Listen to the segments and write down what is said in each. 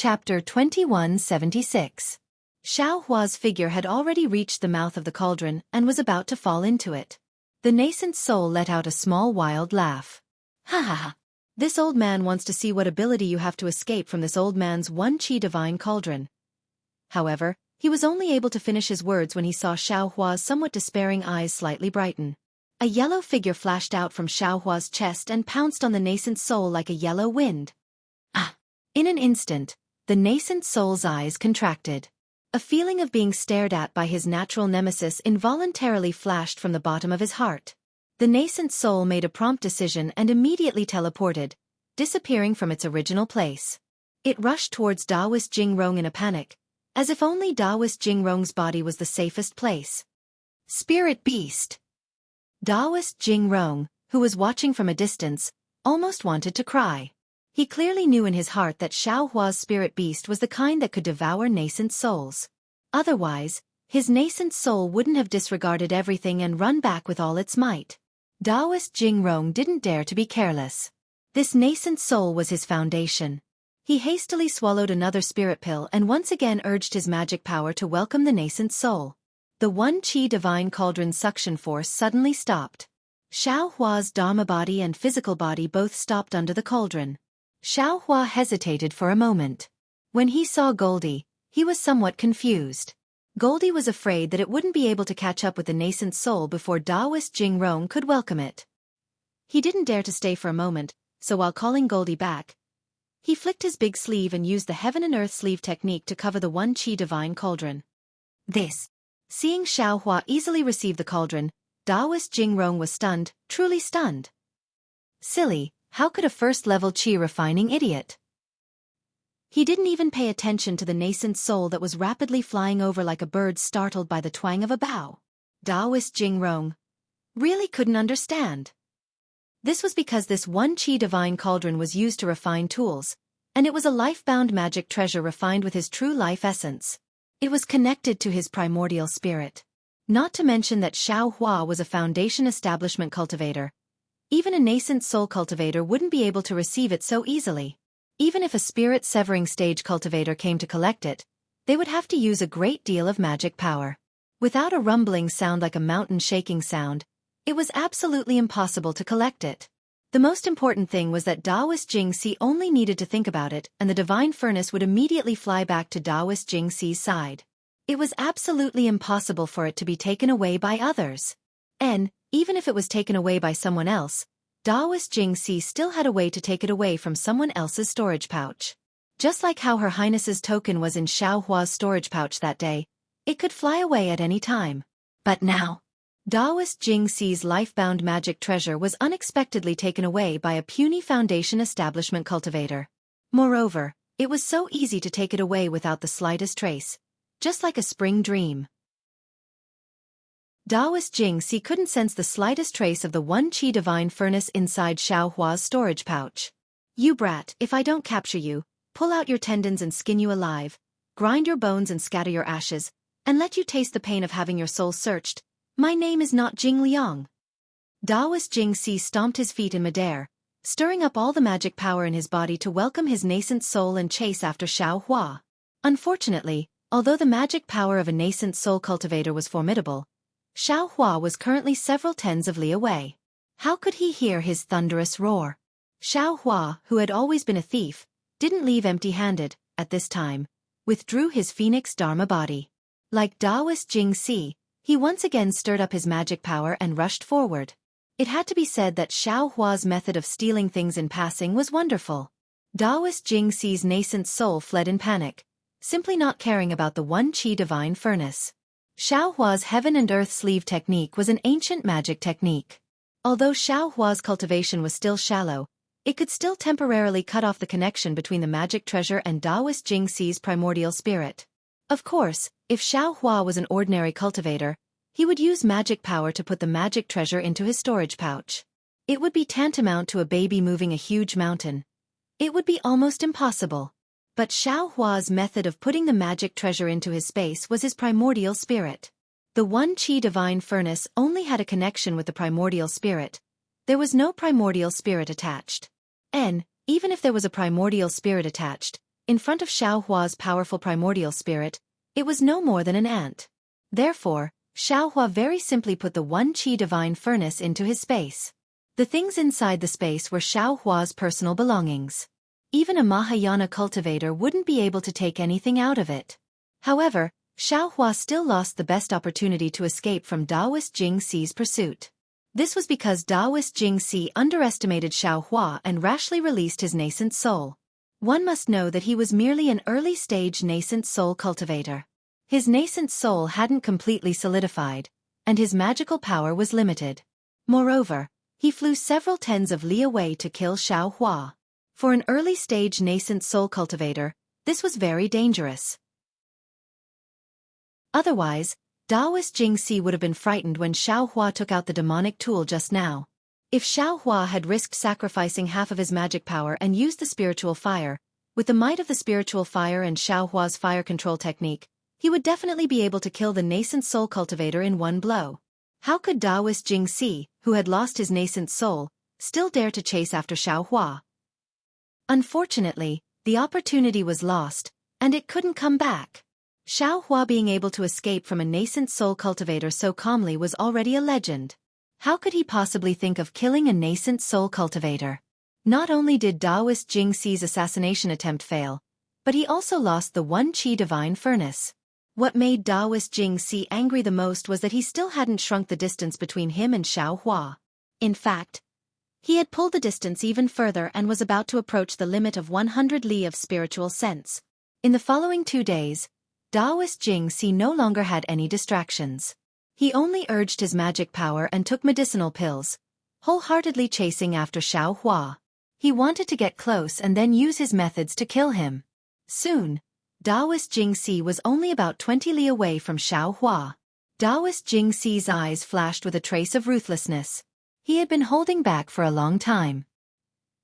Chapter 2176. Xiao Hua's figure had already reached the mouth of the cauldron and was about to fall into it. The nascent soul let out a small wild laugh. Ha ha ha. This old man wants to see what ability you have to escape from this old man's one chi divine cauldron. However, he was only able to finish his words when he saw Xiao Hua's somewhat despairing eyes slightly brighten. A yellow figure flashed out from Xiao Hua's chest and pounced on the nascent soul like a yellow wind. Ah! In an instant, the nascent soul's eyes contracted. A feeling of being stared at by his natural nemesis involuntarily flashed from the bottom of his heart. The nascent soul made a prompt decision and immediately teleported, disappearing from its original place. It rushed towards Daoist Jingrong in a panic, as if only Daoist Jingrong's body was the safest place. Spirit Beast! Daoist Jingrong, who was watching from a distance, almost wanted to cry. He clearly knew in his heart that Xiao Hua's spirit beast was the kind that could devour nascent souls. Otherwise, his nascent soul wouldn't have disregarded everything and run back with all its might. Daoist Jingrong didn't dare to be careless. This nascent soul was his foundation. He hastily swallowed another spirit pill and once again urged his magic power to welcome the nascent soul. The one chi divine cauldron's suction force suddenly stopped. Xiao Hua's dharma body and physical body both stopped under the cauldron. Xiao Hua hesitated for a moment. When he saw Goldie, he was somewhat confused. Goldie was afraid that it wouldn't be able to catch up with the nascent soul before Daoist Jingrong could welcome it. He didn't dare to stay for a moment, so while calling Goldie back, he flicked his big sleeve and used the heaven and earth sleeve technique to cover the one chi divine cauldron. Seeing Xiao Hua easily receive the cauldron, Daoist Jingrong was stunned, truly stunned. Silly, how could a first-level chi refining idiot? He didn't even pay attention to the nascent soul that was rapidly flying over like a bird startled by the twang of a bow. Daoist Jingrong really couldn't understand. This was because this one chi divine cauldron was used to refine tools, and it was a life-bound magic treasure refined with his true life essence. It was connected to his primordial spirit. Not to mention that Xiao Hua was a foundation establishment cultivator. Even a nascent soul cultivator wouldn't be able to receive it so easily. Even if a spirit-severing stage cultivator came to collect it, they would have to use a great deal of magic power. Without a rumbling sound like a mountain shaking sound, it was absolutely impossible to collect it. The most important thing was that Daoist Jingxi only needed to think about it and the divine furnace would immediately fly back to Daoist Jingxi's side. It was absolutely impossible for it to be taken away by others. And, even if it was taken away by someone else, Daoist Jingxi still had a way to take it away from someone else's storage pouch. Just like how Her Highness's token was in Xiao Hua's storage pouch that day, it could fly away at any time. But now, Daoist Jingxi's life-bound magic treasure was unexpectedly taken away by a puny foundation establishment cultivator. Moreover, it was so easy to take it away without the slightest trace, just like a spring dream. Daoist Jingxi couldn't sense the slightest trace of the one chi divine furnace inside Xiao Hua's storage pouch. You brat, if I don't capture you, pull out your tendons and skin you alive, grind your bones and scatter your ashes, and let you taste the pain of having your soul searched, my name is not Jing Liang. Daoist Jingxi stomped his feet in midair, stirring up all the magic power in his body to welcome his nascent soul and chase after Xiao Hua. Unfortunately, although the magic power of a nascent soul cultivator was formidable, Xiao Hua was currently several tens of li away. How could he hear his thunderous roar? Xiao Hua, who had always been a thief, didn't leave empty-handed, at this time, withdrew his phoenix dharma body. Like Daoist Jingxi, he once again stirred up his magic power and rushed forward. It had to be said that Xiao Hua's method of stealing things in passing was wonderful. Daoist Jingxi's nascent soul fled in panic, simply not caring about the one chi divine furnace. Xiao Hua's heaven and earth sleeve technique was an ancient magic technique. Although Xiao Hua's cultivation was still shallow, it could still temporarily cut off the connection between the magic treasure and Daoist Jingxi's primordial spirit. Of course, if Xiao Hua was an ordinary cultivator, he would use magic power to put the magic treasure into his storage pouch. It would be tantamount to a baby moving a huge mountain. It would be almost impossible. But Xiao Hua's method of putting the magic treasure into his space was his primordial spirit. The one chi divine furnace only had a connection with the primordial spirit. There was no primordial spirit attached. And, even if there was a primordial spirit attached, In front of Xiao Hua's powerful primordial spirit, it was no more than an ant. Therefore, Xiao Hua very simply put the one qi divine furnace into his space. The things inside the space were Xiao Hua's personal belongings. Even a Mahayana cultivator wouldn't be able to take anything out of it. However, Xiao Hua still lost the best opportunity to escape from Taoist Jingxi's pursuit. This was because Taoist Jingxi underestimated Xiao Hua and rashly released his nascent soul. One must know that he was merely an early-stage nascent soul cultivator. His nascent soul hadn't completely solidified, and his magical power was limited. Moreover, he flew several tens of li away to kill Xiao Hua. For an early-stage nascent soul cultivator, this was very dangerous. Otherwise, Taoist Jingxi would have been frightened when Xiao Hua took out the demonic tool just now. If Xiao Hua had risked sacrificing half of his magic power and used the spiritual fire, with the might of the spiritual fire and Xiao Hua's fire control technique, he would definitely be able to kill the nascent soul cultivator in one blow. How could Taoist Jingxi, who had lost his nascent soul, still dare to chase after Xiao Hua? Unfortunately, the opportunity was lost, and it couldn't come back. Xiao Hua being able to escape from a nascent soul cultivator so calmly was already a legend. How could he possibly think of killing a nascent soul cultivator? Not only did Taoist Jingxi's assassination attempt fail, but he also lost the one qi divine furnace. What made Taoist Jingxi angry the most was that he still hadn't shrunk the distance between him and Xiao Hua. In fact, he had pulled the distance even further and was about to approach the limit of 100 li of spiritual sense. In the following 2 days, Taoist Jingxi no longer had any distractions. He only urged his magic power and took medicinal pills, wholeheartedly chasing after Xiao Hua. He wanted to get close and then use his methods to kill him. Soon, Taoist Jingxi was only about 20 li away from Xiao Hua. Taoist Jingxi's eyes flashed with a trace of ruthlessness. He had been holding back for a long time.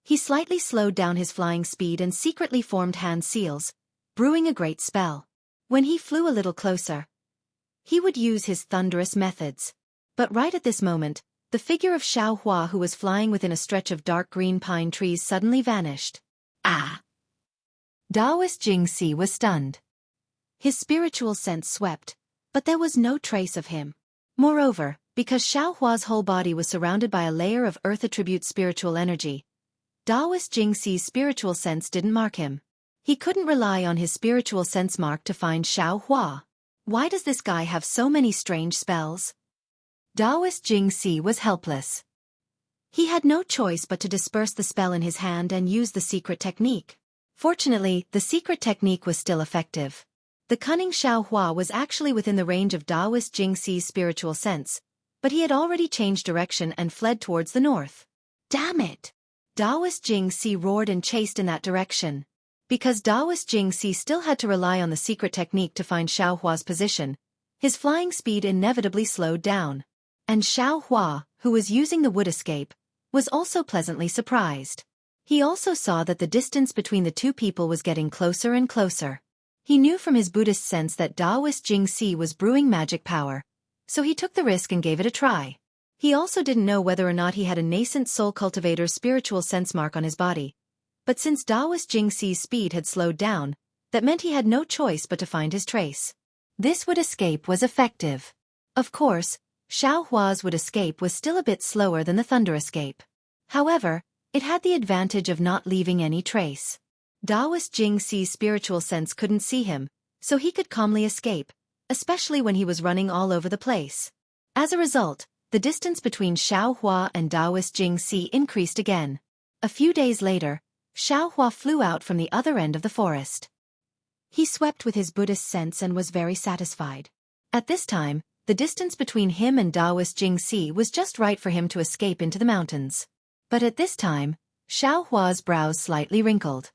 He slightly slowed down his flying speed and secretly formed hand seals, brewing a great spell. When he flew a little closer, he would use his thunderous methods. But right at this moment, the figure of Xiao Hua who was flying within a stretch of dark green pine trees suddenly vanished. Ah! Taoist Jingxi was stunned. His spiritual sense swept, but there was no trace of him. Moreover, because Xiao Hua's whole body was surrounded by a layer of earth attribute spiritual energy, Taoist Jingxi's spiritual sense didn't mark him. He couldn't rely on his spiritual sense mark to find Xiao Hua. Why does this guy have so many strange spells? Taoist Jingxi was helpless. He had no choice but to disperse the spell in his hand and use the secret technique. Fortunately, the secret technique was still effective. The cunning Xiao Hua was actually within the range of Taoist Jingxi's spiritual sense, but he had already changed direction and fled towards the north. Damn it! Taoist Jingxi roared and chased in that direction. Because Taoist Jingxi still had to rely on the secret technique to find Xiao Hua's position, his flying speed inevitably slowed down. And Xiao Hua, who was using the wood escape, was also pleasantly surprised. He also saw that the distance between the two people was getting closer and closer. He knew from his Buddhist sense that Taoist Jingxi was brewing magic power, so he took the risk and gave it a try. He also didn't know whether or not he had a nascent soul cultivator's spiritual sense mark on his body, but since Taoist Jingxi's speed had slowed down, that meant he had no choice but to find his trace. This wood escape was effective. Of course, Xiao Hua's wood escape was still a bit slower than the thunder escape. However, it had the advantage of not leaving any trace. Taoist Jingxi's spiritual sense couldn't see him, so he could calmly escape, especially when he was running all over the place. As a result, the distance between Xiao Hua and Taoist Jingxi increased again. A few days later, Xiao Hua flew out from the other end of the forest. He swept with his Buddhist sense and was very satisfied. At this time, the distance between him and Taoist Jingxi was just right for him to escape into the mountains. But at this time, Xiao Hua's brows slightly wrinkled.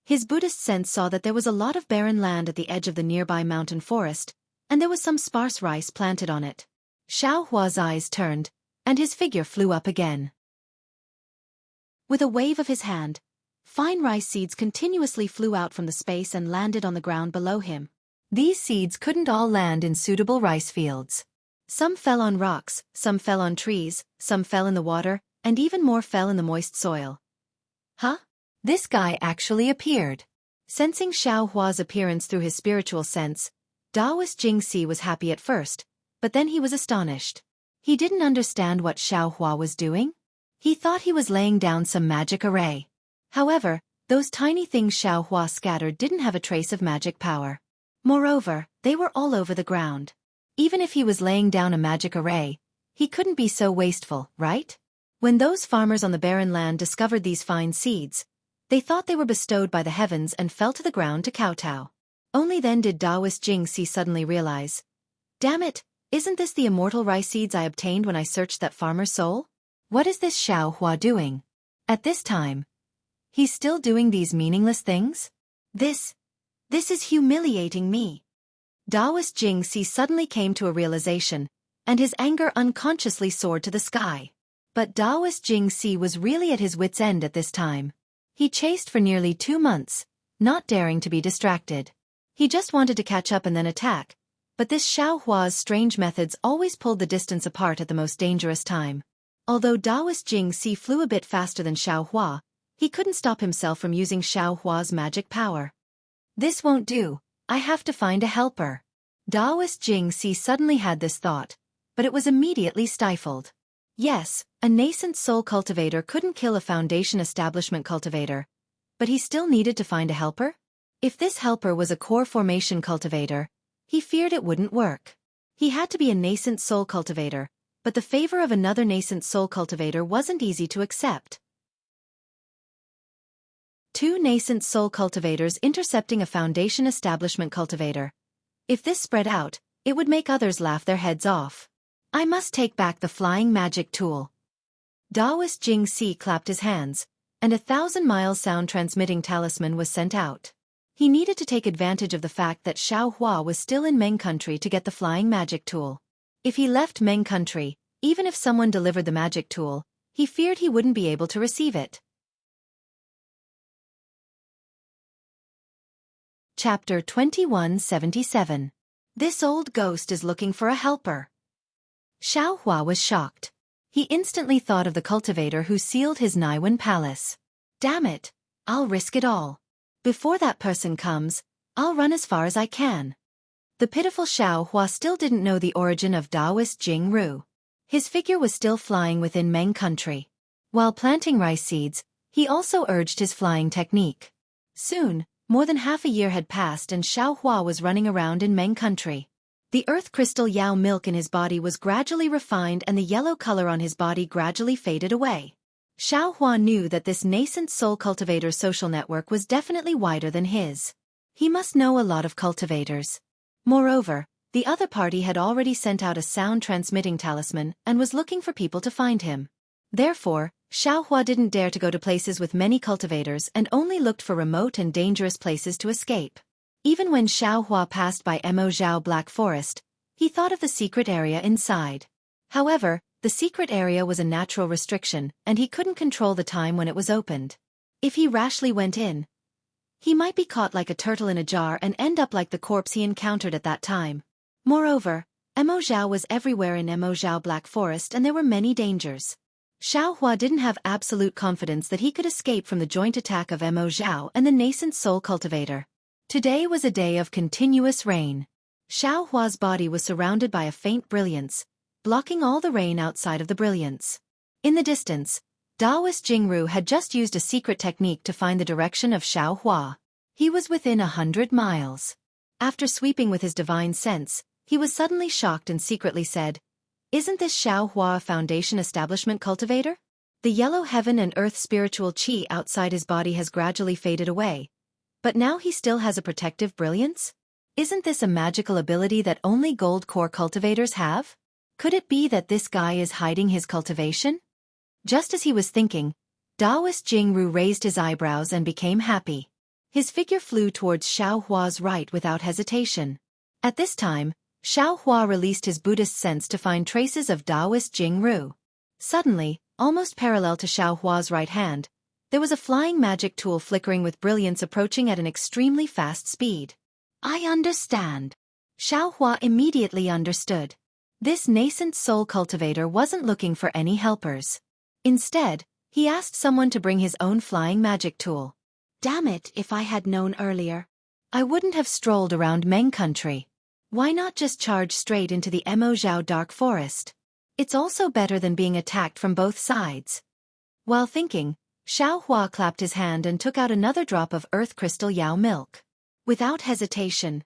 His Buddhist sense saw that there was a lot of barren land at the edge of the nearby mountain forest, and there was some sparse rice planted on it. Xiao Hua's eyes turned, and his figure flew up again. With a wave of his hand, fine rice seeds continuously flew out from the space and landed on the ground below him. These seeds couldn't all land in suitable rice fields. Some fell on rocks, some fell on trees, some fell in the water, and even more fell in the moist soil. Huh? This guy actually appeared. Sensing Xiao Hua's appearance through his spiritual sense, Taoist Jingxi was happy at first, but then he was astonished. He didn't understand what Xiao Hua was doing. He thought he was laying down some magic array. However, those tiny things Xiao Hua scattered didn't have a trace of magic power. Moreover, they were all over the ground. Even if he was laying down a magic array, he couldn't be so wasteful, right? When those farmers on the barren land discovered these fine seeds, they thought they were bestowed by the heavens and fell to the ground to kowtow. Only then did Taoist Jingxi suddenly realize, damn it, isn't this the immortal rice seeds I obtained when I searched that farmer's soul? What is this Xiao Hua doing? At this time, he's still doing these meaningless things? This is humiliating me. Taoist Jingxi suddenly came to a realization, and his anger unconsciously soared to the sky. But Taoist Jingxi was really at his wits' end at this time. He chased for nearly 2 months, not daring to be distracted. He just wanted to catch up and then attack, but this Xiao Hua's strange methods always pulled the distance apart at the most dangerous time. Although Taoist Jingxi flew a bit faster than Xiao Hua, he couldn't stop himself from using Xiao Hua's magic power. This won't do, I have to find a helper. Taoist Jingxi suddenly had this thought, but it was immediately stifled. Yes, a nascent soul cultivator couldn't kill a foundation establishment cultivator, but he still needed to find a helper? If this helper was a core formation cultivator, he feared it wouldn't work. He had to be a nascent soul cultivator, but the favor of another nascent soul cultivator wasn't easy to accept. 2 nascent soul cultivators intercepting a foundation establishment cultivator. If this spread out, it would make others laugh their heads off. I must take back the flying magic tool. Taoist Jingxi clapped his hands, and a 1,000-mile sound-transmitting talisman was sent out. He needed to take advantage of the fact that Xiao Hua was still in Meng country to get the flying magic tool. If he left Meng country, even if someone delivered the magic tool, he feared he wouldn't be able to receive it. Chapter 2177. This old ghost is looking for a helper. Xiao Hua was shocked. He instantly thought of the cultivator who sealed his Naiwan palace. Damn it, I'll risk it all. Before that person comes, I'll run as far as I can. The pitiful Xiao Hua still didn't know the origin of Taoist Jianghu. His figure was still flying within Meng country. While planting rice seeds, he also urged his flying technique. Soon, more than half a year had passed and Xiao Hua was running around in Meng country. The earth crystal Yao milk in his body was gradually refined and the yellow color on his body gradually faded away. Xiao Hua knew that this nascent soul cultivator's social network was definitely wider than his. He must know a lot of cultivators. Moreover, the other party had already sent out a sound-transmitting talisman and was looking for people to find him. Therefore, Xiao Hua didn't dare to go to places with many cultivators and only looked for remote and dangerous places to escape. Even when Xiao Hua passed by Mo Zhao Black Forest, he thought of the secret area inside. However, the secret area was a natural restriction, and he couldn't control the time when it was opened. If he rashly went in, he might be caught like a turtle in a jar and end up like the corpse he encountered at that time. Moreover, Mo Zhao was everywhere in Mo Zhao Black Forest and there were many dangers. Xiao Hua didn't have absolute confidence that he could escape from the joint attack of Mo Zhao and the nascent soul cultivator. Today was a day of continuous rain. Xiao Hua's body was surrounded by a faint brilliance, blocking all the rain outside of the brilliance. In the distance, Taoist Jianghu had just used a secret technique to find the direction of Xiao Hua. He was within 100 miles. After sweeping with his divine sense, he was suddenly shocked and secretly said, "Isn't this Xiao Hua a foundation establishment cultivator?" The yellow heaven and earth spiritual qi outside his body has gradually faded away, but now he still has a protective brilliance? Isn't this a magical ability that only gold core cultivators have? Could it be that this guy is hiding his cultivation? Just as he was thinking, Taoist Jianghu raised his eyebrows and became happy. His figure flew towards Xiao Hua's right without hesitation. At this time, Xiao Hua released his Buddhist sense to find traces of Taoist Jianghu. Suddenly, almost parallel to Xiao Hua's right hand, there was a flying magic tool flickering with brilliance approaching at an extremely fast speed. I understand. Xiao Hua immediately understood. This nascent soul cultivator wasn't looking for any helpers. Instead, he asked someone to bring his own flying magic tool. Damn it, if I had known earlier. I wouldn't have strolled around Meng country. Why not just charge straight into the Mo Zhao dark forest? It's also better than being attacked from both sides. While thinking, Xiao Hua clapped his hand and took out another drop of earth crystal Yao milk. Without hesitation,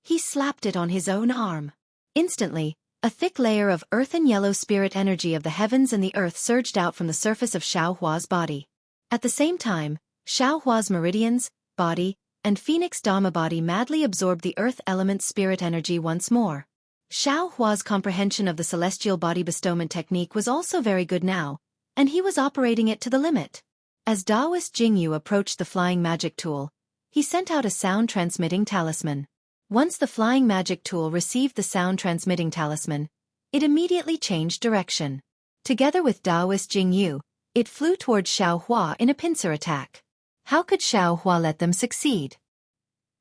he slapped it on his own arm. Instantly, a thick layer of earth and yellow spirit energy of the heavens and the earth surged out from the surface of Xiao Hua's body. At the same time, Xiao Hua's meridians, body, and Phoenix Dharma body madly absorbed the earth element spirit energy once more. Xiao Hua's comprehension of the celestial body bestowment technique was also very good now, and he was operating it to the limit. As Taoist Jianghu approached the flying magic tool, he sent out a sound-transmitting talisman. Once the flying magic tool received the sound-transmitting talisman, it immediately changed direction. Together with Taoist Jianghu, it flew towards Xiao Hua in a pincer attack. How could Xiao Hua let them succeed?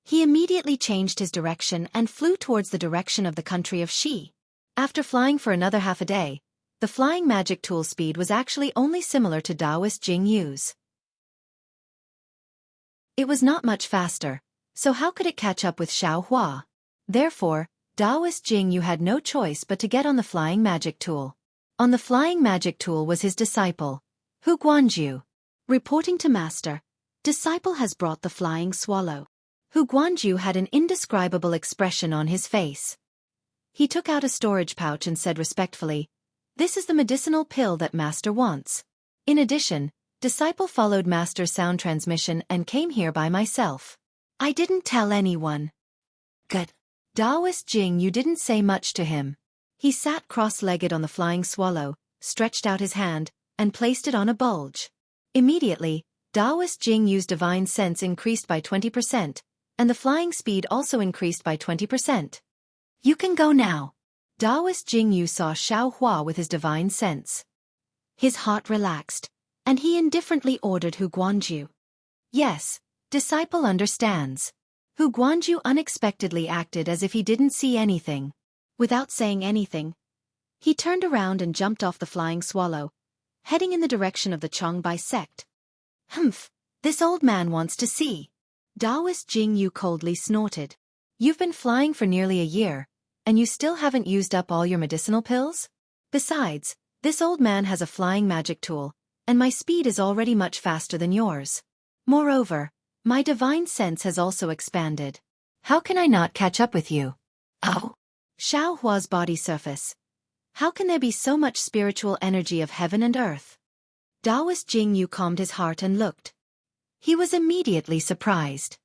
He immediately changed his direction and flew towards the direction of the country of Xi. After flying for another half a day, the flying magic tool speed was actually only similar to Taoist Jianghu's. It was not much faster, so how could it catch up with Xiao Hua? Therefore, Taoist Jianghu had no choice but to get on the flying magic tool. On the flying magic tool was his disciple, Hu Guanju. Reporting to Master, disciple has brought the flying swallow. Hu Guanju had an indescribable expression on his face. He took out a storage pouch and said respectfully, "This is the medicinal pill that Master wants. In addition, disciple followed Master's sound transmission and came here by myself. I didn't tell anyone." Good. Taoist Jing, you didn't say much to him. He sat cross-legged on the flying swallow, stretched out his hand, and placed it on a bulge. Immediately, Taoist Jing's divine sense increased by 20%, and the flying speed also increased by 20%. You can go now. Taoist Jianghu saw Xiao Hua with his divine sense. His heart relaxed, and he indifferently ordered Hu Guanju. Yes, disciple understands. Hu Guanju unexpectedly acted as if he didn't see anything. Without saying anything, he turned around and jumped off the flying swallow, heading in the direction of the Chongbai sect. Humph, this old man wants to see. Taoist Jianghu coldly snorted. You've been flying for nearly a year, and you still haven't used up all your medicinal pills? Besides, this old man has a flying magic tool, and my speed is already much faster than yours. Moreover, my divine sense has also expanded. How can I not catch up with you? Oh? Xiao Hua's body surface. How can there be so much spiritual energy of heaven and earth? Taoist Jianghu calmed his heart and looked. He was immediately surprised.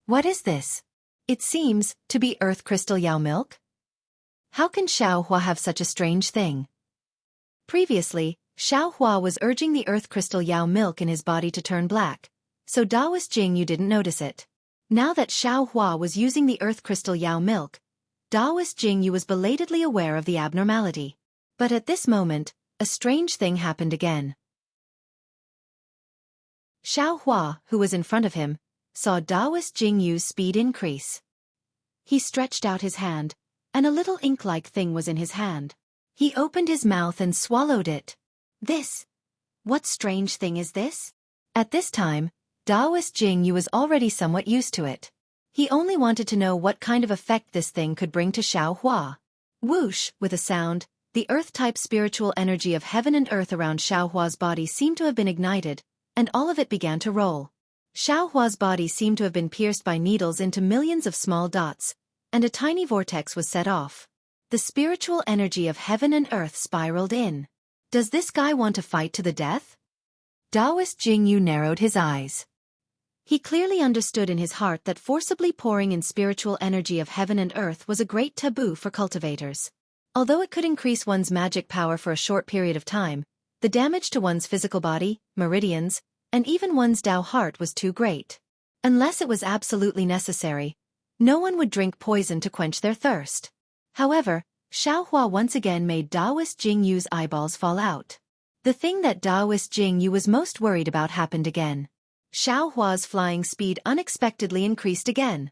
What is this? It seems to be earth crystal Yao milk? How can Xiao Hua have such a strange thing? Previously, Xiao Hua was urging the earth crystal Yao milk in his body to turn black, so Taoist Jianghu didn't notice it. Now that Xiao Hua was using the earth crystal Yao milk, Taoist Jianghu was belatedly aware of the abnormality. But at this moment, a strange thing happened again. Xiao Hua, who was in front of him, saw Taoist Jianghu's speed increase. He stretched out his hand, and a little ink-like thing was in his hand. He opened his mouth and swallowed it. What strange thing is this? At this time, Taoist Jianghu was already somewhat used to it. He only wanted to know what kind of effect this thing could bring to Xiao Hua. Whoosh, with a sound, the earth-type spiritual energy of heaven and earth around Xiao Hua's body seemed to have been ignited, and all of it began to roll. Xiao Hua's body seemed to have been pierced by needles into millions of small dots, and a tiny vortex was set off. The spiritual energy of heaven and earth spiraled in. Does this guy want to fight to the death? Taoist Jianghu narrowed his eyes. He clearly understood in his heart that forcibly pouring in spiritual energy of heaven and earth was a great taboo for cultivators. Although it could increase one's magic power for a short period of time, the damage to one's physical body, meridians, and even one's Tao heart was too great. Unless it was absolutely necessary, no one would drink poison to quench their thirst. However, Xiao Hua once again made Taoist Jianghu's eyeballs fall out. The thing that Taoist Jianghu was most worried about happened again. Xiao Hua's flying speed unexpectedly increased again.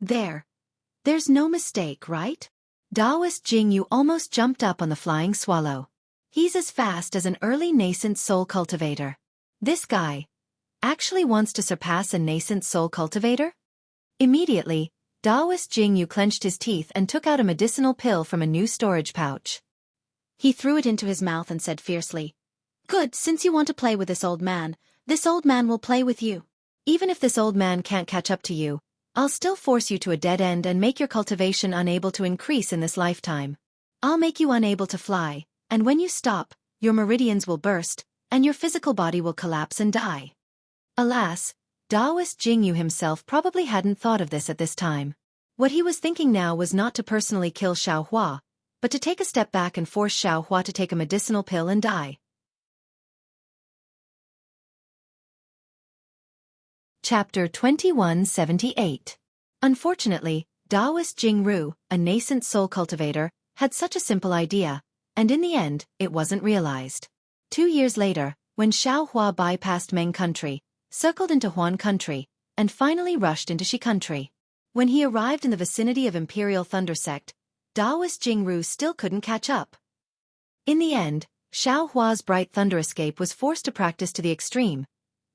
There's no mistake, right? Taoist Jianghu almost jumped up on the flying swallow. He's as fast as an early nascent soul cultivator. This guy actually wants to surpass a nascent soul cultivator? Immediately, Taoist Jianghu clenched his teeth and took out a medicinal pill from a new storage pouch. He threw it into his mouth and said fiercely, "Good, since you want to play with this old man will play with you. Even if this old man can't catch up to you, I'll still force you to a dead end and make your cultivation unable to increase in this lifetime. I'll make you unable to fly, and when you stop, your meridians will burst, and your physical body will collapse and die." Alas, Taoist Jianghu himself probably hadn't thought of this at this time. What he was thinking now was not to personally kill Xiaohua, but to take a step back and force Xiaohua to take a medicinal pill and die. Chapter 2178. Unfortunately, Taoist Jianghu, a nascent soul cultivator, had such a simple idea, and in the end, it wasn't realized. 2 years later, when Xiaohua bypassed Meng country, circled into Huan country, and finally rushed into Shi country. When he arrived in the vicinity of Imperial Thunder Sect, Taoist Jianghu still couldn't catch up. In the end, Xiaohua's bright thunder escape was forced to practice to the extreme,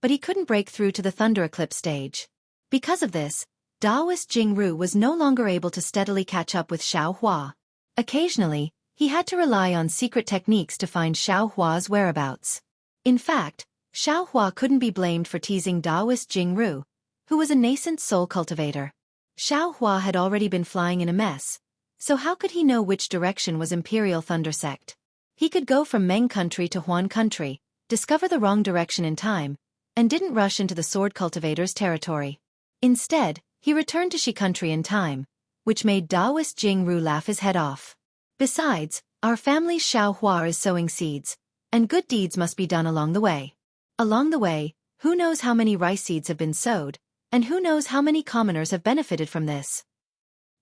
but he couldn't break through to the thunder eclipse stage. Because of this, Taoist Jianghu was no longer able to steadily catch up with Xiaohua. Occasionally, he had to rely on secret techniques to find Xiaohua's whereabouts. In fact, Xiaohua couldn't be blamed for teasing Taoist Jianghu, who was a nascent soul cultivator. Xiaohua had already been flying in a mess, so how could he know which direction was Imperial Thunder Sect? He could go from Meng country to Huan country, discover the wrong direction in time, and didn't rush into the sword cultivator's territory. Instead, he returned to Shi country in time, which made Taoist Jianghu laugh his head off. Besides, our family's Xiaohua is sowing seeds, and good deeds must be done along the way. Along the way, who knows how many rice seeds have been sowed, and who knows how many commoners have benefited from this.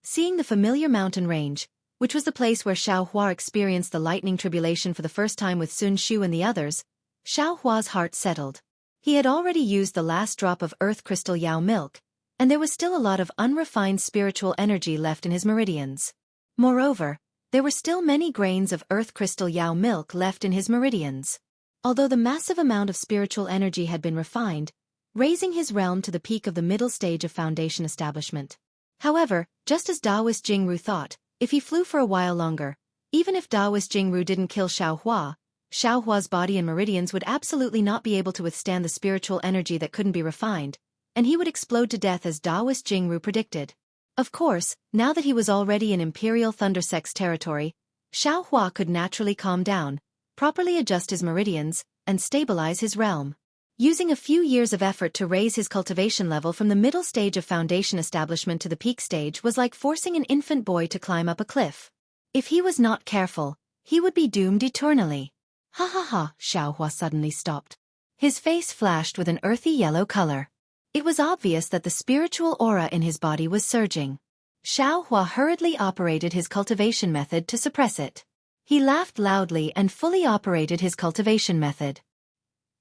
Seeing the familiar mountain range, which was the place where Xiaohua experienced the lightning tribulation for the first time with Sun Shu and the others, Xiaohua's heart settled. He had already used the last drop of earth crystal Yao milk, and there was still a lot of unrefined spiritual energy left in his meridians. Moreover, there were still many grains of earth crystal Yao milk left in his meridians. Although the massive amount of spiritual energy had been refined, raising his realm to the peak of the middle stage of foundation establishment. However, just as Taoist Jianghu thought, if he flew for a while longer, even if Taoist Jianghu didn't kill Xiaohua, Xiaohua's body and meridians would absolutely not be able to withstand the spiritual energy that couldn't be refined, and he would explode to death as Taoist Jianghu predicted. Of course, now that he was already in Imperial Thunder Sect's territory, Xiaohua could naturally calm down, properly adjust his meridians, and stabilize his realm. Using a few years of effort to raise his cultivation level from the middle stage of foundation establishment to the peak stage was like forcing an infant boy to climb up a cliff. If he was not careful, he would be doomed eternally. Ha ha ha, Xiaohua suddenly stopped. His face flashed with an earthy yellow color. It was obvious that the spiritual aura in his body was surging. Xiaohua hurriedly operated his cultivation method to suppress it. He laughed loudly and fully operated his cultivation method.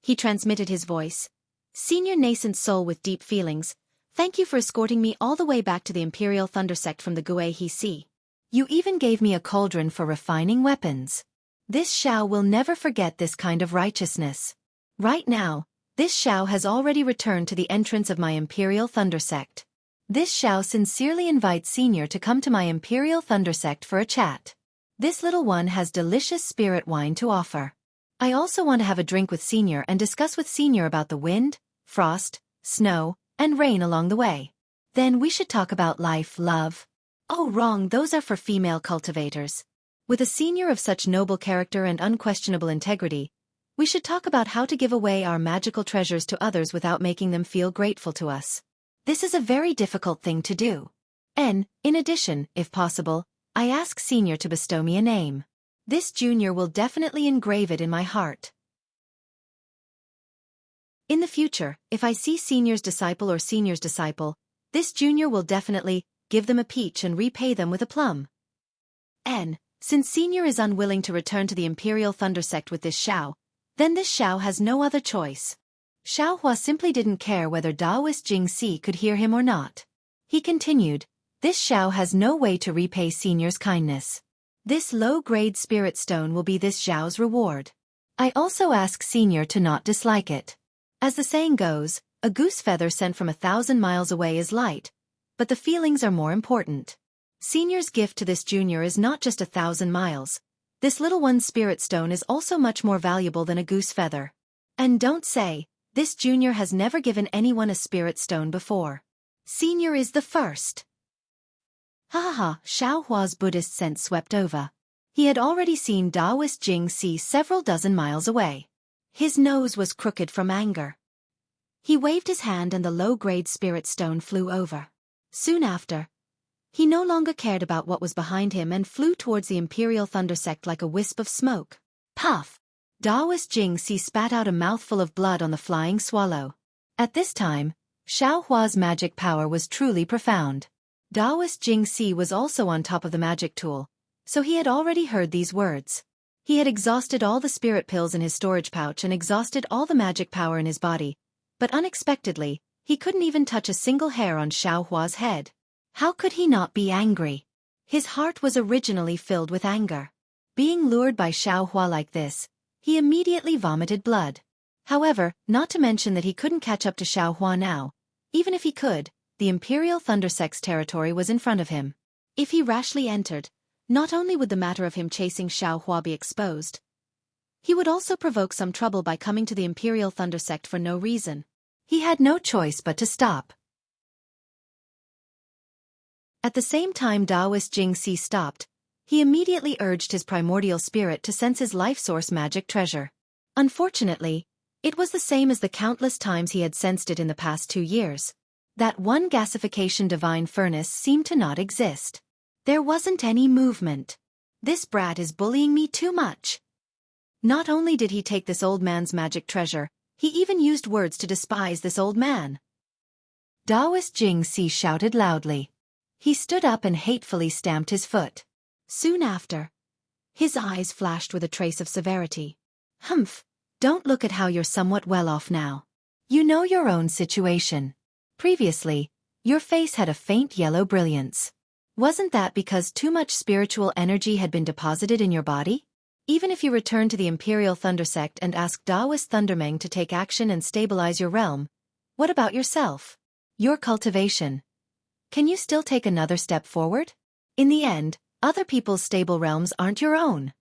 He transmitted his voice. "Senior nascent soul with deep feelings, thank you for escorting me all the way back to the Imperial Thunder Sect from the Guihe Sea. You even gave me a cauldron for refining weapons. This Xiao will never forget this kind of righteousness. Right now, this Xiao has already returned to the entrance of my Imperial Thunder Sect. This Xiao sincerely invites Senior to come to my Imperial Thunder Sect for a chat. This little one has delicious spirit wine to offer. I also want to have a drink with Senior and discuss with Senior about the wind, frost, snow, and rain along the way. Then we should talk about life, love." "Oh, wrong, those are for female cultivators. With a Senior of such noble character and unquestionable integrity, we should talk about how to give away our magical treasures to others without making them feel grateful to us. This is a very difficult thing to do. And, in addition, if possible, I ask Senior to bestow me a name. This junior will definitely engrave it in my heart. In the future, if I see Senior's disciple or Senior's disciple, this junior will definitely give them a peach and repay them with a plum. And, since Senior is unwilling to return to the Imperial Thunder Sect with this Xiao, then this Xiao has no other choice." Xiaohua simply didn't care whether Taoist Jingxi could hear him or not. He continued, "This Xiao has no way to repay Senior's kindness. This low-grade spirit stone will be this Xiao's reward. I also ask Senior to not dislike it. As the saying goes, a goose feather sent from 1,000 miles away is light, but the feelings are more important. Senior's gift to this junior is not just 1,000 miles. This little one's spirit stone is also much more valuable than a goose feather. And don't say, this junior has never given anyone a spirit stone before. Senior is the first. Ha ha ha, Xiaohua's Buddhist sense swept over. He had already seen Taoist Jianghu several dozen miles away. His nose was crooked from anger. He waved his hand and the low-grade spirit stone flew over. Soon after, he no longer cared about what was behind him and flew towards the Imperial Thundersect like a wisp of smoke. Puff! Taoist Jianghu spat out a mouthful of blood on the flying swallow. At this time, Xiaohua's magic power was truly profound. Taoist Jianghu was also on top of the magic tool, so he had already heard these words. He had exhausted all the spirit pills in his storage pouch and exhausted all the magic power in his body, but unexpectedly, he couldn't even touch a single hair on Xiaohua's head. How could he not be angry? His heart was originally filled with anger. Being lured by Xiaohua like this, he immediately vomited blood. However, not to mention that he couldn't catch up to Xiaohua now. Even if he could, the Imperial Thundersect's territory was in front of him. If he rashly entered, not only would the matter of him chasing Xiaohua be exposed, he would also provoke some trouble by coming to the Imperial Thundersect for no reason. He had no choice but to stop. At the same time Taoist Jianghu stopped, he immediately urged his primordial spirit to sense his life source magic treasure. Unfortunately, it was the same as the countless times he had sensed it in the past 2 years. That one gasification divine furnace seemed to not exist. There wasn't any movement. This brat is bullying me too much. Not only did he take this old man's magic treasure, he even used words to despise this old man. Taoist Jianghu shouted loudly. He stood up and hatefully stamped his foot. Soon after, his eyes flashed with a trace of severity. Humph, don't look at how you're somewhat well off now. You know your own situation. Previously, your face had a faint yellow brilliance. Wasn't that because too much spiritual energy had been deposited in your body? Even if you return to the Imperial Thundersect and ask Taoist Thundermeng to take action and stabilize your realm, what about yourself? Your cultivation. Can you still take another step forward? In the end, other people's stable realms aren't your own.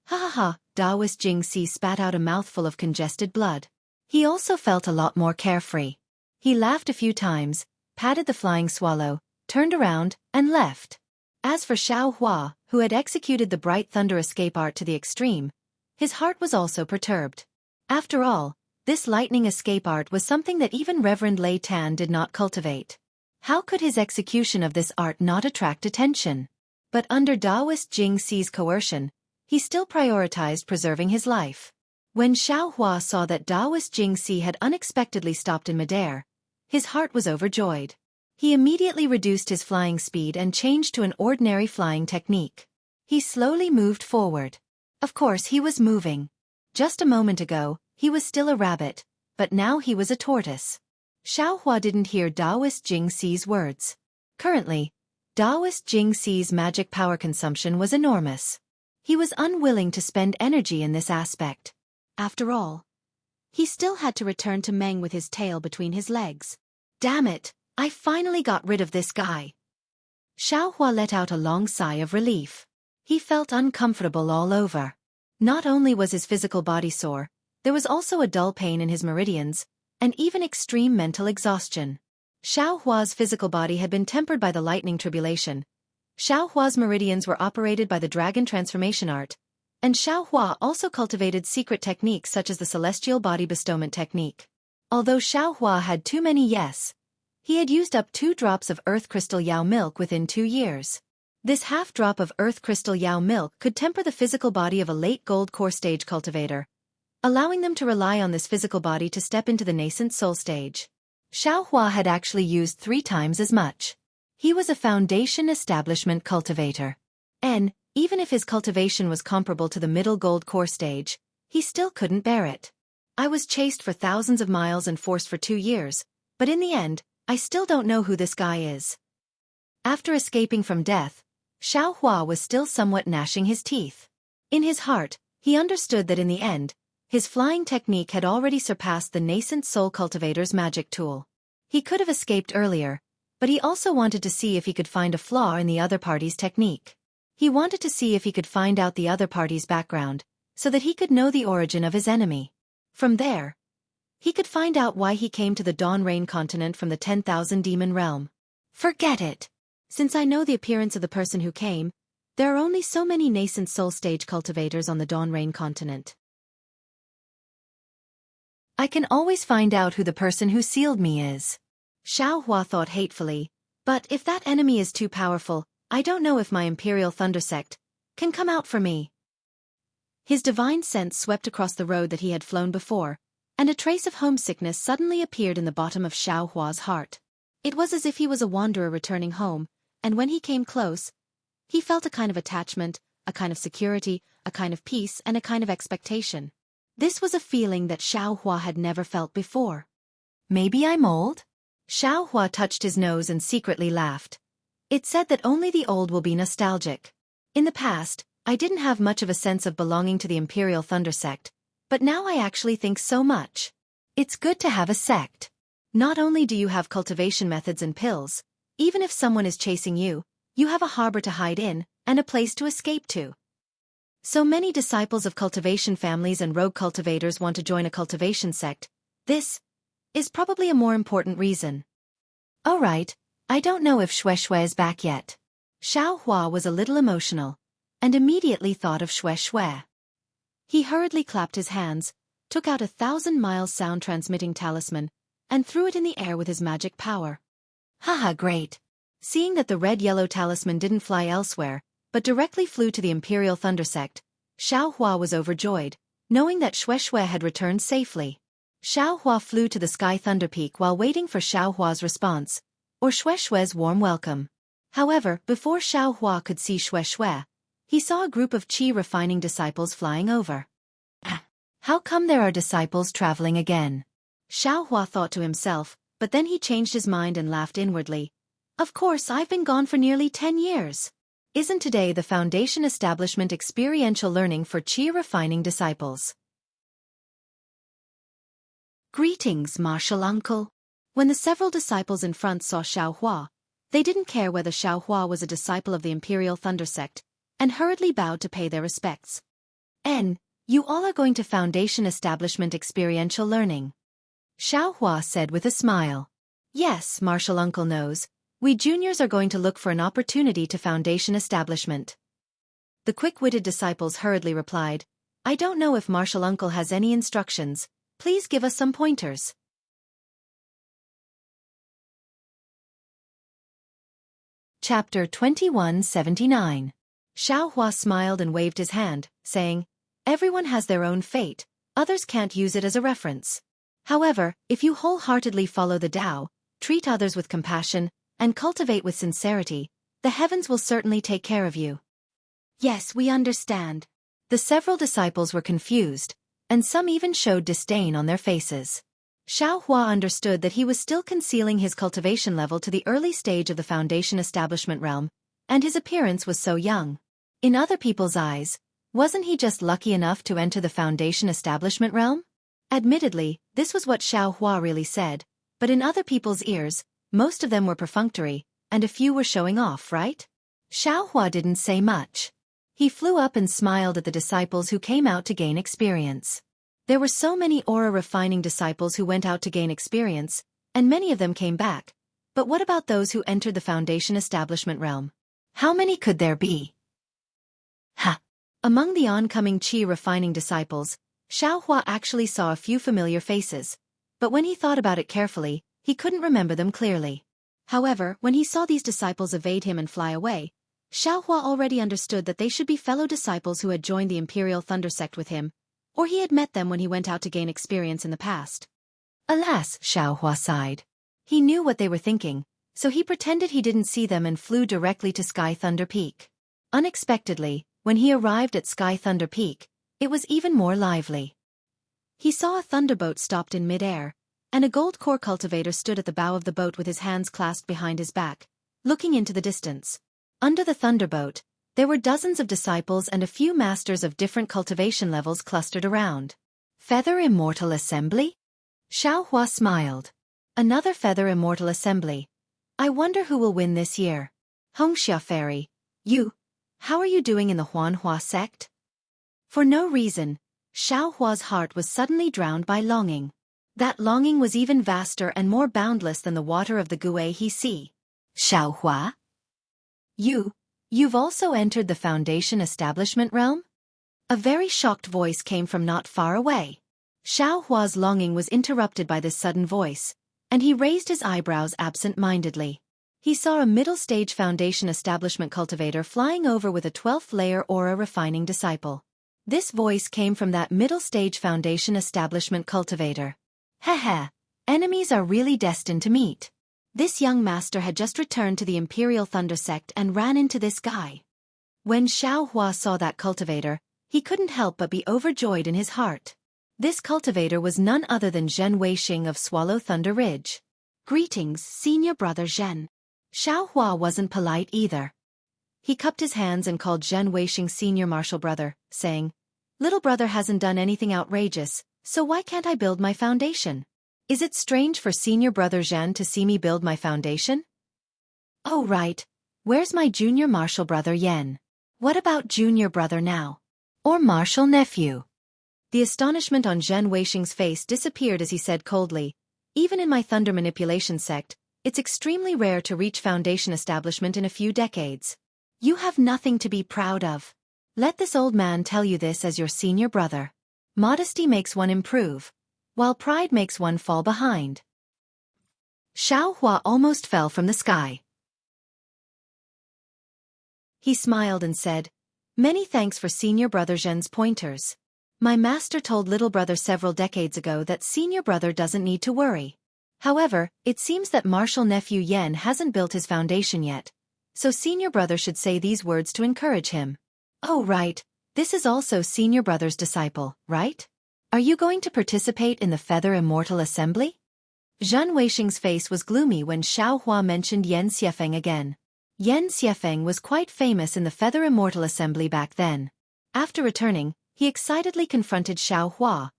Ha ha ha, Taoist Jianghu spat out a mouthful of congested blood. He also felt a lot more carefree. He laughed a few times, patted the flying swallow, turned around, and left. As for Xiaohua, who had executed the bright thunder escape art to the extreme, his heart was also perturbed. After all, this lightning escape art was something that even Reverend Lei Tan did not cultivate. How could his execution of this art not attract attention? But under Taoist Jianghu's coercion, he still prioritized preserving his life. When Xiaohua saw that Taoist Jianghu had unexpectedly stopped in midair, his heart was overjoyed. He immediately reduced his flying speed and changed to an ordinary flying technique. He slowly moved forward. Of course he was moving. Just a moment ago, he was still a rabbit, but now he was a tortoise. Xiaohua didn't hear Taoist Jianghu's words. Currently, Taoist Jianghu's magic power consumption was enormous. He was unwilling to spend energy in this aspect. After all, he still had to return to Meng with his tail between his legs. Damn it, I finally got rid of this guy. Xiaohua let out a long sigh of relief. He felt uncomfortable all over. Not only was his physical body sore, there was also a dull pain in his meridians, and even extreme mental exhaustion. Xiaohua's physical body had been tempered by the lightning tribulation. Xiaohua's meridians were operated by the dragon transformation art, and Xiaohua also cultivated secret techniques such as the celestial body bestowment technique. Although Xiaohua had too many he had used up 2 drops of earth crystal Yao milk within 2 years. This half drop of earth crystal Yao milk could temper the physical body of a late gold core stage cultivator, allowing them to rely on this physical body to step into the nascent soul stage. Xiaohua had actually used 3 times as much. He was a foundation establishment cultivator. And, even if his cultivation was comparable to the middle gold core stage, he still couldn't bear it. I was chased for thousands of miles and forced for 2 years, but in the end, I still don't know who this guy is. After escaping from death, Xiaohua was still somewhat gnashing his teeth. In his heart, he understood that in the end, His flying technique had already surpassed the nascent soul cultivator's magic tool. He could have escaped earlier, but he also wanted to see if he could find a flaw in the other party's technique. He wanted to see if he could find out the other party's background, so that he could know the origin of his enemy. From there, he could find out why he came to the Dawn Rain continent from the 10,000 demon realm. Forget it! Since I know the appearance of the person who came, there are only so many nascent soul stage cultivators on the Dawn Rain continent. I can always find out who the person who sealed me is. Xianxia thought hatefully, but if that enemy is too powerful, I don't know if my Imperial Thunder Sect can come out for me. His divine sense swept across the road that he had flown before, and a trace of homesickness suddenly appeared in the bottom of Xianxia's heart. It was as if he was a wanderer returning home, and when he came close, he felt a kind of attachment, a kind of security, a kind of peace, and a kind of expectation. This was a feeling that Xianxia had never felt before. Maybe I'm old? Xianxia touched his nose and secretly laughed. It said that only the old will be nostalgic. In the past, I didn't have much of a sense of belonging to the Imperial Thunder Sect, but now I actually think so much. It's good to have a sect. Not only do you have cultivation methods and pills, even if someone is chasing you, you have a harbor to hide in, and a place to escape to. So many disciples of cultivation families and rogue cultivators want to join a cultivation sect. This is probably a more important reason. Oh right, I don't know if Shui is back yet. Xianxia was a little emotional, and immediately thought of Shui. He hurriedly clapped his hands, took out 1,000-mile sound-transmitting talisman, and threw it in the air with his magic power. Haha, great! Seeing that the red-yellow talisman didn't fly elsewhere, but directly flew to the Imperial Thunder Sect, Xianxia was overjoyed, knowing that Shui had returned safely. Xianxia flew to the Sky Thunder Peak while waiting for Xiaohua's response, or Shui's warm welcome. However, before Xiaohua could see Shui, he saw a group of qi refining disciples flying over. How come there are disciples traveling again? Xiaohua thought to himself, but then he changed his mind and laughed inwardly. Of course, I've been gone for nearly 10 years. Isn't today the Foundation Establishment experiential learning for qi refining disciples? Greetings, Martial Uncle. When the several disciples in front saw Xiaohua, they didn't care whether Xiaohua was a disciple of the Imperial Thunder Sect, and hurriedly bowed to pay their respects. You all are going to Foundation Establishment experiential learning? Xiaohua said with a smile. Yes, Martial Uncle knows. We juniors are going to look for an opportunity to Foundation Establishment. The quick-witted disciples hurriedly replied, I don't know if Martial Uncle has any instructions. Please give us some pointers. Chapter 2179. Xiaohua smiled and waved his hand, saying, Everyone has their own fate, others can't use it as a reference. However, if you wholeheartedly follow the Tao, treat others with compassion, and cultivate with sincerity, the heavens will certainly take care of you. Yes, we understand. The several disciples were confused, and some even showed disdain on their faces. Xiaohua understood that he was still concealing his cultivation level to the early stage of the Foundation Establishment realm, and his appearance was so young. In other people's eyes, wasn't he just lucky enough to enter the Foundation Establishment realm? Admittedly, this was what Xiaohua really said, but in other people's ears, most of them were perfunctory, and a few were showing off, right? Xiaohua didn't say much. He flew up and smiled at the disciples who came out to gain experience. There were so many aura-refining disciples who went out to gain experience, and many of them came back. But what about those who entered the Foundation Establishment realm? How many could there be? Among the oncoming qi refining disciples, Xiaohua actually saw a few familiar faces, but when he thought about it carefully, he couldn't remember them clearly. However, when he saw these disciples evade him and fly away, Xiaohua already understood that they should be fellow disciples who had joined the Imperial Thunder Sect with him, or he had met them when he went out to gain experience in the past. Alas, Xiaohua sighed. He knew what they were thinking, so he pretended he didn't see them and flew directly to Sky Thunder Peak. Unexpectedly, when he arrived at Sky Thunder Peak, it was even more lively. He saw a thunderboat stopped in mid-air, and a gold core cultivator stood at the bow of the boat with his hands clasped behind his back, looking into the distance. Under the thunderboat, there were dozens of disciples and a few masters of different cultivation levels clustered around. Feather Immortal Assembly? Xiaohua smiled. Another Feather Immortal Assembly. I wonder who will win this year. Hongxia Fairy, how are you doing in the Huanhua sect? For no reason, Xiaohua's heart was suddenly drowned by longing. That longing was even vaster and more boundless than the water of the Guihe Sea. Xiaohua? You've also entered the Foundation establishment realm? A very shocked voice came from not far away. Xiaohua's longing was interrupted by this sudden voice, and he raised his eyebrows absent-mindedly. He saw a middle-stage Foundation establishment cultivator flying over with a 12th-layer aura refining disciple. This voice came from that middle-stage Foundation establishment cultivator. Heh, enemies are really destined to meet. This young master had just returned to the Imperial Thunder Sect and ran into this guy. When Xiaohua saw that cultivator, he couldn't help but be overjoyed in his heart. This cultivator was none other than Zhen Weixing of Swallow Thunder Ridge. Greetings, senior brother Zhen. Xiaohua wasn't polite either. He cupped his hands and called Zhen Weixing senior martial brother, saying, "Little brother hasn't done anything outrageous, so why can't I build my foundation? Is it strange for senior brother Zhen to see me build my foundation? Oh right, where's my junior martial brother Yen? What about junior brother now? Or martial nephew?" The astonishment on Zhen Weixing's face disappeared as he said coldly, "Even in my thunder manipulation sect, it's extremely rare to reach foundation establishment in a few decades. You have nothing to be proud of. Let this old man tell you this as your senior brother. Modesty makes one improve, while pride makes one fall behind." Xiaohua almost fell from the sky. He smiled and said, "Many thanks for senior brother Zhen's pointers. My master told little brother several decades ago that senior brother doesn't need to worry. However, it seems that martial nephew Yen hasn't built his foundation yet, so senior brother should say these words to encourage him. Oh right, this is also senior brother's disciple, right? Are you going to participate in the Feather Immortal Assembly?" Zhen Weixing's face was gloomy when Xiaohua mentioned Yan Xiefeng again. Yan Xiefeng was quite famous in the Feather Immortal Assembly back then. After returning, he excitedly confronted Xiaohua,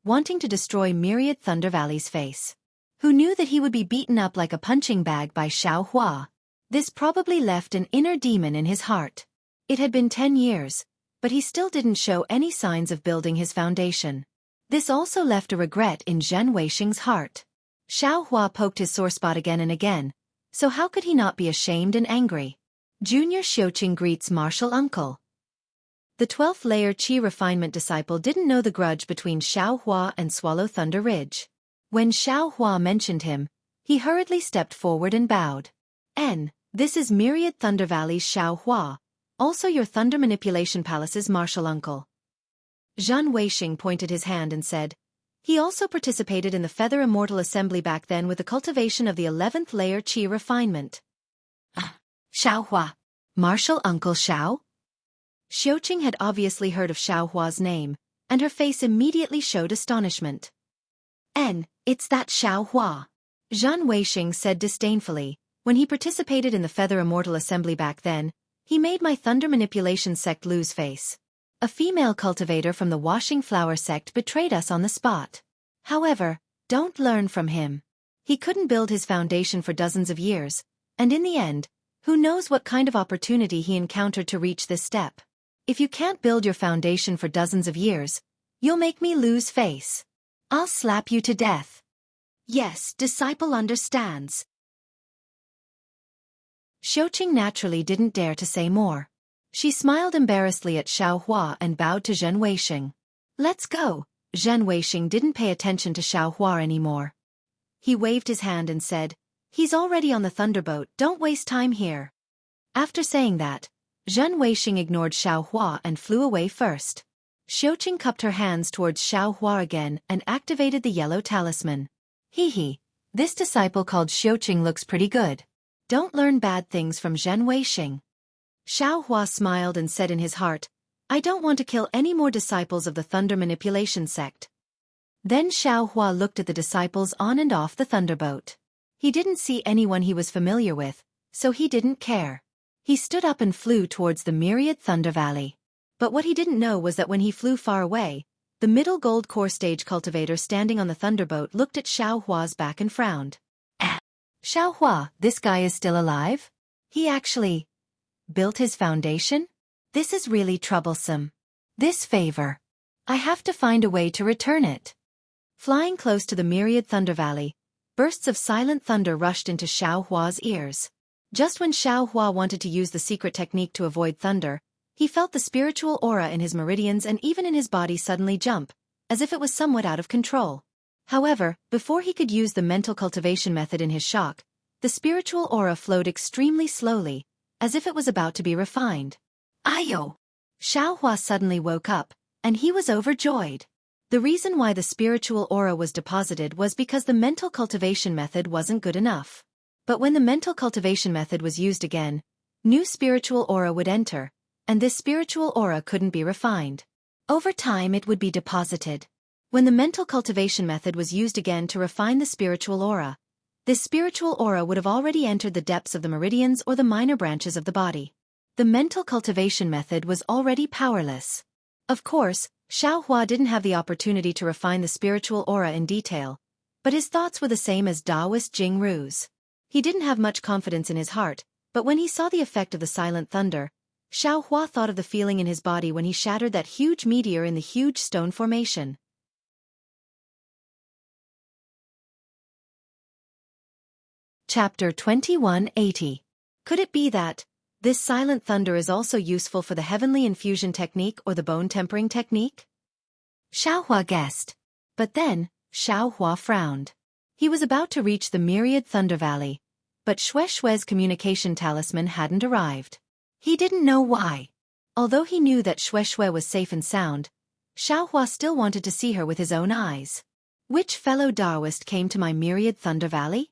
wanting to destroy Myriad Thunder Valley's face. Who knew that he would be beaten up like a punching bag by Xiaohua? This probably left an inner demon in his heart. It had been 10 years, but he still didn't show any signs of building his foundation. This also left a regret in Zhen Weixing's heart. Xiaohua poked his sore spot again and again, so how could he not be ashamed and angry? Junior Xiuqing greets martial uncle. The 12th layer Qi refinement disciple didn't know the grudge between Xiaohua and Swallow Thunder Ridge. When Xiaohua mentioned him, he hurriedly stepped forward and bowed. This is Myriad Thunder Valley's Xiaohua, also your Thunder Manipulation Palace's martial uncle." Zhen Weixing pointed his hand and said, "He also participated in the Feather Immortal Assembly back then with the cultivation of the 11th layer Qi refinement." Xiaohua. Martial Uncle Xiao? Xiuqing had obviously heard of Xiaohua's name, and her face immediately showed astonishment. It's that Xiaohua," Zhen Weixing said disdainfully. "When he participated in the Feather Immortal Assembly back then, he made my Thunder Manipulation sect lose face. A female cultivator from the Washing Flower sect betrayed us on the spot. However, don't learn from him. He couldn't build his foundation for dozens of years, and in the end, who knows what kind of opportunity he encountered to reach this step. If you can't build your foundation for dozens of years, you'll make me lose face. I'll slap you to death." "Yes, disciple understands." Xiuqing naturally didn't dare to say more. She smiled embarrassedly at Xiaohua and bowed to Zhen Weixing. "Let's go." Zhen Weixing didn't pay attention to Xiaohua anymore. He waved his hand and said, "He's already on the thunderboat, don't waste time here." After saying that, Zhen Weixing ignored Xiaohua and flew away first. Xiuqing cupped her hands towards Xiaohua again and activated the yellow talisman. This disciple called Xiuqing looks pretty good. Don't learn bad things from Zhen Weixing." Xiaohua smiled and said in his heart, "I don't want to kill any more disciples of the Thunder Manipulation sect." Then Xiaohua looked at the disciples on and off the thunderboat. He didn't see anyone he was familiar with, so he didn't care. He stood up and flew towards the Myriad Thunder Valley. But what he didn't know was that when he flew far away, The middle gold core stage cultivator standing on the thunderboat looked at Xiao Hua's back and frowned. Xiao Hua, this guy is still alive? He actually built his foundation? This is really troublesome. This favor. I have to find a way to return it. Flying close to the myriad thunder valley, bursts of silent thunder rushed into Xiao Hua's ears. Just when Xiao Hua wanted to use the secret technique to avoid thunder, he felt the spiritual aura in his meridians and even in his body suddenly jump, as if it was somewhat out of control. However, before he could use the mental cultivation method in his shock, the spiritual aura flowed extremely slowly, as if it was about to be refined. Ayo! Xiao Hua suddenly woke up, and he was overjoyed. The reason why the spiritual aura was deposited was because the mental cultivation method wasn't good enough. But when the mental cultivation method was used again, new spiritual aura would enter, and this spiritual aura couldn't be refined. Over time it would be deposited. When the mental cultivation method was used again to refine the spiritual aura, this spiritual aura would have already entered the depths of the meridians or the minor branches of the body. The mental cultivation method was already powerless. Of course, Xiao Hua didn't have the opportunity to refine the spiritual aura in detail, but his thoughts were the same as Taoist Jianghu's. He didn't have much confidence in his heart, but when he saw the effect of the silent thunder, Xiao Hua thought of the feeling in his body when he shattered that huge meteor in the huge stone formation. Chapter 2180. Could it be that this silent thunder is also useful for the heavenly infusion technique or the bone tempering technique? Xiao Hua guessed. But then, Xiao Hua frowned. He was about to reach the myriad thunder valley, but Xue Xue's communication talisman hadn't arrived. He didn't know why. Although he knew that Xue Xue was safe and sound, Xiao Hua still wanted to see her with his own eyes. Which fellow Taoist came to my myriad thunder valley?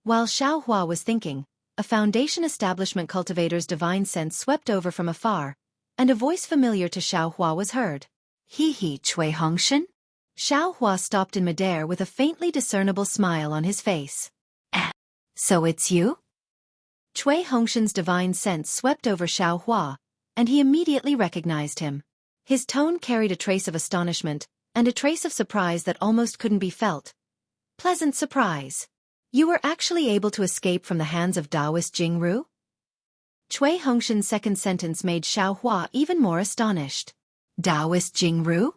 While Xiao Hua was thinking, a foundation establishment cultivator's divine sense swept over from afar, and a voice familiar to Xiao Hua was heard. He, Cui Hongshan? Xiao Hua stopped in midair with a faintly discernible smile on his face. So it's you? Cui Hongshan's divine sense swept over Xiao Hua, and he immediately recognized him. His tone carried a trace of astonishment, and a trace of surprise that almost couldn't be felt. Pleasant surprise. You were actually able to escape from the hands of Taoist Jianghu? Cui Hongshan's second sentence made Xiao Hua even more astonished. Taoist Jianghu?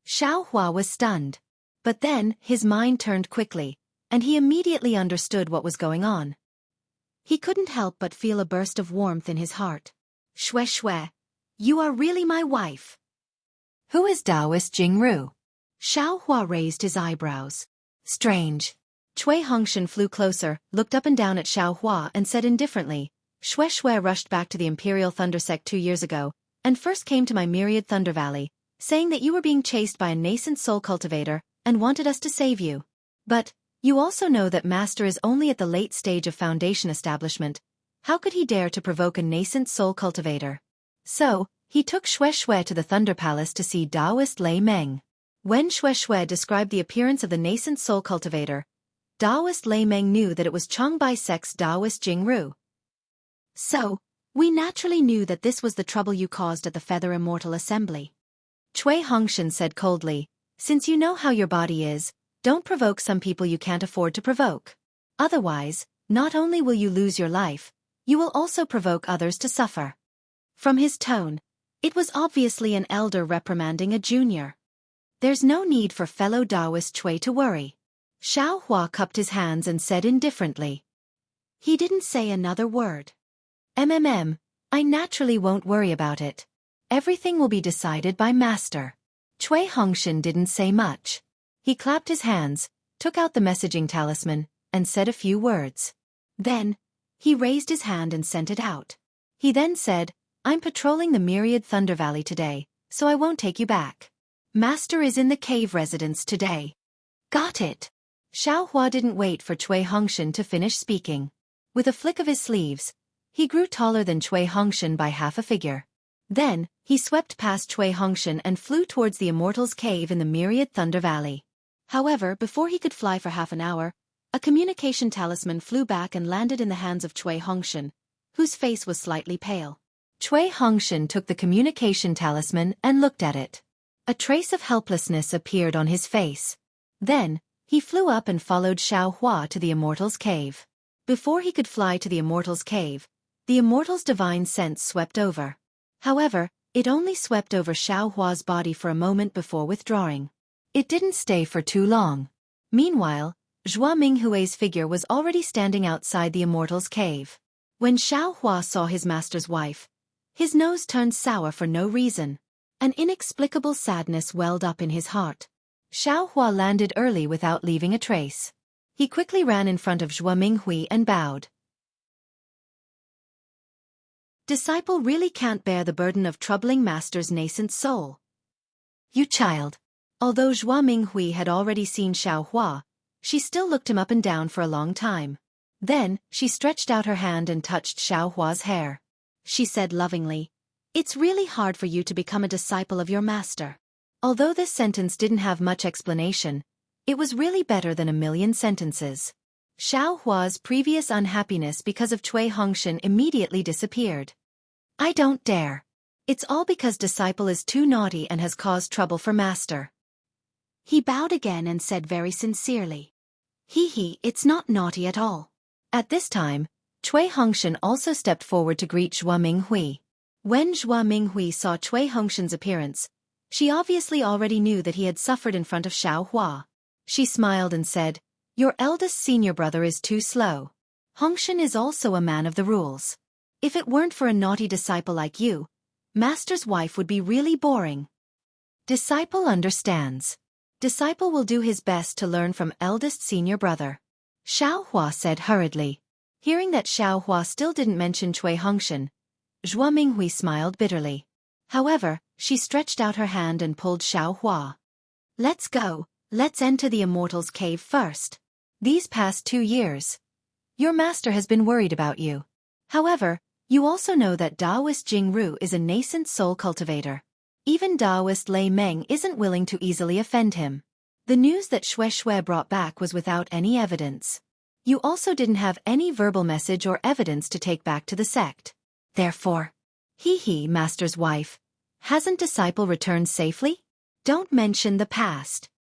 Xiao Hua was stunned. But then, his mind turned quickly, and he immediately understood what was going on. He couldn't help but feel a burst of warmth in his heart. Xue Xue, you are really my wife. Who is Taoist Jianghu? Xiao Hua raised his eyebrows. Strange. Cui Hongshan flew closer, looked up and down at Xiao Hua and said indifferently, Xue Xue rushed back to the Imperial Thunder Sect 2 years ago, and first came to my myriad Thunder Valley, saying that you were being chased by a nascent soul cultivator, and wanted us to save you. But, you also know that Master is only at the late stage of foundation establishment. How could he dare to provoke a nascent soul cultivator? So, he took Xue Xue to the Thunder Palace to see Taoist Lei Meng. When Xue Xue described the appearance of the nascent soul cultivator, Taoist Lei Meng knew that it was Changbai Sect's Taoist Jianghu. So, we naturally knew that this was the trouble you caused at the Feather Immortal Assembly. Cui Hongshan said coldly, since you know how your body is, don't provoke some people you can't afford to provoke. Otherwise, not only will you lose your life, you will also provoke others to suffer. From his tone, it was obviously an elder reprimanding a junior. There's no need for fellow Taoist Cui to worry. Xiao Hua cupped his hands and said indifferently. He didn't say another word. I naturally won't worry about it. Everything will be decided by Master. Cui Hongshan didn't say much. He clapped his hands, took out the messaging talisman, and said a few words. Then, he raised his hand and sent it out. He then said, I'm patrolling the Myriad Thunder Valley today, so I won't take you back. Master is in the cave residence today. Got it. Xiao Hua didn't wait for Cui Hongshan to finish speaking. With a flick of his sleeves, he grew taller than Cui Hongshan by half a figure. Then, he swept past Cui Hongshan and flew towards the Immortal's cave in the Myriad Thunder Valley. However, before he could fly for half an hour, a communication talisman flew back and landed in the hands of Cui Hongshan, whose face was slightly pale. Cui Hongshan took the communication talisman and looked at it. A trace of helplessness appeared on his face. Then, he flew up and followed Xianxia to the Immortal's cave. Before he could fly to the Immortal's cave, the Immortal's divine sense swept over. However, it only swept over Xiaohua's body for a moment before withdrawing. It didn't stay for too long. Meanwhile, Zhua Minghui's figure was already standing outside the Immortal's cave. When Xiaohua saw his master's wife, his nose turned sour for no reason. An inexplicable sadness welled up in his heart. Xiaohua landed early without leaving a trace. He quickly ran in front of Zhua Minghui and bowed. Disciple really can't bear the burden of troubling master's nascent soul. You child. Although Zhua Minghui had already seen Xiaohua, she still looked him up and down for a long time. Then, she stretched out her hand and touched Xiaohua's hair. She said lovingly, "It's really hard for you to become a disciple of your master." Although this sentence didn't have much explanation, it was really better than a million sentences. Xiaohua's previous unhappiness because of Cui Hongshan immediately disappeared. I don't dare. It's all because disciple is too naughty and has caused trouble for master. He bowed again and said very sincerely. It's not naughty at all. At this time, Cui Hongshan also stepped forward to greet Zhua Minghui. When Zhua Minghui saw Cui Hongshan's appearance, she obviously already knew that he had suffered in front of Xiaohua. She smiled and said, "Your eldest senior brother is too slow. Hongshan is also a man of the rules. If it weren't for a naughty disciple like you, master's wife would be really boring." Disciple understands. Disciple will do his best to learn from eldest senior brother. Xiaohua said hurriedly. Hearing that Xiaohua still didn't mention Cui Hongshan, Zhua Minghui smiled bitterly. However, she stretched out her hand and pulled Xiaohua. Let's go, let's enter the Immortal's cave first. These past 2 years, your master has been worried about you. However, you also know that Taoist Jianghu is a nascent soul cultivator. Even Taoist Lei Meng isn't willing to easily offend him. The news that Xue brought back was without any evidence. You also didn't have any verbal message or evidence to take back to the sect. Therefore, master's wife, hasn't disciple returned safely? Don't mention the past.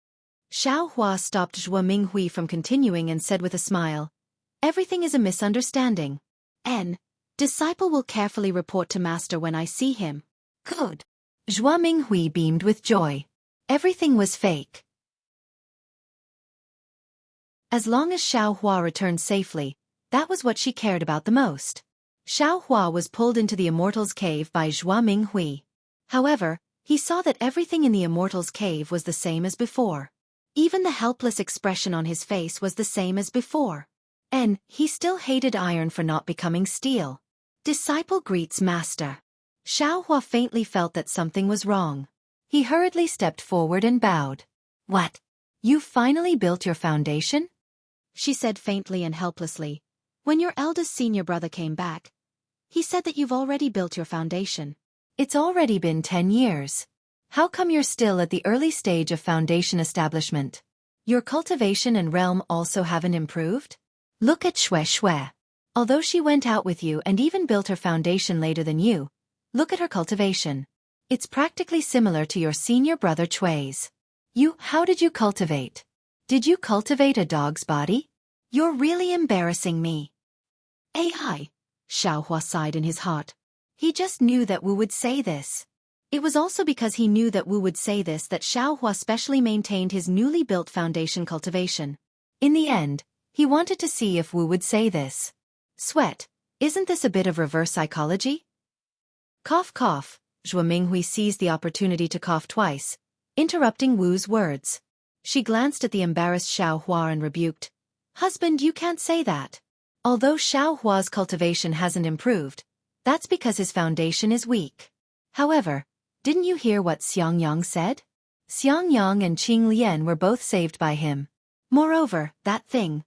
Xiaohua stopped Zhua Minghui from continuing and said with a smile, "Everything is a misunderstanding. Disciple will carefully report to master when I see him." Good. Zhua Minghui beamed with joy. Everything was fake. As long as Xiaohua returned safely, that was what she cared about the most. Xiaohua was pulled into the Immortal's cave by Zhua Minghui. However, he saw that everything in the Immortal's cave was the same as before. Even the helpless expression on his face was the same as before. And he still hated iron for not becoming steel. Disciple greets master. Xiaohua faintly felt that something was wrong. He hurriedly stepped forward and bowed. What? You finally built your foundation? She said faintly and helplessly. When your eldest senior brother came back, he said that you've already built your foundation. It's already been 10 years. How come you're still at the early stage of foundation establishment? Your cultivation and realm also haven't improved? Look at Xue. Although she went out with you and even built her foundation later than you, look at her cultivation. It's practically similar to your senior brother Cui's. How did you cultivate? Did you cultivate a dog's body? You're really embarrassing me. Ai, Xiaohua sighed in his heart. He just knew that Wu would say this. It was also because he knew that Wu would say this that Xiaohua specially maintained his newly built foundation cultivation. In the end, he wanted to see if Wu would say this. Sweat, isn't this a bit of reverse psychology? Cough cough, Zhua Minghui seized the opportunity to cough twice, interrupting Wu's words. She glanced at the embarrassed Xiaohua and rebuked. Husband, you can't say that. Although Xiaohua's cultivation hasn't improved, that's because his foundation is weak. However, didn't you hear what Xiangyang said? Xiangyang and Qing Lian were both saved by him. Moreover, that thing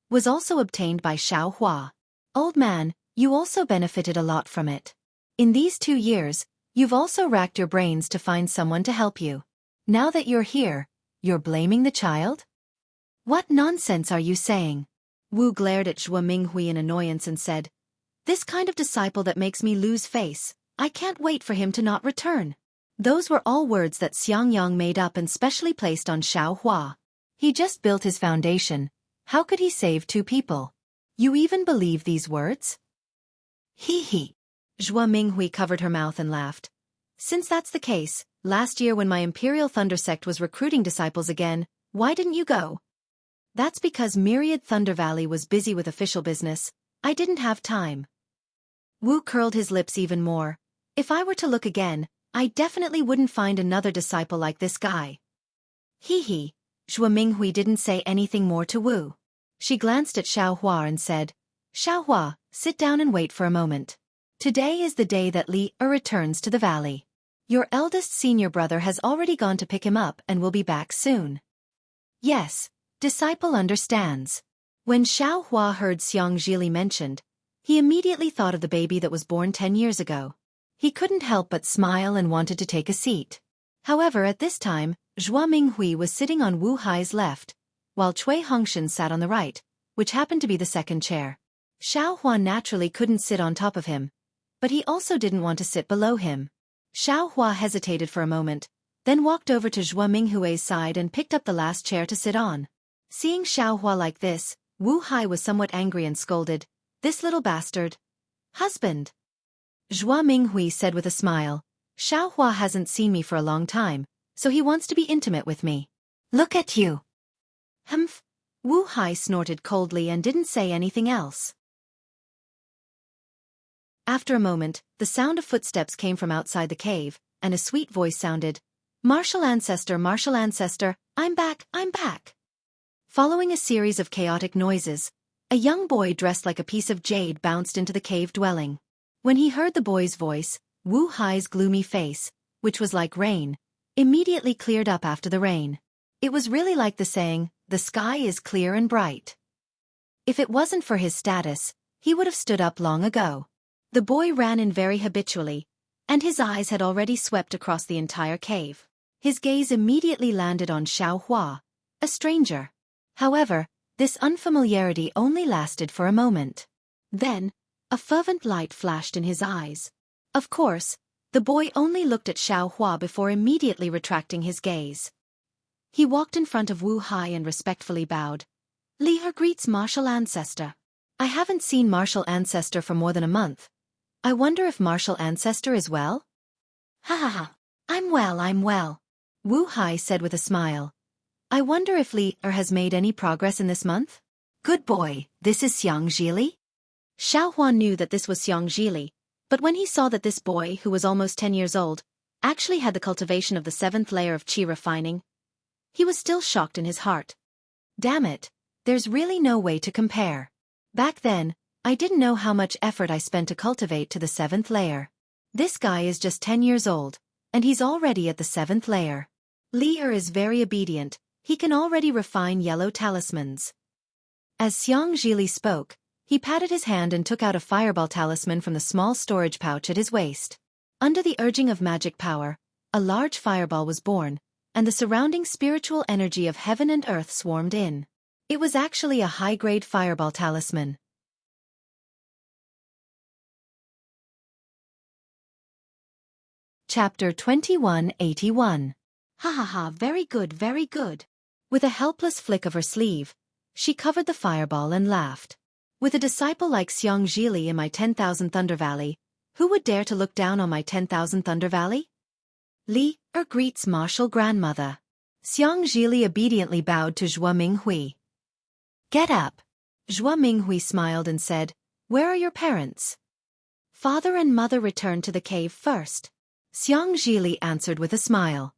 was also obtained by Xiaohua. Old man, you also benefited a lot from it. In these 2 years, you've also racked your brains to find someone to help you. Now that you're here, you're blaming the child? What nonsense are you saying? Wu glared at Zhua Minghui in annoyance and said, This kind of disciple that makes me lose face, I can't wait for him to not return. Those were all words that Xiangyang made up and specially placed on Xiaohua. He just built his foundation. How could he save two people? You even believe these words? Hee hee. Zhua Minghui covered her mouth and laughed. Since that's the case, last year when my Imperial Thunder Sect was recruiting disciples again, why didn't you go? That's because Myriad Thunder Valley was busy with official business. I didn't have time. Wu curled his lips even more. If I were to look again, I definitely wouldn't find another disciple like this guy. Hee hee. Zhua Minghui didn't say anything more to Wu. She glanced at Xiaohua and said, Xiaohua, sit down and wait for a moment. Today is the day that Li returns to the valley. Your eldest senior brother has already gone to pick him up and will be back soon. Yes, disciple understands. When Xiaohua heard Xianxia mentioned, he immediately thought of the baby that was born 10 years ago. He couldn't help but smile and wanted to take a seat. However, at this time, Zhua Minghui was sitting on Wu Hai's left, while Cui Hongshan sat on the right, which happened to be the second chair. Xiaohua naturally couldn't sit on top of him, but he also didn't want to sit below him. Xiaohua hesitated for a moment, then walked over to Zhua Minghui's side and picked up the last chair to sit on. Seeing Xiaohua like this, Wu Hai was somewhat angry and scolded, "This little bastard." "Husband," Zhua Minghui said with a smile, "Xiaohua hasn't seen me for a long time, so he wants to be intimate with me." "Look at you." "Humph." Wu Hai snorted coldly and didn't say anything else. After a moment, the sound of footsteps came from outside the cave, and a sweet voice sounded, martial ancestor, I'm back, I'm back." Following a series of chaotic noises, a young boy dressed like a piece of jade bounced into the cave dwelling. When he heard the boy's voice, Wu Hai's gloomy face, which was like rain, immediately cleared up after the rain. It was really like the saying, "The sky is clear and bright." If it wasn't for his status, he would have stood up long ago. The boy ran in very habitually, and his eyes had already swept across the entire cave. His gaze immediately landed on Xiaohua, a stranger. However, this unfamiliarity only lasted for a moment. Then, a fervent light flashed in his eyes. Of course, the boy only looked at Xiaohua before immediately retracting his gaze. He walked in front of Wu Hai and respectfully bowed. "Li greets martial ancestor. I haven't seen martial ancestor for more than a month. I wonder if martial ancestor is well?" "Ha ha ha. I'm well. Wu Hai said with a smile. "I wonder if Li has made any progress in this month?" "Good boy, this is Xianxia." Xiaohua knew that this was Xianxia, but when he saw that this boy, who was almost 10 years old, actually had the cultivation of the 7th layer of qi refining, he was still shocked in his heart. Damn it, there's really no way to compare. Back then, I didn't know how much effort I spent to cultivate to the 7th layer. This guy is just 10 years old, and he's already at the 7th layer. Li is very obedient, he can already refine yellow talismans. As Xianxia spoke, he patted his hand and took out a fireball talisman from the small storage pouch at his waist. Under the urging of magic power, a large fireball was born, and the surrounding spiritual energy of heaven and earth swarmed in. It was actually a high-grade fireball talisman. Chapter 2181. Ha ha ha, very good, very good. With a helpless flick of her sleeve, she covered the fireball and laughed. With a disciple like Xianxia in my 10,000 Thunder Valley, who would dare to look down on my 10,000 Thunder Valley? Li greets martial grandmother. Xianxia obediently bowed to Zhua Minghui. "Get up." Zhua Minghui smiled and said, "Where are your parents?" "Father and mother returned to the cave first." Xianxia answered with a smile.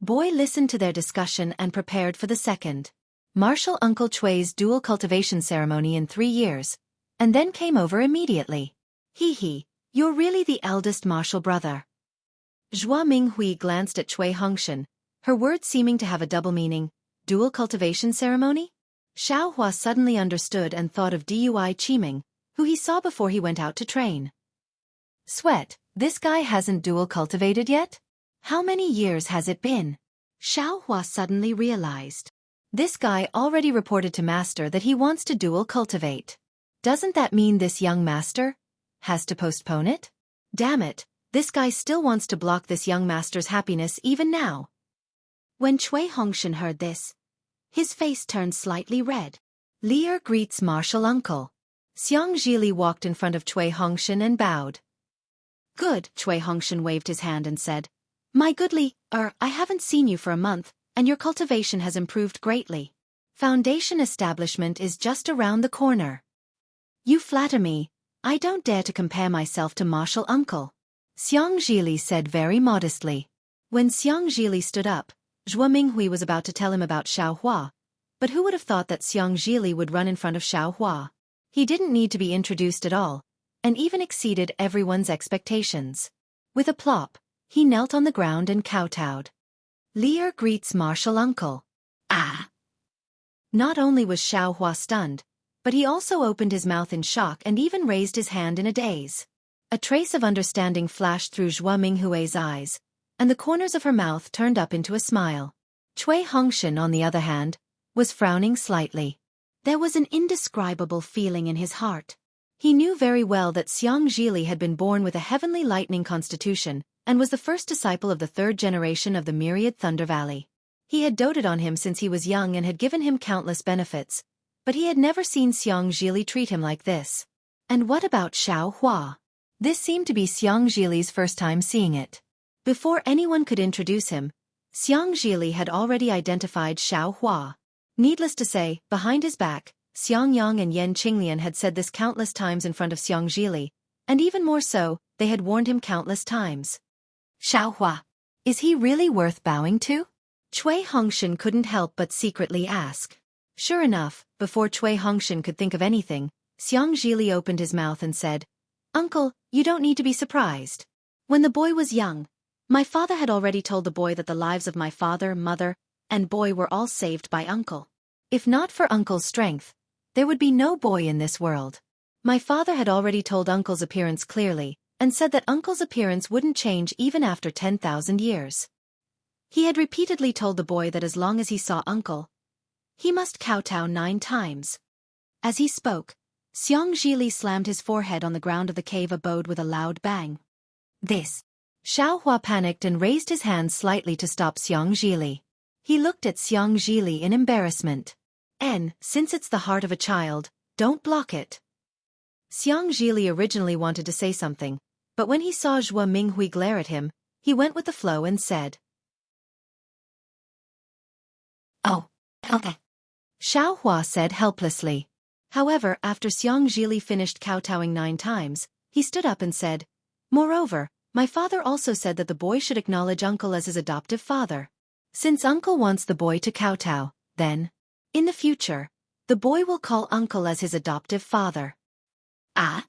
Boy listened to their discussion and prepared for the second. Martial Uncle Chui's dual cultivation ceremony in 3 years, and then came over immediately. "Hee hee, you're really the eldest martial brother." Zhua Minghui glanced at Cui Hongshan, her words seeming to have a double meaning. Dual cultivation ceremony? Xiaohua suddenly understood and thought of Dui Qiming, who he saw before he went out to train. Sweat, this guy hasn't dual cultivated yet? How many years has it been? Xiaohua suddenly realized. This guy already reported to Master that he wants to dual cultivate. Doesn't that mean this young Master has to postpone it? Damn it, This guy still wants to block this young master's happiness even now. When Cui Hongshan heard this, his face turned slightly red. Lear greets martial uncle. Xianxia walked in front of Cui Hongshan and bowed. Good, Cui Hongshan waved his hand and said, My goodly, I haven't seen you for a month, and your cultivation has improved greatly. Foundation establishment is just around the corner. You flatter me. I don't dare to compare myself to martial uncle. Xianxia said very modestly. When Xianxia stood up, Zhuo Minghui was about to tell him about Xiaohua, but who would have thought that Xianxia would run in front of Xiaohua? He didn't need to be introduced at all, and even exceeded everyone's expectations. With a plop, he knelt on the ground and kowtowed. Lear greets martial uncle. Ah! Not only was Xiaohua stunned, but he also opened his mouth in shock and even raised his hand in a daze. A trace of understanding flashed through Zhuo Minghui's eyes, and the corners of her mouth turned up into a smile. Cui Hongshan, on the other hand, was frowning slightly. There was an indescribable feeling in his heart. He knew very well that Xianxia had been born with a heavenly lightning constitution, and was the first disciple of the third generation of the myriad Thunder Valley. He had doted on him since he was young and had given him countless benefits, but he had never seen Xianxia treat him like this. And what about Xiaohua? This seemed to be Xianxia's first time seeing it. Before anyone could introduce him, Xianxia had already identified Xiaohua. Needless to say, behind his back, Xiangyang and Yan Qinglian had said this countless times in front of Xianxia, and even more so, they had warned him countless times. Xiaohua, is he really worth bowing to? Cui Hongshan couldn't help but secretly ask. Sure enough, before Cui Hongshan could think of anything, Xianxia opened his mouth and said, Uncle, you don't need to be surprised. When the boy was young, my father had already told the boy that the lives of my father, mother, and boy were all saved by Uncle. If not for Uncle's strength, there would be no boy in this world. My father had already told Uncle's appearance clearly, and said that Uncle's appearance wouldn't change even after 10,000 years. He had repeatedly told the boy that as long as he saw Uncle, he must kowtow 9 times. As he spoke, Xianxia slammed his forehead on the ground of the cave abode with a loud bang. This. Xiaohua panicked and raised his hand slightly to stop Xianxia. He looked at Xianxia in embarrassment. Since it's the heart of a child, don't block it. Xianxia originally wanted to say something, but when he saw Zhuo Minghui glare at him, he went with the flow and said, Oh, okay. Xiaohua said helplessly. However, after Xianxia finished kowtowing 9 times, he stood up and said, Moreover, my father also said that the boy should acknowledge Uncle as his adoptive father. Since Uncle wants the boy to kowtow, then, in the future, the boy will call Uncle as his adoptive father. Ah?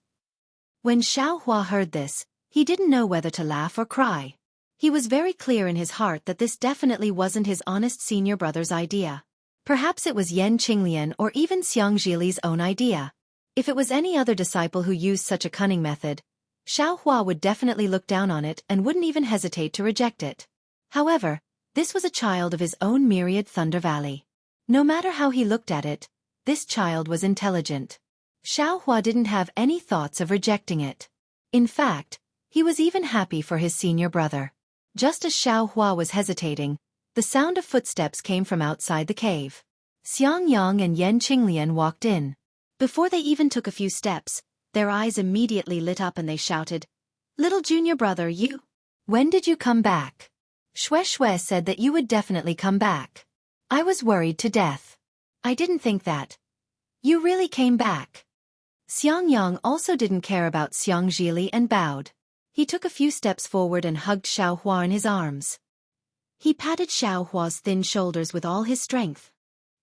When Xiaohua heard this, he didn't know whether to laugh or cry. He was very clear in his heart that this definitely wasn't his honest senior brother's idea. Perhaps it was Yan Qinglian or even Xianxia's own idea. If it was any other disciple who used such a cunning method, Xiaohua would definitely look down on it and wouldn't even hesitate to reject it. However, this was a child of his own myriad Thunder Valley. No matter how he looked at it, this child was intelligent. Xiaohua didn't have any thoughts of rejecting it. In fact, he was even happy for his senior brother. Just as Xiaohua was hesitating, the sound of footsteps came from outside the cave. Xiangyang and Yan Qinglian walked in. Before they even took a few steps, their eyes immediately lit up and they shouted, Little junior brother, you! When did you come back? Shui said that you would definitely come back. I was worried to death. I didn't think that. You really came back. Xiangyang also didn't care about Xianxia and bowed. He took a few steps forward and hugged Xiaohua in his arms. He patted Xiaohua's thin shoulders with all his strength.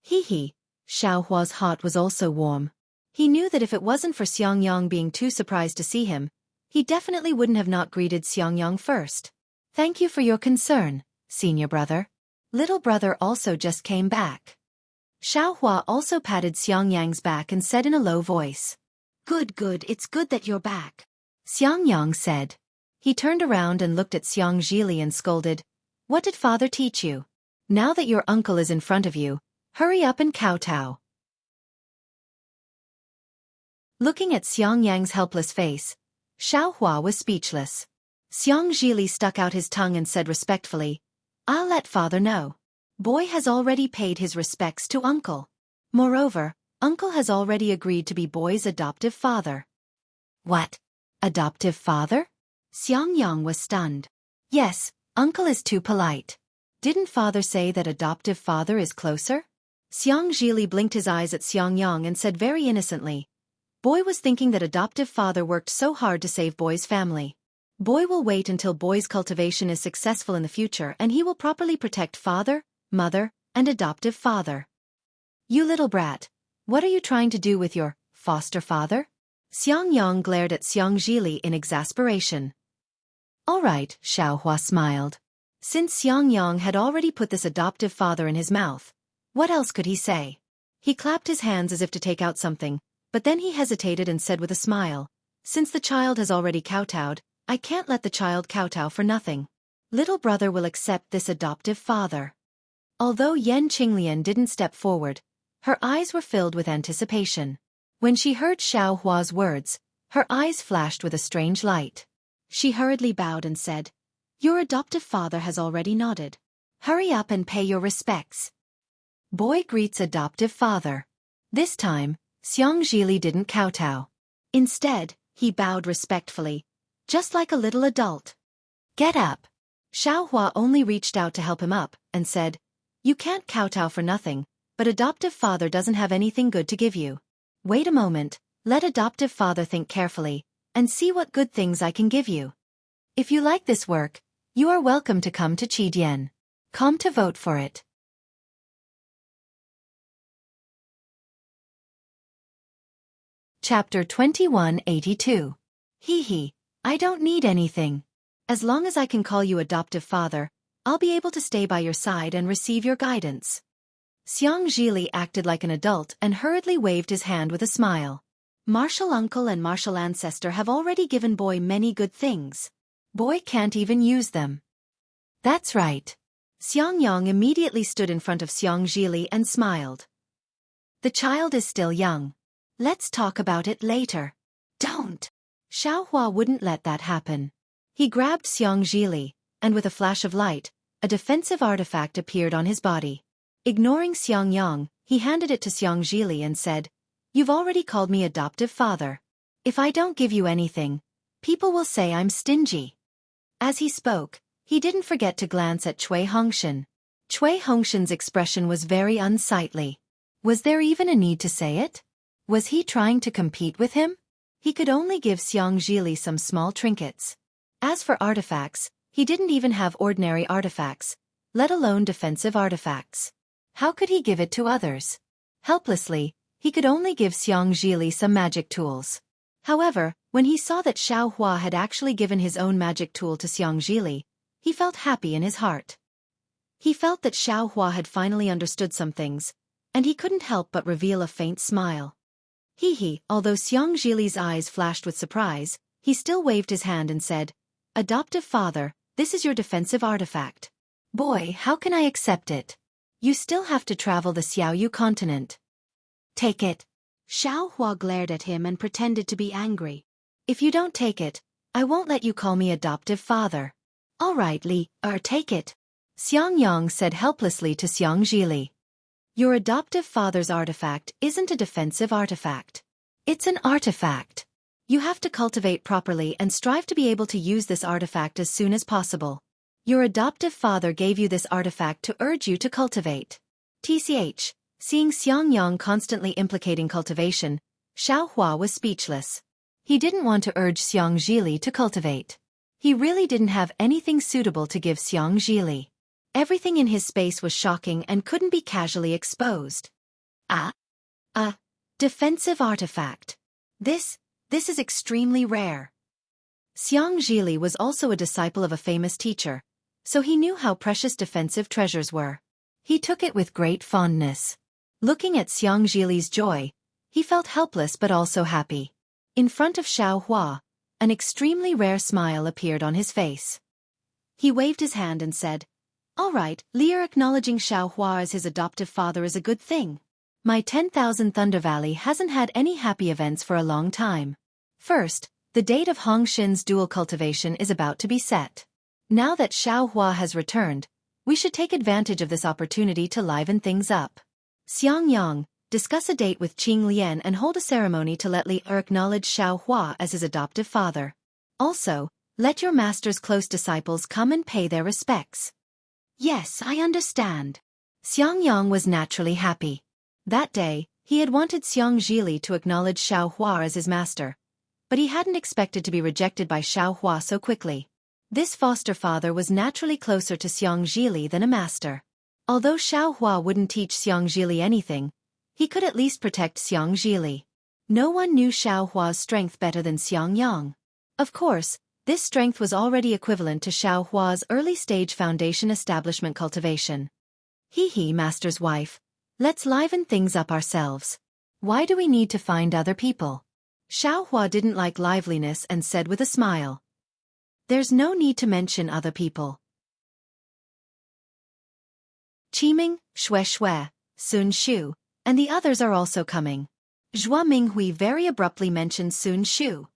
Hee. Xiaohua's heart was also warm. He knew that if it wasn't for Xiangyang being too surprised to see him, he definitely wouldn't have not greeted Xiangyang first. Thank you for your concern, senior brother. Little brother also just came back. Xiaohua also patted Xiangyang's back and said in a low voice. Good, it's good that you're back. Xiangyang said. He turned around and looked at Xianxia and scolded. What did father teach you? Now that your uncle is in front of you, hurry up and kowtow. Looking at Xiangyang's helpless face, Xiaohua was speechless. Xianxia stuck out his tongue and said respectfully, "I'll let father know. Boy has already paid his respects to uncle. Moreover, uncle has already agreed to be boy's adoptive father." "What? Adoptive father?" Xiangyang was stunned. "Yes, uncle is too polite. Didn't father say that adoptive father is closer?" Xianxia blinked his eyes at Xiangyang and said very innocently, "Boy was thinking that adoptive father worked so hard to save boy's family. Boy will wait until boy's cultivation is successful in the future and he will properly protect father, mother, and adoptive father." "You little brat, what are you trying to do with your foster father?" Xiangyang glared at Xianxia in exasperation. "All right," Xiaohua smiled. Since Xiangyang had already put this adoptive father in his mouth, what else could he say? He clapped his hands as if to take out something, but then he hesitated and said with a smile, "Since the child has already kowtowed, I can't let the child kowtow for nothing. Little brother will accept this adoptive father." Although Yan Qinglian didn't step forward, her eyes were filled with anticipation. When she heard Xiaohua's words, her eyes flashed with a strange light. She hurriedly bowed and said, "Your adoptive father has already nodded. Hurry up and pay your respects." Boy greets adoptive father. This time, Xianxia didn't kowtow. Instead, he bowed respectfully, just like a little adult. "Get up." Xiaohua only reached out to help him up, and said, "You can't kowtow for nothing, but adoptive father doesn't have anything good to give you. Wait a moment, let adoptive father think carefully, and see what good things I can give you. If you like this work, you are welcome to come to Qidian. Come to vote for it." Chapter 2182. Hee, I don't need anything. As long as I can call you adoptive father, I'll be able to stay by your side and receive your guidance. Xianxia acted like an adult and hurriedly waved his hand with a smile. Martial uncle and martial ancestor have already given boy many good things. Boy can't even use them. That's right. Xiangyang immediately stood in front of Xianxia and smiled. The child is still young. Let's talk about it later. Don't. Xiaohua wouldn't let that happen. He grabbed Xianxia, and with a flash of light, a defensive artifact appeared on his body. Ignoring Xiangyang, he handed it to Xianxia and said, "You've already called me adoptive father. If I don't give you anything, people will say I'm stingy." As he spoke, he didn't forget to glance at Cui Hongshan. Cui Hongshan's expression was very unsightly. Was there even a need to say it? Was he trying to compete with him? He could only give Xianxia some small trinkets. As for artifacts, he didn't even have ordinary artifacts, let alone defensive artifacts. How could he give it to others? Helplessly, he could only give Xianxia some magic tools. However, when he saw that Xiaohua had actually given his own magic tool to Xianxia, he felt happy in his heart. He felt that Xiaohua had finally understood some things, and he couldn't help but reveal a faint smile. Although Xianxia's eyes flashed with surprise, he still waved his hand and said, "Adoptive father, this is your defensive artifact. Boy, how can I accept it? You still have to travel the Xiaoyu continent. Take it." Xiaohua glared at him and pretended to be angry. "If you don't take it, I won't let you call me adoptive father." "All right, take it," Xiangyang said helplessly to Xianxia. "Your adoptive father's artifact isn't a defensive artifact. It's an artifact. You have to cultivate properly and strive to be able to use this artifact as soon as possible. Your adoptive father gave you this artifact to urge you to cultivate." Seeing Xiangyang constantly implicating cultivation, Xiaohua was speechless. He didn't want to urge Xianxia to cultivate. He really didn't have anything suitable to give Xianxia. Everything in his space was shocking and couldn't be casually exposed. A defensive artifact. This is extremely rare. Xianxia was also a disciple of a famous teacher, so he knew how precious defensive treasures were. He took it with great fondness. Looking at Xianxia's joy, he felt helpless but also happy. In front of Xiaohua, an extremely rare smile appeared on his face. He waved his hand and said, "All right, acknowledging Xiaohua as his adoptive father is a good thing. My 10,000 Thunder Valley hasn't had any happy events for a long time. First, The date of Hongxin's dual cultivation is about to be set. Now that Xiaohua has returned, we should take advantage of this opportunity to liven things up. Xiangyang, discuss a date with Qing Lian and hold a ceremony to let Li acknowledge Xiaohua as his adoptive father. Also, let your master's close disciples come and pay their respects. Yes, I understand. Xiangyang was naturally happy. That day, he had wanted Xianxia to acknowledge Xiaohua as his master, but he hadn't expected to be rejected by Xiaohua so quickly. This foster father was naturally closer to Xianxia than a master. Although Xiaohua wouldn't teach Xianxia anything, he could at least protect Xianxia. No one knew Xiaohua's strength better than Xiangyang. Of course, this strength was already equivalent to Xiaohua's early-stage foundation establishment cultivation. Hee master's wife. Let's liven things up ourselves. Why do we need to find other people? Xiaohua didn't like liveliness and said with a smile. There's no need to mention other people. Qiming, Xue, Sun Shu, and the others are also coming. Zhua Minghui very abruptly mentioned Sun Shu.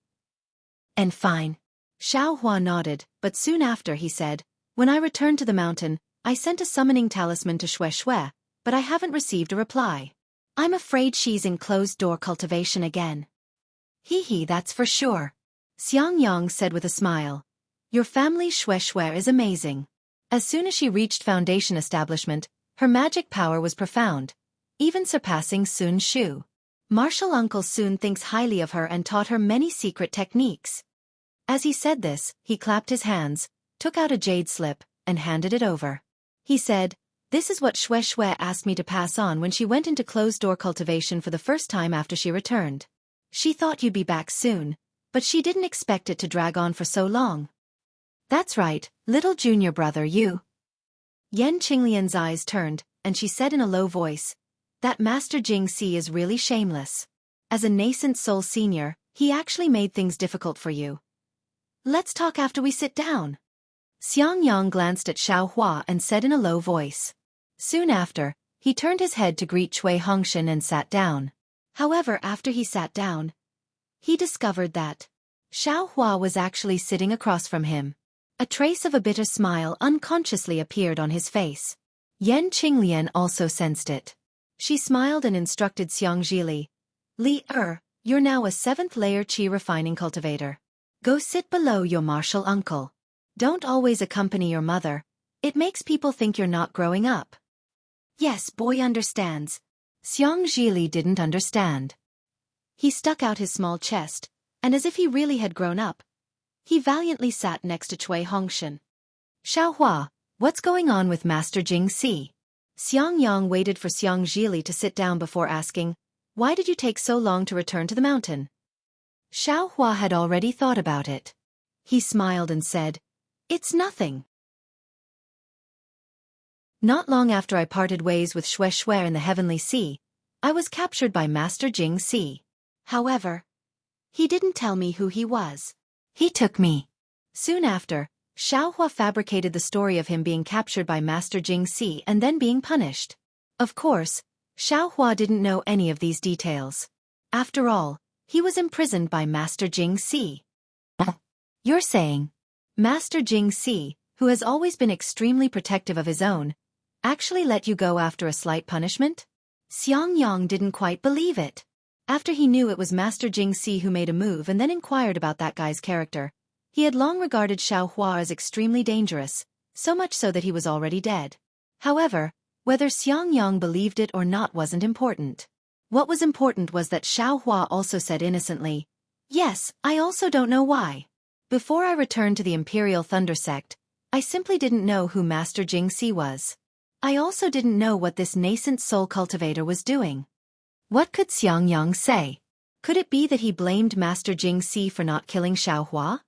And fine. Xiaohua nodded, but soon after he said, when I returned to the mountain, I sent a summoning talisman to Xue, but I haven't received a reply. I'm afraid she's in closed-door cultivation again. That's for sure. Xiangyang said with a smile. Your family Xue is amazing. As soon as she reached foundation establishment, her magic power was profound, even surpassing Sun Shu. Martial Uncle Sun thinks highly of her and taught her many secret techniques. As he said this, he clapped his hands, took out a jade slip, and handed it over. He said, this is what Xue asked me to pass on when she went into closed-door cultivation for the first time after she returned. She thought you'd be back soon, but she didn't expect it to drag on for so long. That's right, little junior brother you. Yan Qinglian's eyes turned, and she said in a low voice, that Master Jianghu is really shameless. As a nascent soul senior, he actually made things difficult for you. Let's talk after we sit down. Xiangyang glanced at Xiaohua and said in a low voice. Soon after, he turned his head to greet Cui Hongxin and sat down. However, after he sat down, he discovered that Xiaohua was actually sitting across from him. A trace of a bitter smile unconsciously appeared on his face. Yan Qinglian also sensed it. She smiled and instructed Xianxia. You're now a 7th-layer qi refining cultivator. Go sit below your martial uncle. Don't always accompany your mother. It makes people think you're not growing up. Yes, boy understands. Xianxia didn't understand. He stuck out his small chest, and as if he really had grown up, he valiantly sat next to Cui Hongxin. Xiaohua, what's going on with Master Jianghu? Xiangyang waited for Xianxia to sit down before asking, why did you take so long to return to the mountain? Xiaohua had already thought about it. He smiled and said, it's nothing. Not long after I parted ways with Xue in the Heavenly Sea, I was captured by Master Jianghu. However, he didn't tell me who he was. He took me. Soon after, Xiaohua fabricated the story of him being captured by Master Jianghu and then being punished. Of course, Xiaohua didn't know any of these details. After all, he was imprisoned by Master Jianghu. You're saying, Master Jianghu, who has always been extremely protective of his own, actually let you go after a slight punishment? Xiangyang didn't quite believe it. After he knew it was Master Jianghu who made a move and then inquired about that guy's character, he had long regarded Xiaohua as extremely dangerous, so much so that he was already dead. However, whether Xiangyang believed it or not wasn't important. What was important was that Xiaohua also said innocently, yes, I also don't know why. Before I returned to the Imperial Thunder Sect, I simply didn't know who Master Jianghu was. I also didn't know what this nascent soul cultivator was doing. What could Xiangyang say? Could it be that he blamed Master Jianghu for not killing Xiaohua?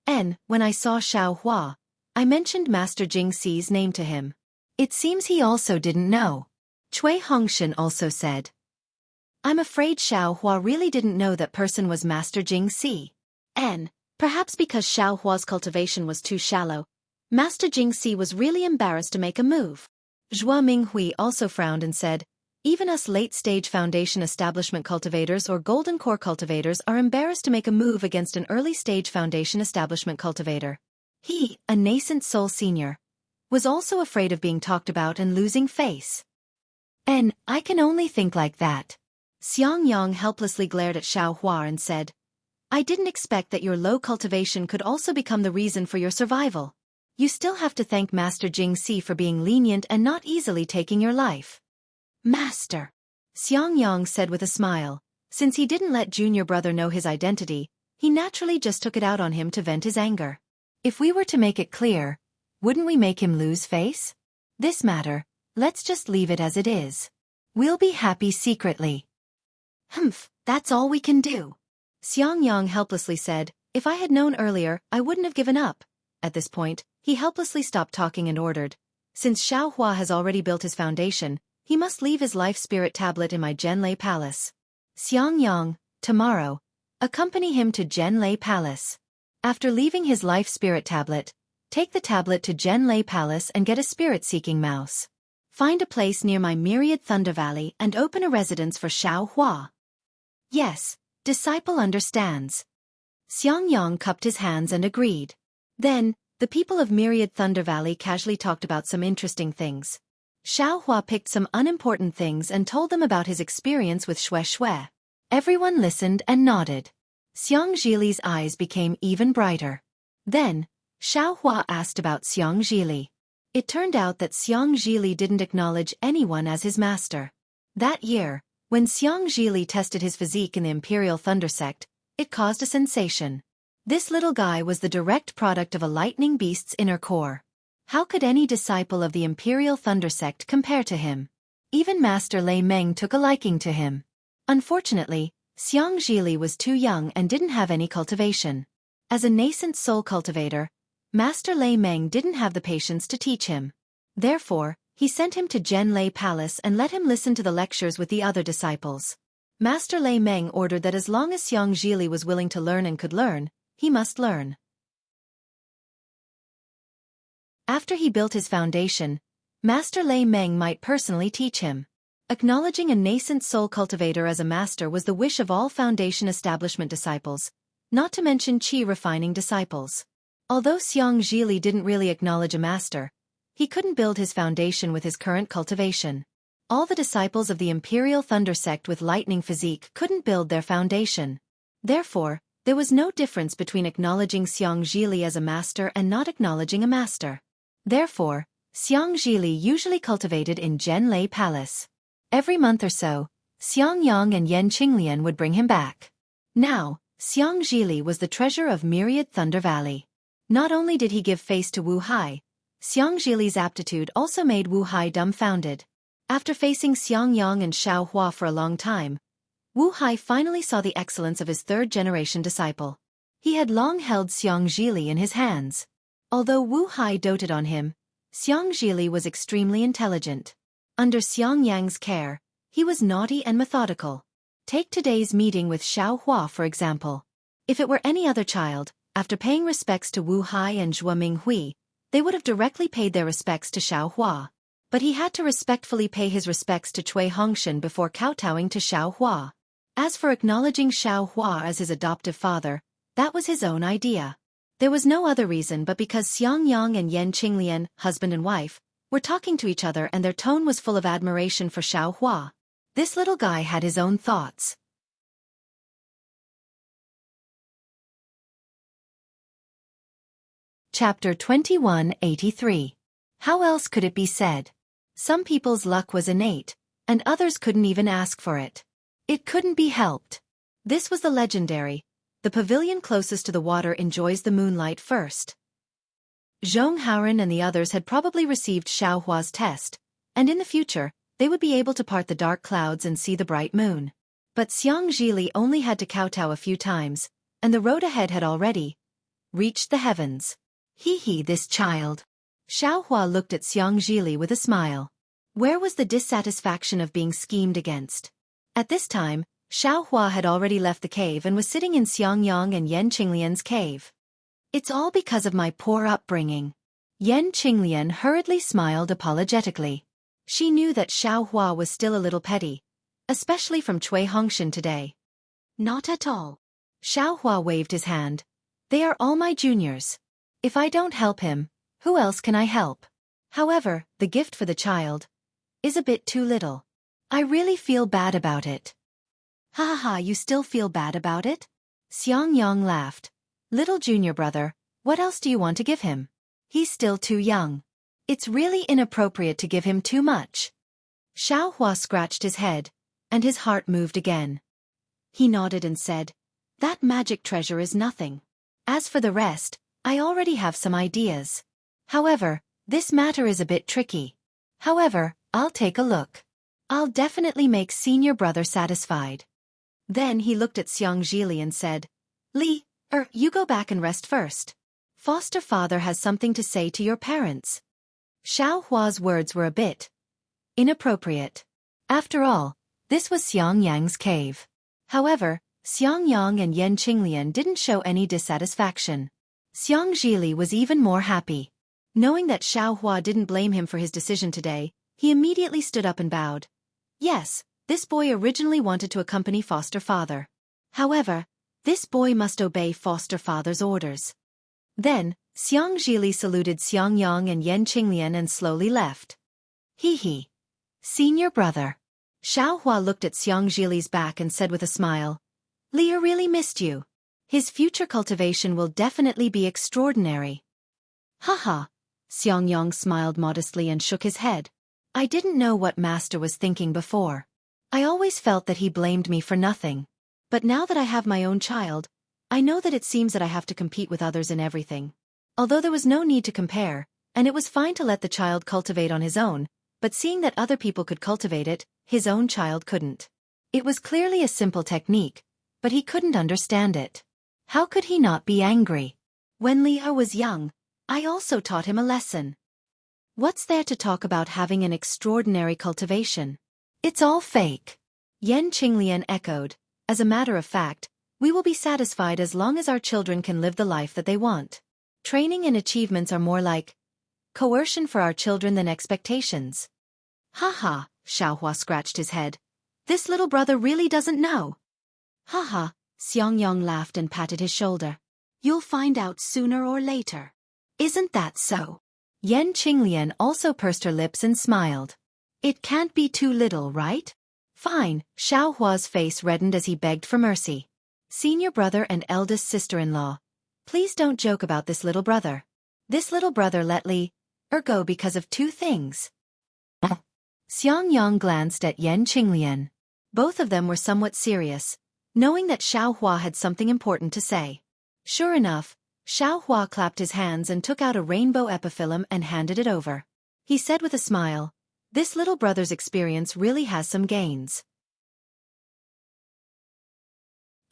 And, when I saw Xiaohua, I mentioned Master Jianghu's name to him. It seems he also didn't know. Cui Hongxin also said. I'm afraid Xiaohua really didn't know that person was Master Jianghu. And, perhaps because Xiaohua's cultivation was too shallow, Master Jianghu was really embarrassed to make a move. Zhua Minghui also frowned and said, Even us late-stage foundation establishment cultivators or golden core cultivators are embarrassed to make a move against an early-stage foundation establishment cultivator. He, a nascent soul senior, was also afraid of being talked about and losing face. And I can only think like that. Xianxia helplessly glared at Xiaohua and said, I didn't expect that your low cultivation could also become the reason for your survival. You still have to thank Master Jingxi for being lenient and not easily taking your life. Master, Xianxia said with a smile. Since he didn't let junior brother know his identity, he naturally just took it out on him to vent his anger. If we were to make it clear, wouldn't we make him lose face? This matter, let's just leave it as it is. We'll be happy secretly. Humph, that's all we can do. Xianxia helplessly said, if I had known earlier, I wouldn't have given up. At this point, he helplessly stopped talking and ordered. Since Xiaohua has already built his foundation, he must leave his life spirit tablet in my Zhenlei Palace. Xianxia, tomorrow, accompany him to Zhenlei Palace. After leaving his life spirit tablet, take the tablet to Zhenlei Palace and get a spirit-seeking mouse. Find a place near my myriad Thunder Valley and open a residence for Xiaohua. Yes, disciple understands. Xianxia cupped his hands and agreed. Then, the people of Myriad Thunder Valley casually talked about some interesting things. Xiaohua picked some unimportant things and told them about his experience with Xue. Everyone listened and nodded. Xianxili's eyes became even brighter. Then, Xiaohua asked about Xianxili. It turned out that Xianxili didn't acknowledge anyone as his master. That year, when Xianxili tested his physique in the Imperial Thunder Sect, it caused a sensation. This little guy was the direct product of a lightning beast's inner core. How could any disciple of the Imperial Thunder Sect compare to him? Even Master Lei Meng took a liking to him. Unfortunately, Xianxili was too young and didn't have any cultivation. As a nascent soul cultivator, Master Lei Meng didn't have the patience to teach him. Therefore, he sent him to Zhenlei Palace and let him listen to the lectures with the other disciples. Master Lei Meng ordered that as long as Xianxili was willing to learn and could learn, he must learn. After he built his foundation, Master Lei Meng might personally teach him. Acknowledging a nascent soul cultivator as a master was the wish of all foundation establishment disciples, not to mention qi refining disciples. Although Xianxili didn't really acknowledge a master, he couldn't build his foundation with his current cultivation. All the disciples of the Imperial Thunder Sect with lightning physique couldn't build their foundation. Therefore, there was no difference between acknowledging Xianxili as a master and not acknowledging a master. Therefore, Xianxili usually cultivated in Zhenlei Palace. Every month or so, Xiangyang and Yan Qinglian would bring him back. Now, Xianxili was the treasure of Myriad Thunder Valley. Not only did he give face to Wu Hai, Xianxili's aptitude also made Wu Hai dumbfounded. After facing Xiangyang and Xiaohua for a long time, Wu Hai finally saw the excellence of his third-generation disciple. He had long held Xianxili in his hands. Although Wu Hai doted on him, Xianxili was extremely intelligent. Under Xiangyang's care, he was naughty and methodical. Take today's meeting with Xiaohua for example. If it were any other child, after paying respects to Wu Hai and Zhuo Minghui, they would have directly paid their respects to Xiaohua. But he had to respectfully pay his respects to Cui Hongshan before kowtowing to Xiaohua. As for acknowledging Xiaohua as his adoptive father, that was his own idea. There was no other reason but because Xiangyang and Yan Qinglian, husband and wife, were talking to each other and their tone was full of admiration for Xiaohua. This little guy had his own thoughts. Chapter 2183. How else could it be said? Some people's luck was innate, and others couldn't even ask for it. It couldn't be helped. This was the legendary. The pavilion closest to the water enjoys the moonlight first. Zhong Haoren and the others had probably received Xiaohua's test, and in the future, they would be able to part the dark clouds and see the bright moon. But Xianxili only had to kowtow a few times, and the road ahead had already reached the heavens. Hee, this child. Xiaohua looked at Xianxili with a smile. Where was the dissatisfaction of being schemed against? At this time, Xiaohua had already left the cave and was sitting in Xiangyang and Yan Qinglian's cave. It's all because of my poor upbringing. Yan Qinglian hurriedly smiled apologetically. She knew that Xiaohua was still a little petty, especially from Cui Hongshan today. Not at all. Xiaohua waved his hand. They are all my juniors. If I don't help him, who else can I help? However, the gift for the child is a bit too little. I really feel bad about it. Ha ha ha, you still feel bad about it? Xiangyang laughed. Little junior brother, what else do you want to give him? He's still too young. It's really inappropriate to give him too much. Xiaohua scratched his head, and his heart moved again. He nodded and said, that magic treasure is nothing. As for the rest, I already have some ideas. However, this matter is a bit tricky. However, I'll take a look. I'll definitely make senior brother satisfied. Then he looked at Xianxia and said, Li, you go back and rest first. Foster father has something to say to your parents. Xiaohua's words were a bit inappropriate. After all, this was Xiangyang's cave. However, Xiangyang and Yan Qinglian didn't show any dissatisfaction. Xianxia was even more happy. Knowing that Xiaohua didn't blame him for his decision today, he immediately stood up and bowed. Yes, this boy originally wanted to accompany foster father. However, this boy must obey foster father's orders. Then, Xianxia saluted Xiangyang and Yan Qinglian and slowly left. Hee. Senior brother. Xiaohua looked at Xianxia's back and said with a smile, Li really missed you. His future cultivation will definitely be extraordinary. Haha. Xiangyang smiled modestly and shook his head. I didn't know what master was thinking before. I always felt that he blamed me for nothing. But now that I have my own child, I know that it seems that I have to compete with others in everything. Although there was no need to compare, and it was fine to let the child cultivate on his own, but seeing that other people could cultivate it, his own child couldn't. It was clearly a simple technique, but he couldn't understand it. How could he not be angry? When Leah was young, I also taught him a lesson. What's there to talk about having an extraordinary cultivation? It's all fake. Yan Qinglian echoed. As a matter of fact, we will be satisfied as long as our children can live the life that they want. Training and achievements are more like coercion for our children than expectations. Ha, Xiaohua scratched his head. This little brother really doesn't know. Ha, Xiangyang laughed and patted his shoulder. You'll find out sooner or later. Isn't that so? Yan Qinglian also pursed her lips and smiled. It can't be too little, right? Fine, Xiaohua's face reddened as he begged for mercy. Senior brother and eldest sister-in-law, please don't joke about this little brother. This little brother let Li go because of two things. Xiangyang glanced at Yan Qinglian. Both of them were somewhat serious, knowing that Xiaohua had something important to say. Sure enough, Xiaohua clapped his hands and took out a rainbow epiphyllum and handed it over. He said with a smile, this little brother's experience really has some gains.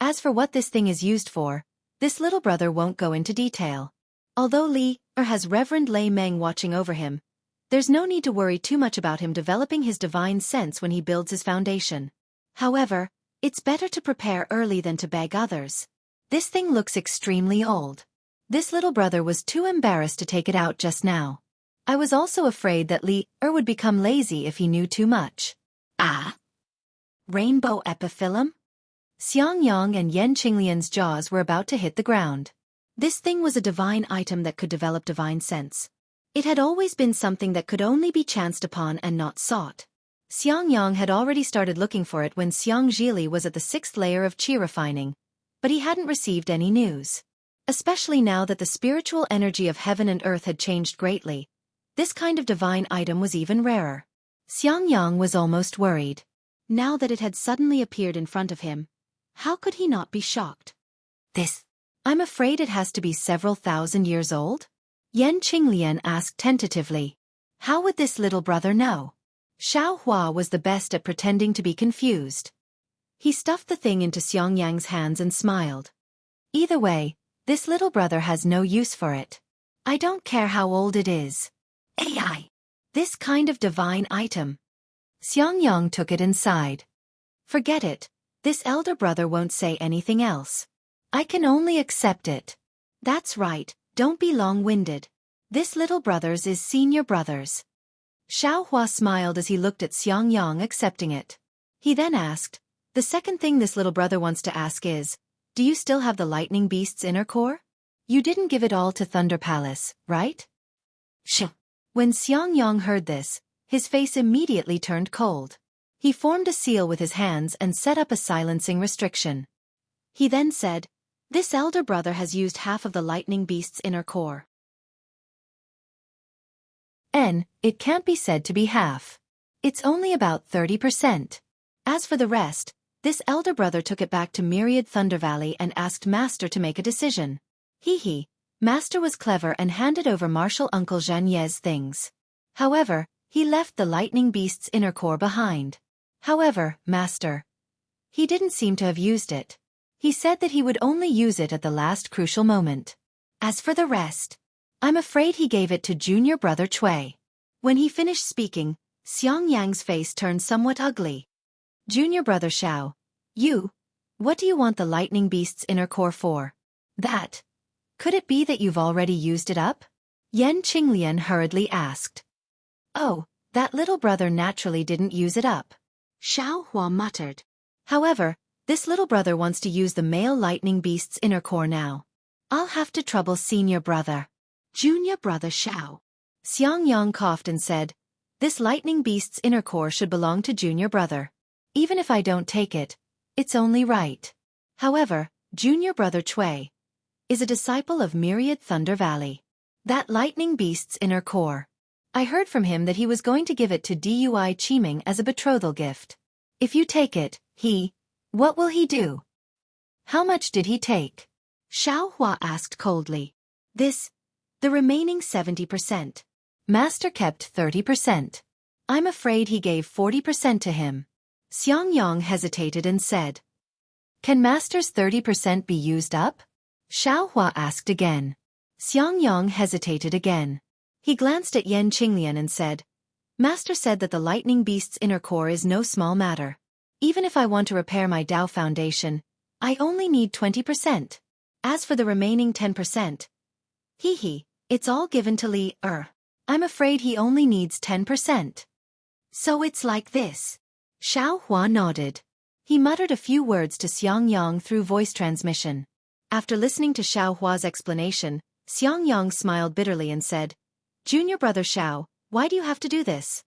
As for what this thing is used for, this little brother won't go into detail. Although Li has Reverend Lei Meng watching over him, there's no need to worry too much about him developing his divine sense when he builds his foundation. However, it's better to prepare early than to beg others. This thing looks extremely old. This little brother was too embarrassed to take it out just now. I was also afraid that Li would become lazy if he knew too much. Rainbow epiphyllum? Xiangyang and Yan Qinglian's jaws were about to hit the ground. This thing was a divine item that could develop divine sense. It had always been something that could only be chanced upon and not sought. Xiangyang had already started looking for it when Xianxia was at the 6th layer of qi refining, but he hadn't received any news. Especially now that the spiritual energy of heaven and earth had changed greatly, this kind of divine item was even rarer. Xiangyang was almost worried. Now that it had suddenly appeared in front of him, how could he not be shocked? I'm afraid it has to be several thousand years old? Yan Qinglian asked tentatively. How would this little brother know? Xiaohua was the best at pretending to be confused. He stuffed the thing into Xiangyang's hands and smiled. Either way, this little brother has no use for it. I don't care how old it is. AI. This kind of divine item. Xiangyang took it inside. Forget it. This elder brother won't say anything else. I can only accept it. That's right, don't be long-winded. This little brother's is senior brother's. Xiaohua smiled as he looked at Xiangyang accepting it. He then asked, "The second thing this little brother wants to ask is, do you still have the lightning beast's inner core? You didn't give it all to Thunder Palace, right?" When Xiangyang heard this, his face immediately turned cold. He formed a seal with his hands and set up a silencing restriction. He then said, "This elder brother has used half of the lightning beast's inner core." It can't be said to be half. It's only about 30%. As for the rest, this elder brother took it back to Myriad Thunder Valley and asked Master to make a decision. Master was clever and handed over Martial Uncle Zhanyez's things. However, he left the lightning beast's inner core behind. However, Master, he didn't seem to have used it. He said that he would only use it at the last crucial moment. As for the rest, I'm afraid he gave it to junior brother Cui. When he finished speaking, Xiangyang's face turned somewhat ugly. "Junior brother Xiao, what do you want the lightning beast's inner core for? That? Could it be that you've already used it up?" Yan Qinglian hurriedly asked. "Oh, that little brother naturally didn't use it up," Xiaohua muttered. "However, this little brother wants to use the male lightning beast's inner core now. I'll have to trouble senior brother. Junior brother Xiao." Xiangyang coughed and said, "This lightning beast's inner core should belong to junior brother. Even if I don't take it, it's only right. However, junior brother Cui is a disciple of Myriad Thunder Valley. That lightning beast's inner core, I heard from him that he was going to give it to Dui Qiming as a betrothal gift. If you take it, what will he do?" "How much did he take?" Xiaohua asked coldly. The remaining 70%. Master kept 30%. I'm afraid he gave 40% to him." Xiangyang hesitated and said, "Can Master's 30% be used up?" Xiaohua asked again. Xiangyang hesitated again. He glanced at Yan Qinglian and said, "Master said that the lightning beast's inner core is no small matter. Even if I want to repair my Dao foundation, I only need 20%. As for the remaining 10%, it's all given to Li. I'm afraid he only needs 10%. So it's like this." Xiaohua nodded. He muttered a few words to Xiangyang through voice transmission. After listening to Xiaohua's explanation, Xiangyang smiled bitterly and said, "Junior brother Xiao, why do you have to do this?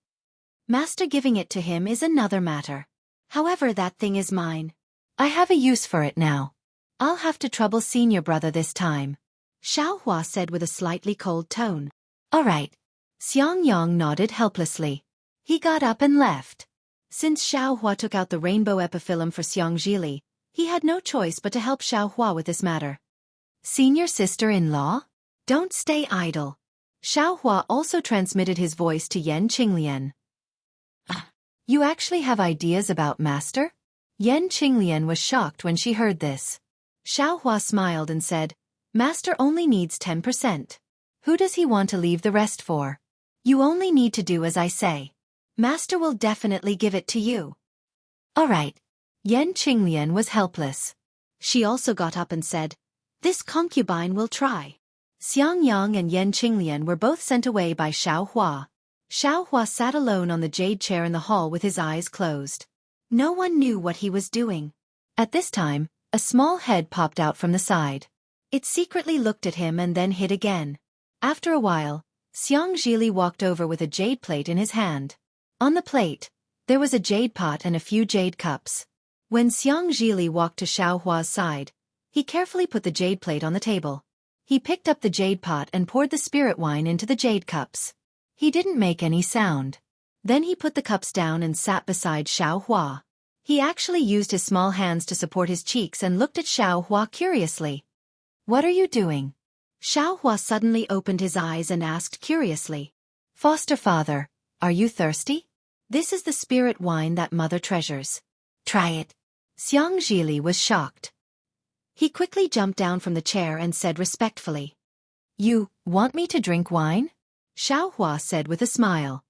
Master giving it to him is another matter. However, that thing is mine. I have a use for it now. I'll have to trouble senior brother this time," Xiaohua said with a slightly cold tone. "All right." Xiangyang nodded helplessly. He got up and left. Since Xiaohua took out the rainbow epiphyllum for Xiangzhili, he had no choice but to help Xiaohua with this matter. "Senior sister-in-law? Don't stay idle." Xiaohua also transmitted his voice to Yan Qinglian. "You actually have ideas about Master?" Yan Qinglian was shocked when she heard this. Xiaohua smiled and said, "Master only needs 10%. Who does he want to leave the rest for? You only need to do as I say. Master will definitely give it to you." "All right." Yan Qinglian was helpless. She also got up and said, "This concubine will try." Xiangyang and Yan Qinglian were both sent away by Xiaohua. Xiaohua sat alone on the jade chair in the hall with his eyes closed. No one knew what he was doing. At this time, a small head popped out from the side. It secretly looked at him and then hid again. After a while, Xiangzhili walked over with a jade plate in his hand. On the plate, there was a jade pot and a few jade cups. When Xiangzhili walked to Xiaohua's side, he carefully put the jade plate on the table. He picked up the jade pot and poured the spirit wine into the jade cups. He didn't make any sound. Then he put the cups down and sat beside Xiaohua. He actually used his small hands to support his cheeks and looked at Xiaohua curiously. "What are you doing?" Xiaohua suddenly opened his eyes and asked curiously. "Foster father, are you thirsty? This is the spirit wine that mother treasures. Try it." Xiangzhili was shocked. He quickly jumped down from the chair and said respectfully, "You want me to drink wine?" Xiaohua said with a smile.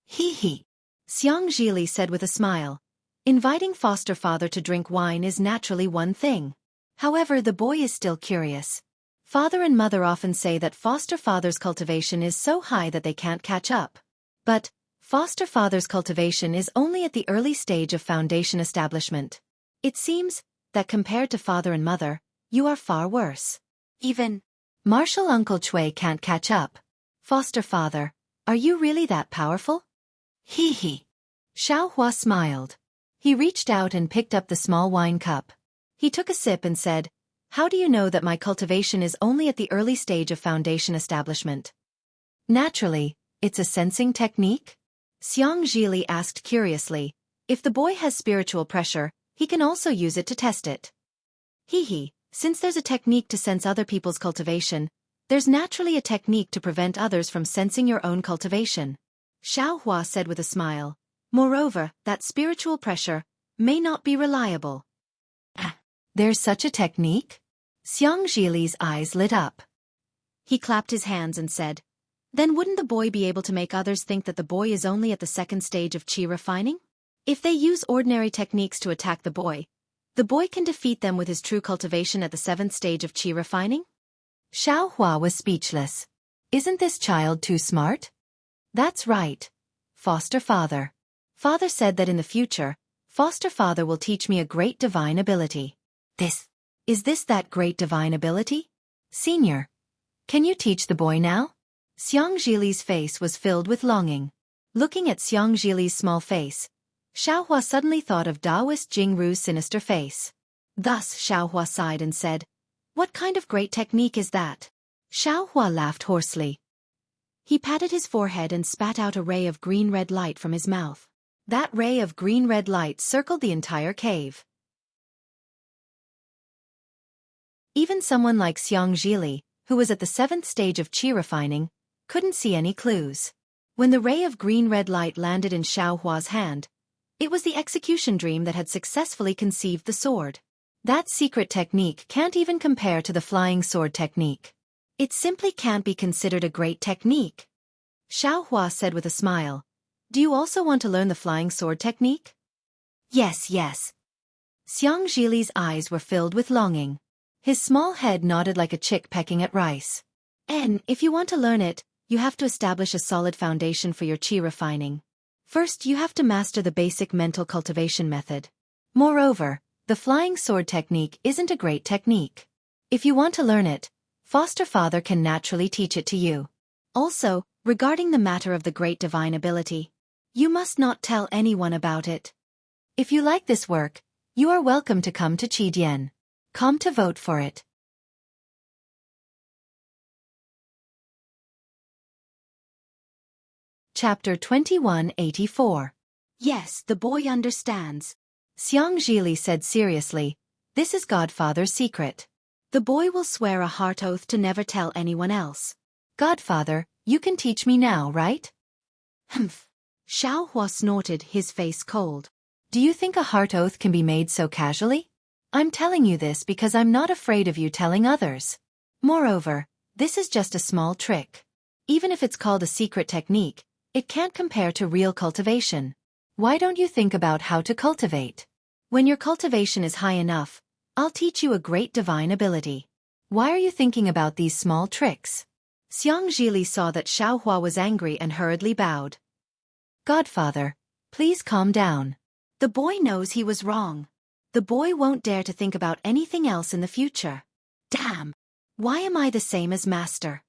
"Hee." Xiangzhili said with a smile. Inviting foster father to drink wine is naturally one thing. However, the boy is still curious. Father and mother often say that foster father's cultivation is so high that they can't catch up. But foster father's cultivation is only at the early stage of foundation establishment. It seems that compared to father and mother, you are far worse. Even Martial Uncle Chui can't catch up. Foster father, are you really that powerful? Hee hee. Xiaohua smiled. He reached out and picked up the small wine cup. He took a sip and said, "How do you know that my cultivation is only at the early stage of foundation establishment?" Naturally, it's a sensing technique? Xianxia asked curiously. If the boy has spiritual pressure, he can also use it to test it. Hee hee, since there's a technique to sense other people's cultivation, there's naturally a technique to prevent others from sensing your own cultivation. Xiaohua said with a smile. Moreover, that spiritual pressure may not be reliable. There's such a technique? Xianxia's eyes lit up. He clapped his hands and said, "Then wouldn't the boy be able to make others think that the boy is only at the second stage of qi refining? If they use ordinary techniques to attack the boy can defeat them with his true cultivation at the 7th stage of qi refining?" Xiaohua was speechless. Isn't this child too smart? That's right. Foster father. Father said that in the future, foster father will teach me a great divine ability. Is this that great divine ability? Senior, can you teach the boy now? Xianxia's face was filled with longing. Looking at Xianxia's small face, Xiaohua suddenly thought of Taoist Jingru's sinister face. Thus Xiaohua sighed and said, "What kind of great technique is that?" Xiaohua laughed hoarsely. He patted his forehead and spat out a ray of green-red light from his mouth. That ray of green-red light circled the entire cave. Even someone like Xianxia, who was at the 7th stage of qi refining, couldn't see any clues. When the ray of green-red light landed in Xiaohua's hand, it was the execution dream that had successfully conceived the sword. That secret technique can't even compare to the flying sword technique. It simply can't be considered a great technique. Xiaohua said with a smile, "Do you also want to learn the flying sword technique?" Yes. Xianxia's eyes were filled with longing. His small head nodded like a chick pecking at rice. "And if you want to learn it, you have to establish a solid foundation for your qi refining. First, you have to master the basic mental cultivation method. Moreover, the flying sword technique isn't a great technique. If you want to learn it, foster father can naturally teach it to you. Also, regarding the matter of the great divine ability, you must not tell anyone about it. If you like this work, you are welcome to come to Qidian. Come to vote for it." Chapter 2184. Yes, the boy understands. Xianxia said seriously, "This is Godfather's secret. The boy will swear a heart oath to never tell anyone else. Godfather, you can teach me now, right?" Humph. Xiaohua snorted, his face cold. "Do you think a heart oath can be made so casually? I'm telling you this because I'm not afraid of you telling others. Moreover, this is just a small trick. Even if it's called a secret technique, it can't compare to real cultivation. Why don't you think about how to cultivate? When your cultivation is high enough, I'll teach you a great divine ability. Why are you thinking about these small tricks?" Xianxia saw that Xiaohua was angry and hurriedly bowed. "Godfather, please calm down. The boy knows he was wrong. The boy won't dare to think about anything else in the future. Damn! Why am I the same as master?"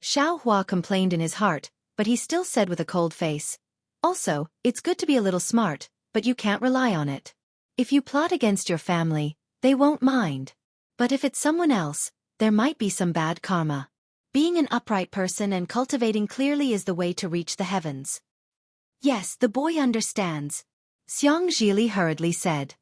Xiaohua complained in his heart, but he still said with a cold face, "Also, it's good to be a little smart, but you can't rely on it. If you plot against your family, they won't mind. But if it's someone else, there might be some bad karma. Being an upright person and cultivating clearly is the way to reach the heavens." "Yes, the boy understands," Xianxia hurriedly said.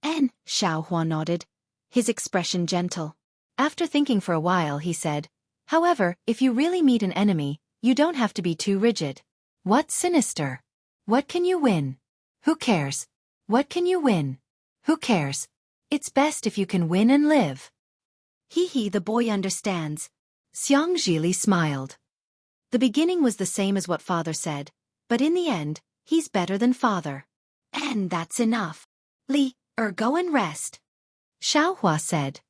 "And," Xiaohua nodded, his expression gentle. After thinking for a while he said, "However, if you really meet an enemy, you don't have to be too rigid. What's sinister? What can you win? Who cares? What can you win? Who cares? It's best if you can win and live." Hee, the boy understands. Xianxia smiled. The beginning was the same as what father said, but in the end, he's better than father. "And that's enough. Go and rest," Xiaohua said.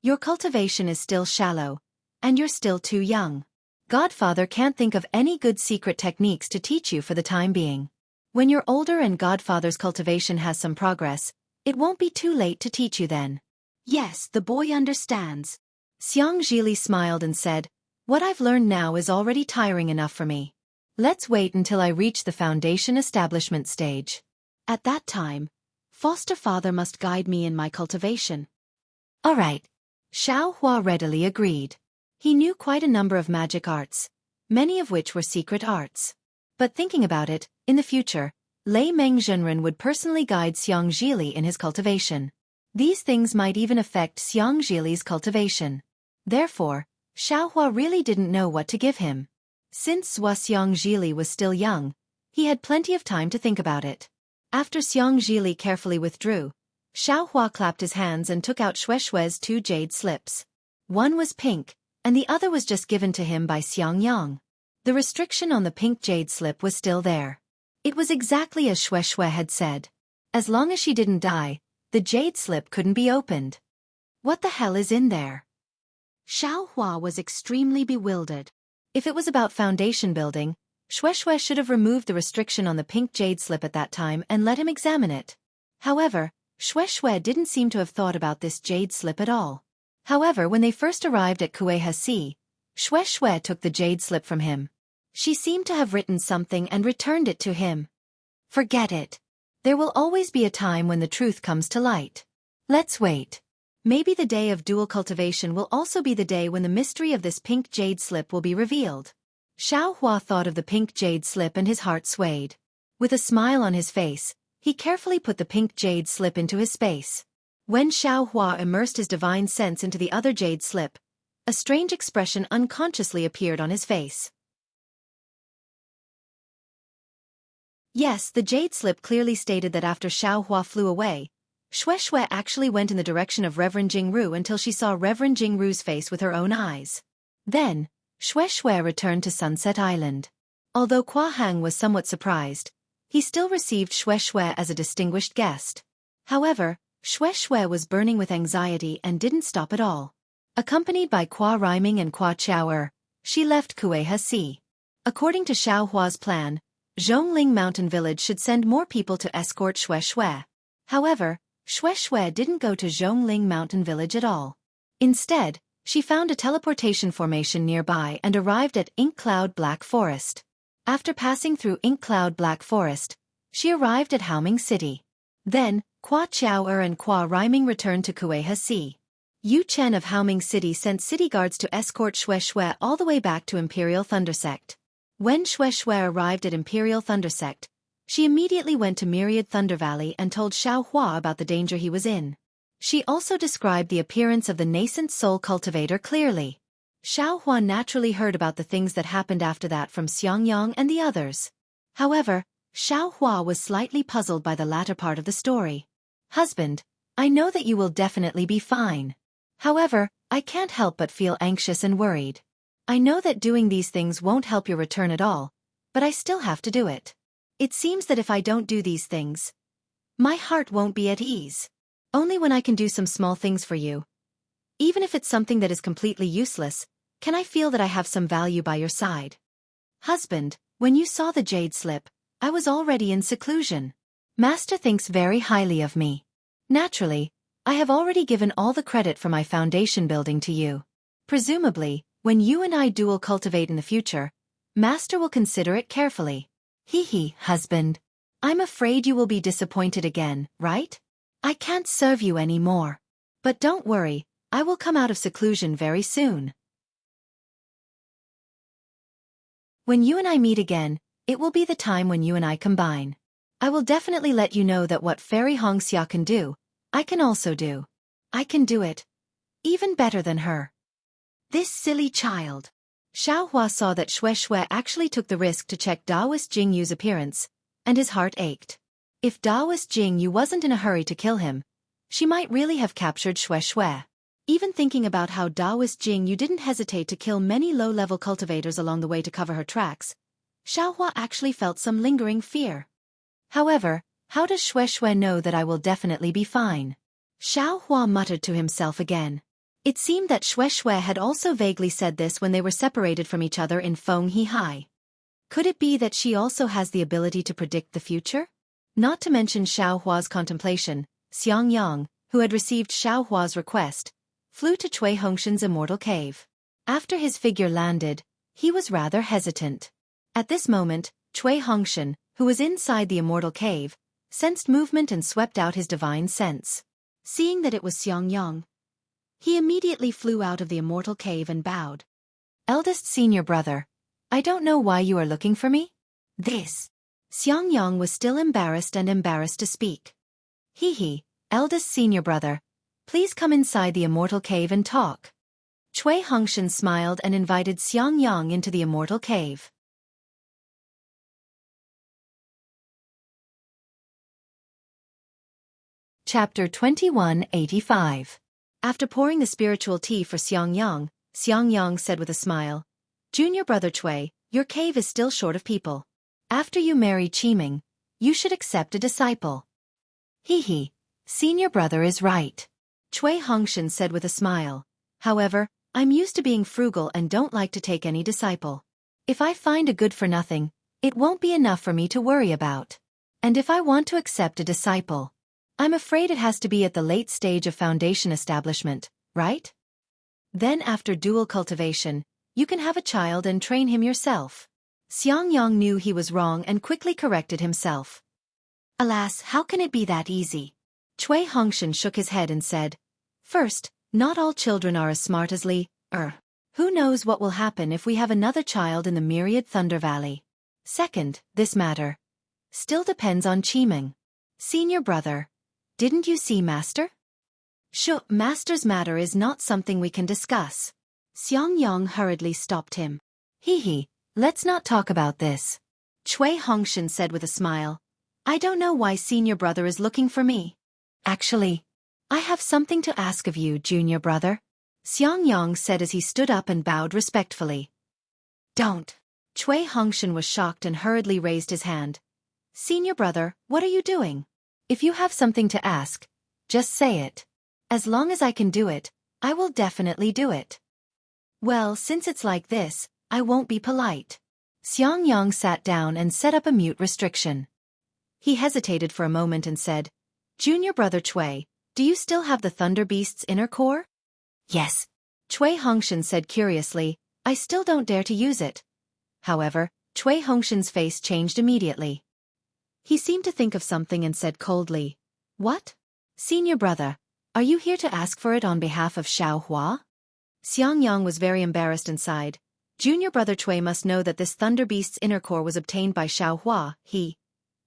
Your cultivation is still shallow, and you're still too young. Godfather can't think of any good secret techniques to teach you for the time being. When you're older and Godfather's cultivation has some progress, it won't be too late to teach you then. Yes, the boy understands. Xianxia smiled and said, what I've learned now is already tiring enough for me. Let's wait until I reach the foundation establishment stage. At that time, foster father must guide me in my cultivation. All right. Xiaohua readily agreed. He knew quite a number of magic arts, many of which were secret arts. But thinking about it, in the future, Lei Meng Zhenren would personally guide Xianxia in his cultivation. These things might even affect Xianxia's cultivation. Therefore, Xiaohua really didn't know what to give him. Since Xianxia was still young, he had plenty of time to think about it. After Xianxia carefully withdrew, Xiaohua clapped his hands and took out Xue's 2 jade slips. One was pink, and the other was just given to him by Xiangyang. The restriction on the pink jade slip was still there. It was exactly as Xue had said. As long as she didn't die, the jade slip couldn't be opened. What the hell is in there? Xiaohua was extremely bewildered. If it was about foundation building, Xue should have removed the restriction on the pink jade slip at that time and let him examine it. However, Xue didn't seem to have thought about this jade slip at all. However, when they first arrived at Kuei-Hasi, Xue took the jade slip from him. She seemed to have written something and returned it to him. Forget it. There will always be a time when the truth comes to light. Let's wait. Maybe the day of dual cultivation will also be the day when the mystery of this pink jade slip will be revealed. Xiaohua thought of the pink jade slip and his heart swayed. With a smile on his face, he carefully put the pink jade slip into his space. When Xiaohua immersed his divine sense into the other jade slip, a strange expression unconsciously appeared on his face. Yes, the jade slip clearly stated that after Xiaohua flew away, Xue actually went in the direction of Reverend Jianghu until she saw Reverend Jianghu's face with her own eyes. Then, Xue returned to Sunset Island. Although Hua Hang was somewhat surprised, he still received Xue as a distinguished guest. However, Xue was burning with anxiety and didn't stop at all. Accompanied by Hua Riming and Hua Chaoer, she left Kuei-Hasi. According to Xiaohua's plan, Zhongling Mountain Village should send more people to escort Xue. However, Xue didn't go to Zhongling Mountain Village at all. Instead, she found a teleportation formation nearby and arrived at Ink Cloud Black Forest. After passing through Ink Cloud Black Forest, she arrived at Haoming City. Then, Hua Chaoer and Hua Riming returned to Kuei-Hasi. Yu Chen of Haoming City sent city guards to escort Xue all the way back to Imperial Thundersect. When Xue arrived at Imperial Thundersect, she immediately went to Myriad Thunder Valley and told Xiaohua about the danger he was in. She also described the appearance of the nascent soul cultivator clearly. Xiaohua naturally heard about the things that happened after that from Xiangyang and the others. However, Xiaohua was slightly puzzled by the latter part of the story. Husband, I know that you will definitely be fine. However, I can't help but feel anxious and worried. I know that doing these things won't help your return at all, but I still have to do it. It seems that if I don't do these things, my heart won't be at ease. Only when I can do some small things for you, even if it's something that is completely useless, can I feel that I have some value by your side. Husband, when you saw the jade slip, I was already in seclusion. Master thinks very highly of me. Naturally, I have already given all the credit for my foundation building to you. Presumably, when you and I dual cultivate in the future, Master will consider it carefully. Hee, husband. I'm afraid you will be disappointed again, right? I can't serve you anymore. But don't worry, I will come out of seclusion very soon. When you and I meet again, it will be the time when you and I combine. I will definitely let you know that what Fairy Xianxia can do, I can also do. I can do it. Even better than her. This silly child. Xiaohua saw that Xue actually took the risk to check Daoist Jingyu's appearance, and his heart ached. If Daoist Jingyu wasn't in a hurry to kill him, she might really have captured Xue. Even thinking about how Daoist Jingyu didn't hesitate to kill many low-level cultivators along the way to cover her tracks, Xiaohua actually felt some lingering fear. However, how does Xue know that I will definitely be fine? Xiaohua muttered to himself again. It seemed that Shui had also vaguely said this when they were separated from each other in Fenghe High. Could it be that she also has the ability to predict the future? Not to mention Xiaohua's contemplation, Xianxia, who had received Xiaohua's request, flew to Cui Hongshan's immortal cave. After his figure landed, he was rather hesitant. At this moment, Cui Hongshan, who was inside the immortal cave, sensed movement and swept out his divine sense. Seeing that it was Xianxia, he immediately flew out of the immortal cave and bowed. Eldest senior brother, I don't know why you are looking for me? This. Xianxia was still embarrassed to speak. He, eldest senior brother, please come inside the immortal cave and talk. Cui Hongshan smiled and invited Xianxia into the immortal cave. Chapter 2185. After pouring the spiritual tea for Xianxia, Xianxia said with a smile, Junior brother Cui, your cave is still short of people. After you marry Qiming, you should accept a disciple. Senior brother is right. Cui Hongshan said with a smile. However, I'm used to being frugal and don't like to take any disciple. If I find a good-for-nothing, it won't be enough for me to worry about. And if I want to accept a disciple, I'm afraid it has to be at the late stage of foundation establishment, right? Then after dual cultivation, you can have a child and train him yourself. Xianxia knew he was wrong and quickly corrected himself. Alas, how can it be that easy? Cui Hongshan shook his head and said, First, not all children are as smart as Li. Who knows what will happen if we have another child in the myriad Thunder Valley? Second, this matter still depends on Qiming. Senior brother, didn't you see Master? Master's matter is not something we can discuss. Xianxia hurriedly stopped him. Let's not talk about this. Cui Hongshan said with a smile. I don't know why senior brother is looking for me. Actually, I have something to ask of you, junior brother. Xianxia said as he stood up and bowed respectfully. Don't. Cui Hongshan was shocked and hurriedly raised his hand. Senior brother, what are you doing? If you have something to ask, just say it. As long as I can do it, I will definitely do it. Well, since it's like this, I won't be polite. Xianxia sat down and set up a mute restriction. He hesitated for a moment and said, Junior brother Cui, do you still have the Thunder Beast's inner core? Yes. Cui Hongshan said curiously, I still don't dare to use it. However, Cui Hongshan's face changed immediately. He seemed to think of something and said coldly, What? Senior brother, are you here to ask for it on behalf of Xiaohua? Xianxia was very embarrassed and sighed. Junior brother Cui must know that this Thunder Beast's inner core was obtained by Xiaohua.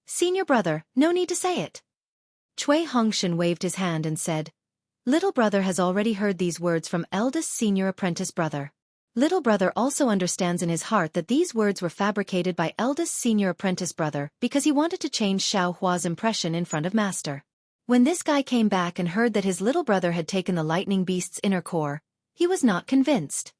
Senior brother, no need to say it. Cui Hongshan waved his hand and said, Little brother has already heard these words from eldest senior apprentice brother. Little brother also understands in his heart that these words were fabricated by eldest senior apprentice brother because he wanted to change Xiaohua's impression in front of master. When this guy came back and heard that his little brother had taken the lightning beast's inner core, he was not convinced.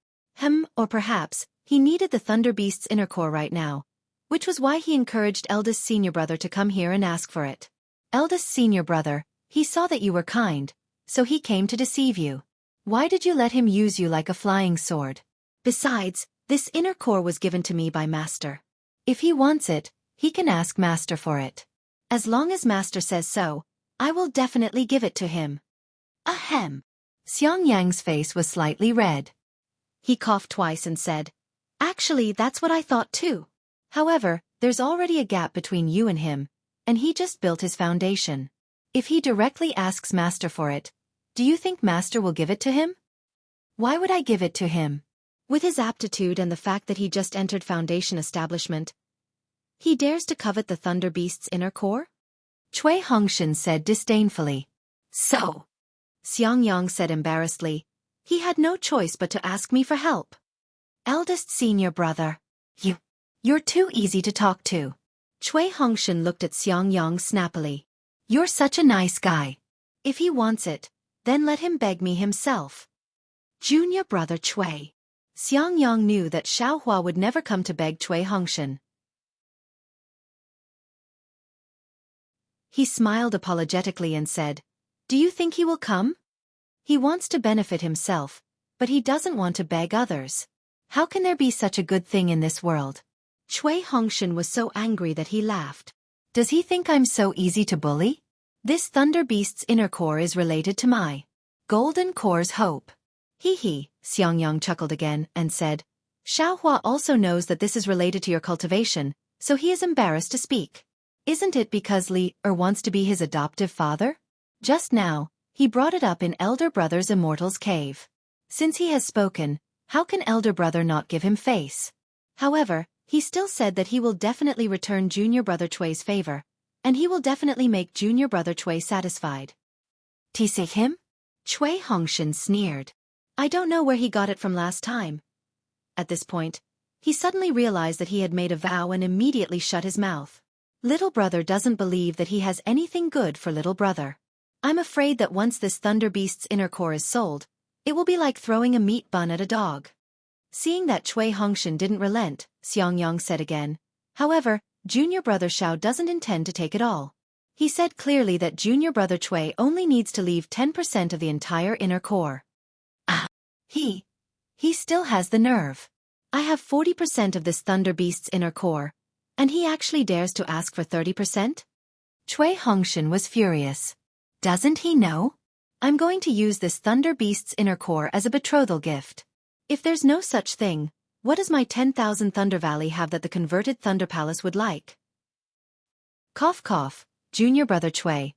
Or perhaps, he needed the Thunder Beast's inner core right now, which was why he encouraged eldest senior brother to come here and ask for it. Eldest senior brother, he saw that you were kind, so he came to deceive you. Why did you let him use you like a flying sword? Besides, this inner core was given to me by Master. If he wants it, he can ask Master for it. As long as Master says so, I will definitely give it to him. Ahem. Xiangyang's face was slightly red. He coughed twice and said, Actually, that's what I thought too. However, there's already a gap between you and him, and he just built his foundation. If he directly asks Master for it, do you think Master will give it to him? Why would I give it to him? With his aptitude and the fact that he just entered foundation establishment, he dares to covet the Thunder Beast's inner core? Cui Hongshan said disdainfully. So? Xianxia said embarrassedly. He had no choice but to ask me for help. Eldest senior brother. You're too easy to talk to. Cui Hongshan looked at Xianxia snappily. You're such a nice guy. If he wants it, then let him beg me himself. Junior brother Cui. Xianxia knew that Xiaohua would never come to beg Cui Hongshan. He smiled apologetically and said, Do you think he will come? He wants to benefit himself, but he doesn't want to beg others. How can there be such a good thing in this world? Cui Hongshan was so angry that he laughed. Does he think I'm so easy to bully? This Thunder Beast's inner core is related to my Golden Core's hope. Hee, Xiangyang chuckled again and said, Xiaohua also knows that this is related to your cultivation, so he is embarrassed to speak. Isn't it because Li wants to be his adoptive father? Just now, he brought it up in elder brother's Immortal's cave. Since he has spoken, how can elder brother not give him face? However, he still said that he will definitely return junior brother Chui's favor, and he will definitely make junior brother Chui satisfied. Tease him? Cui Hongshan sneered. I don't know where he got it from last time. At this point, he suddenly realized that he had made a vow and immediately shut his mouth. Little brother doesn't believe that he has anything good for little brother. I'm afraid that once this Thunder Beast's inner core is sold, it will be like throwing a meat bun at a dog. Seeing that Cui Hongshan didn't relent, Xiangyang said again. However, junior brother Xiao doesn't intend to take it all. He said clearly that junior brother Cui only needs to leave 10% of the entire inner core. He still has the nerve. I have 40% of this Thunder Beast's inner core, and he actually dares to ask for 30%? Cui Hongshan was furious. Doesn't he know? I'm going to use this Thunder Beast's inner core as a betrothal gift. If there's no such thing, what does my 10,000 Thunder Valley have that the converted Thunder Palace would like? Cough cough, junior brother Cui.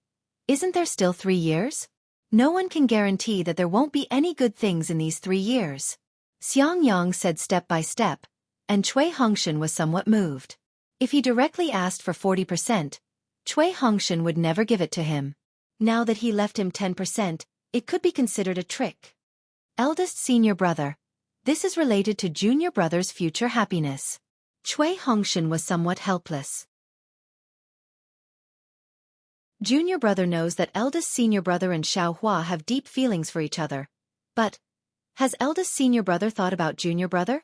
Isn't there still 3 years? No one can guarantee that there won't be any good things in these 3 years. Xiangyang said step by step, and Cui Hongshan was somewhat moved. If he directly asked for 40%, Cui Hongshan would never give it to him. Now that he left him 10%, it could be considered a trick. Eldest senior brother. This is related to junior brother's future happiness. Cui Hongshan was somewhat helpless. Junior brother knows that eldest senior brother and Xiaohua have deep feelings for each other. But has eldest senior brother thought about junior brother?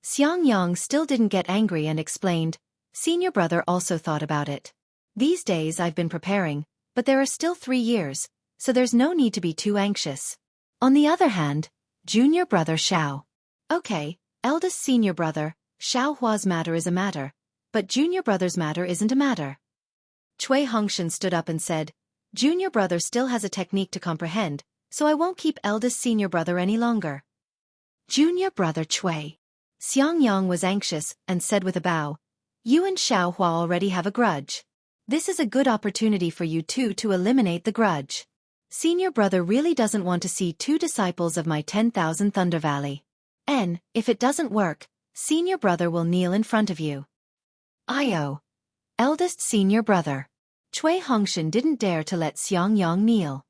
Xiangyang still didn't get angry and explained, senior brother also thought about it. These days I've been preparing, but there are still 3 years, so there's no need to be too anxious. On the other hand, junior brother Xiao. Okay, eldest senior brother, Xiaohua's matter is a matter, but junior brother's matter isn't a matter. Cui Hongshan stood up and said, junior brother still has a technique to comprehend, so I won't keep eldest senior brother any longer. Junior brother Cui. Xiangyang was anxious and said with a bow, you and Xiaohua already have a grudge. This is a good opportunity for you two to eliminate the grudge. Senior brother really doesn't want to see 2 disciples of my 10,000 Thunder Valley. If it doesn't work, senior brother will kneel in front of you. Io. Eldest senior brother. Cui Hongshan didn't dare to let Xiangyang kneel.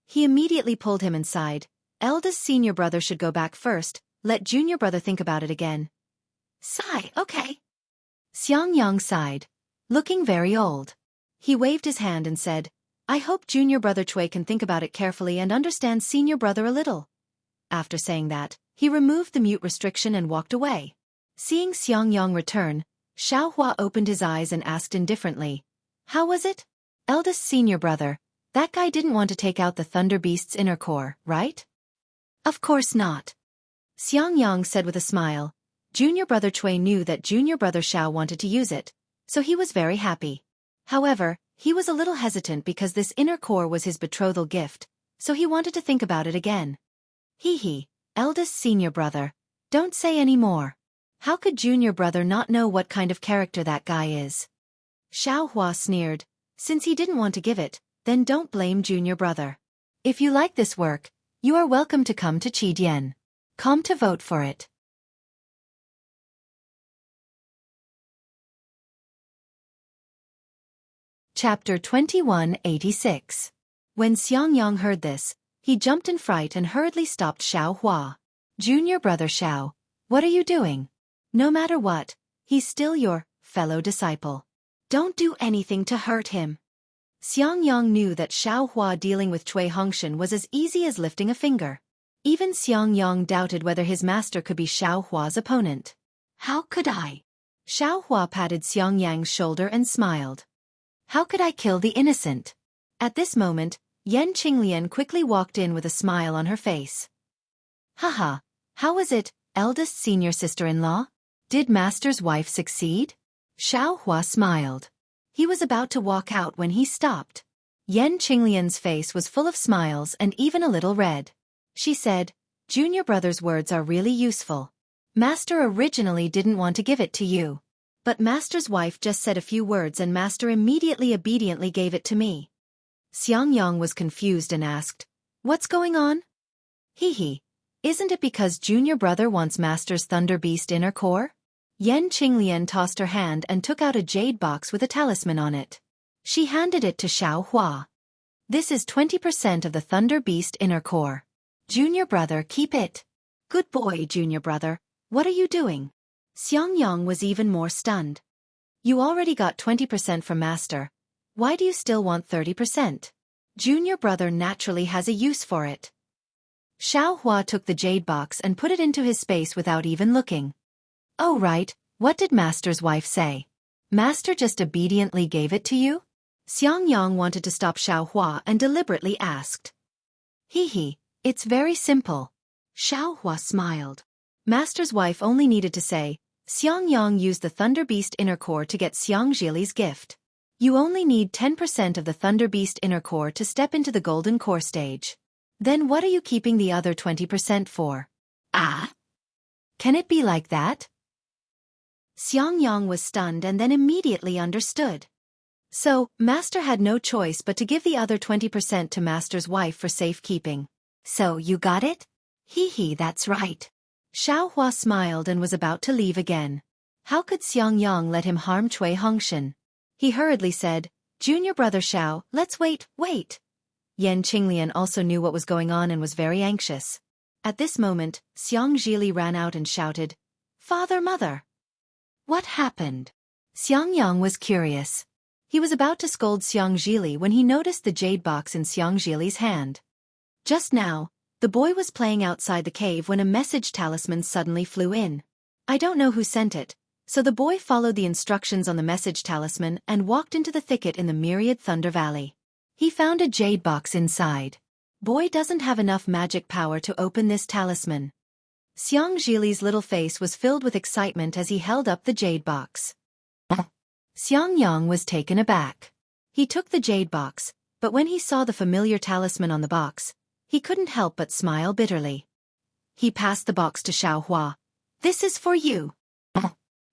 He immediately pulled him inside. Eldest senior brother should go back first, let junior brother think about it again. Sigh, okay. Xiangyang sighed, looking very old. He waved his hand and said, I hope junior brother Cui can think about it carefully and understand senior brother a little. After saying that, he removed the mute restriction and walked away. Seeing Xiangyang return, Xiaohua opened his eyes and asked indifferently, how was it? Eldest senior brother, that guy didn't want to take out the Thunder Beast's inner core, right? Of course not. Xiangyang said with a smile. Junior brother Cui knew that junior brother Xiao wanted to use it, so he was very happy. However, he was a little hesitant because this inner core was his betrothal gift, so he wanted to think about it again. Eldest senior brother, don't say any more. How could junior brother not know what kind of character that guy is? Xiaohua sneered, since he didn't want to give it, then don't blame junior brother. If you like this work, you are welcome to come to Qi.com to vote for it. Chapter 2186. When Xiangyang heard this, he jumped in fright and hurriedly stopped Xiaohua. Junior brother Xiao, what are you doing? No matter what, he's still your fellow disciple. Don't do anything to hurt him. Xiangyang knew that Xiaohua dealing with Cui Hongshan was as easy as lifting a finger. Even Xiangyang doubted whether his master could be Xiaohua's opponent. How could I? Xiaohua patted Xiangyang's shoulder and smiled. How could I kill the innocent? At this moment, Yan Qinglian quickly walked in with a smile on her face. Haha, how was it, eldest senior sister-in-law? Did master's wife succeed? Xiao Hua smiled. He was about to walk out when he stopped. Yan Qinglian's face was full of smiles and even a little red. She said, Junior brother's words are really useful. Master originally didn't want to give it to you. But master's wife just said a few words and master immediately obediently gave it to me. Xianxia was confused and asked, What's going on? Hee. Isn't it because junior brother wants master's thunder beast inner core? Yan Qinglian tossed her hand and took out a jade box with a talisman on it. She handed it to Xiao Hua. This is 20% of the thunder beast inner core. Junior brother, keep it. Good boy, junior brother. What are you doing? Xianxia was even more stunned. You already got 20% from master. Why do you still want 30%? Junior brother naturally has a use for it. Xiao Hua took the jade box and put it into his space without even looking. Oh right, what did master's wife say? Master just obediently gave it to you? Xianxia wanted to stop Xiao Hua and deliberately asked. Hee, it's very simple. Xiao Hua smiled. Master's wife only needed to say, Xianxia used the Thunder Beast inner core to get Xiangxia's gift. You only need 10% of the Thunder Beast inner core to step into the golden core stage. Then what are you keeping the other 20% for? Ah? Can it be like that? Xianxia was stunned and then immediately understood. So, master had no choice but to give the other 20% to master's wife for safekeeping. So you got it? Hee, that's right. Xiao Hua smiled and was about to leave again. How could Xianxia let him harm Cui Hongshan? He hurriedly said, Junior brother Xiao, let's wait. Yan Qinglian also knew what was going on and was very anxious. At this moment, Xiangxieli ran out and shouted, Father, mother! What happened? Xianxia was curious. He was about to scold Xiangxieli when he noticed the jade box in Xiangxieli's hand. Just now, the boy was playing outside the cave when a message talisman suddenly flew in. I don't know who sent it, so the boy followed the instructions on the message talisman and walked into the thicket in the Myriad Thunder Valley. He found a jade box inside. Boy doesn't have enough magic power to open this talisman. Xiangxieli's little face was filled with excitement as he held up the jade box. Xianxia was taken aback. He took the jade box, but when he saw the familiar talisman on the box, he couldn't help but smile bitterly. He passed the box to Xiao Hua. This is for you.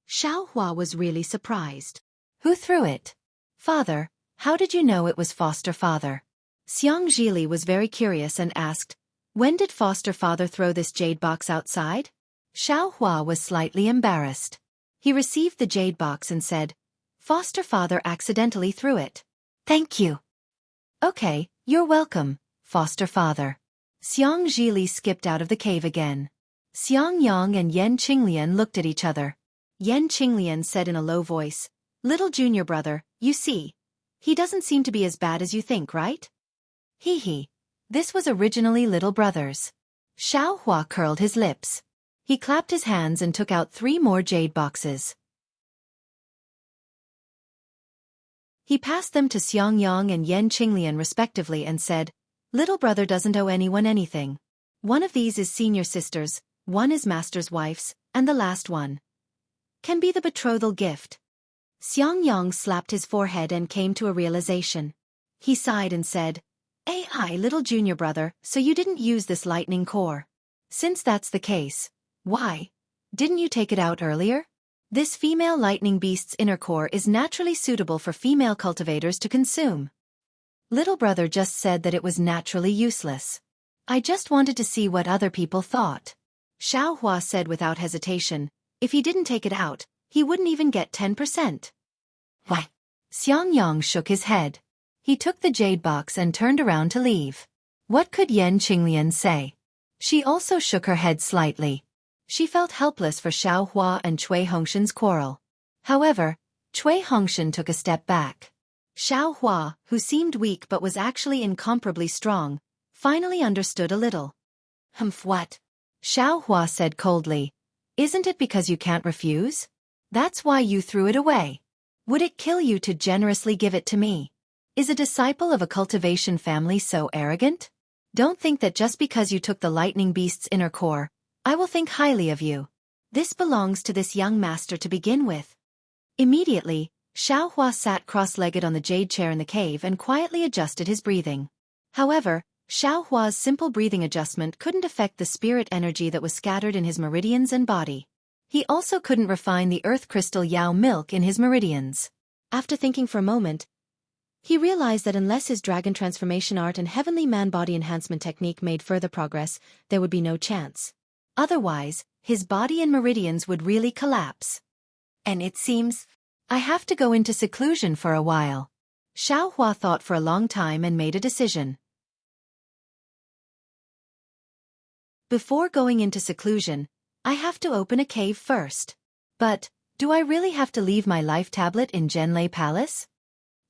Xiao Hua was really surprised. Who threw it? Father, how did you know it was foster father? Xiangxieli was very curious and asked, when did foster father throw this jade box outside? Xiao Hua was slightly embarrassed. He received the jade box and said, Foster father accidentally threw it. Thank you. Okay, you're welcome, foster father. Xiangxieli skipped out of the cave again. Xianxia and Yan Qinglian looked at each other. Yan Qinglian said in a low voice, Little junior brother, you see. He doesn't seem to be as bad as you think, right? Hee. This was originally little brother's. Xiao Hua curled his lips. He clapped his hands and took out 3 more jade boxes. He passed them to Xianxia and Yan Qinglian respectively and said, Little brother doesn't owe anyone anything. One of these is senior sister's, one is master's wife's, and the last one can be the betrothal gift. Xianxia slapped his forehead and came to a realization. He sighed and said, Ai, little junior brother, so you didn't use this lightning core. Since that's the case, why didn't you take it out earlier? This female lightning beast's inner core is naturally suitable for female cultivators to consume. Little brother just said that it was naturally useless. I just wanted to see what other people thought. Xiao Hua said without hesitation, if he didn't take it out, he wouldn't even get 10%. Why? Xianxia shook his head. He took the jade box and turned around to leave. What could Yan Qinglian say? She also shook her head slightly. She felt helpless for Xiao Hua and Cui Hongshan's quarrel. However, Cui Hongshan took a step back. Xiao Hua, who seemed weak but was actually incomparably strong, finally understood a little. What? Xiao Hua said coldly. Isn't it because you can't refuse? That's why you threw it away. Would it kill you to generously give it to me? Is a disciple of a cultivation family so arrogant? Don't think that just because you took the lightning beast's inner core, I will think highly of you. This belongs to this young master to begin with. Immediately, Xiaohua sat cross-legged on the jade chair in the cave and quietly adjusted his breathing. However, Xiaohua's simple breathing adjustment couldn't affect the spirit energy that was scattered in his meridians and body. He also couldn't refine the earth crystal Yao milk in his meridians. After thinking for a moment, he realized that unless his dragon transformation art and heavenly man-body enhancement technique made further progress, there would be no chance. Otherwise, his body and meridians would really collapse. And it seems, I have to go into seclusion for a while. Xiaohua thought for a long time and made a decision. Before going into seclusion, I have to open a cave first. But, do I really have to leave my life tablet in Zhenlei Palace?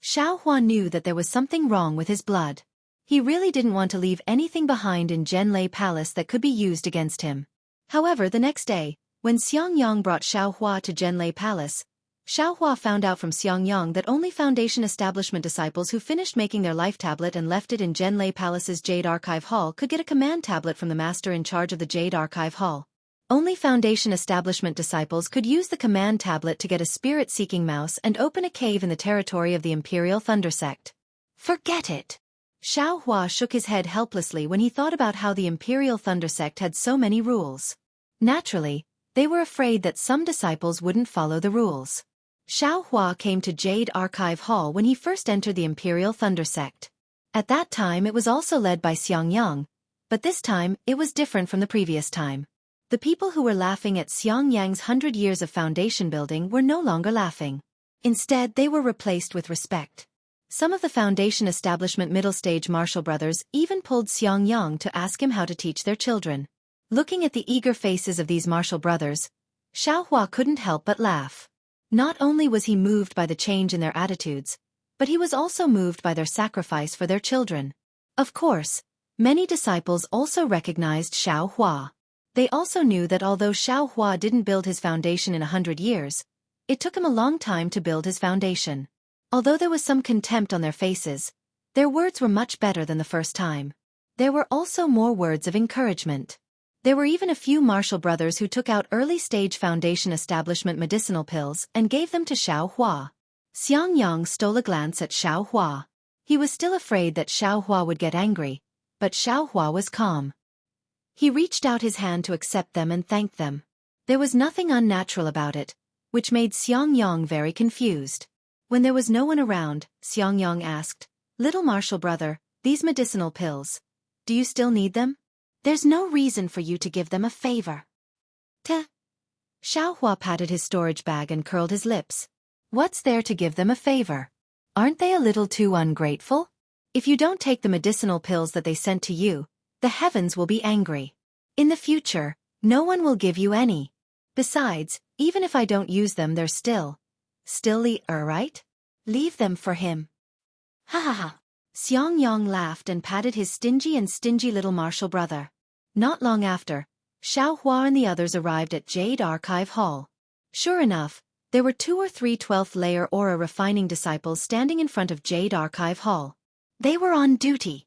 Xiaohua knew that there was something wrong with his blood. He really didn't want to leave anything behind in Zhenlei Palace that could be used against him. However, the next day, when Xiangyang brought Xiaohua to Zhenlei Palace, Xiaohua found out from Xiangyang that only Foundation Establishment disciples who finished making their life tablet and left it in Zhenlei Palace's Jade Archive Hall could get a command tablet from the master in charge of the Jade Archive Hall. Only Foundation Establishment disciples could use the command tablet to get a spirit-seeking mouse and open a cave in the territory of the Imperial Thunder Sect. Forget it! Xiaohua shook his head helplessly when he thought about how the Imperial Thunder Sect had so many rules. Naturally, they were afraid that some disciples wouldn't follow the rules. Xiaohua came to Jade Archive Hall when he first entered the Imperial Thunder Sect. At that time it was also led by Xiangyang, but this time it was different from the previous time. The people who were laughing at Xiangyang's 100 years of foundation building were no longer laughing. Instead, they were replaced with respect. Some of the Foundation Establishment middle-stage martial brothers even pulled Xiangyang to ask him how to teach their children. Looking at the eager faces of these martial brothers, Xiaohua couldn't help but laugh. Not only was he moved by the change in their attitudes, but he was also moved by their sacrifice for their children. Of course, many disciples also recognized Xiaohua. They also knew that although Xiaohua didn't build his foundation in 100 years, it took him a long time to build his foundation. Although there was some contempt on their faces, their words were much better than the first time. There were also more words of encouragement. There were even a few martial brothers who took out early-stage Foundation Establishment medicinal pills and gave them to Xiaohua. Xiangyang stole a glance at Xiaohua. He was still afraid that Xiaohua would get angry, but Xiaohua was calm. He reached out his hand to accept them and thanked them. There was nothing unnatural about it, which made Xiangyang very confused. When there was no one around, Xiangyang asked, "Little martial brother, these medicinal pills, do you still need them? There's no reason for you to give them a favor." Xiaohua patted his storage bag and curled his lips. What's there to give them a favor? Aren't they a little too ungrateful? If you don't take the medicinal pills that they sent to you, the heavens will be angry. In the future, no one will give you any. Besides, even if I don't use them, they're still right? Leave them for him. Ha ha ha. Xiangyang laughed and patted his stingy little martial brother. Not long after, Xiaohua and the others arrived at Jade Archive Hall. Sure enough, there were 2 or 3 12th layer aura refining disciples standing in front of Jade Archive Hall. They were on duty.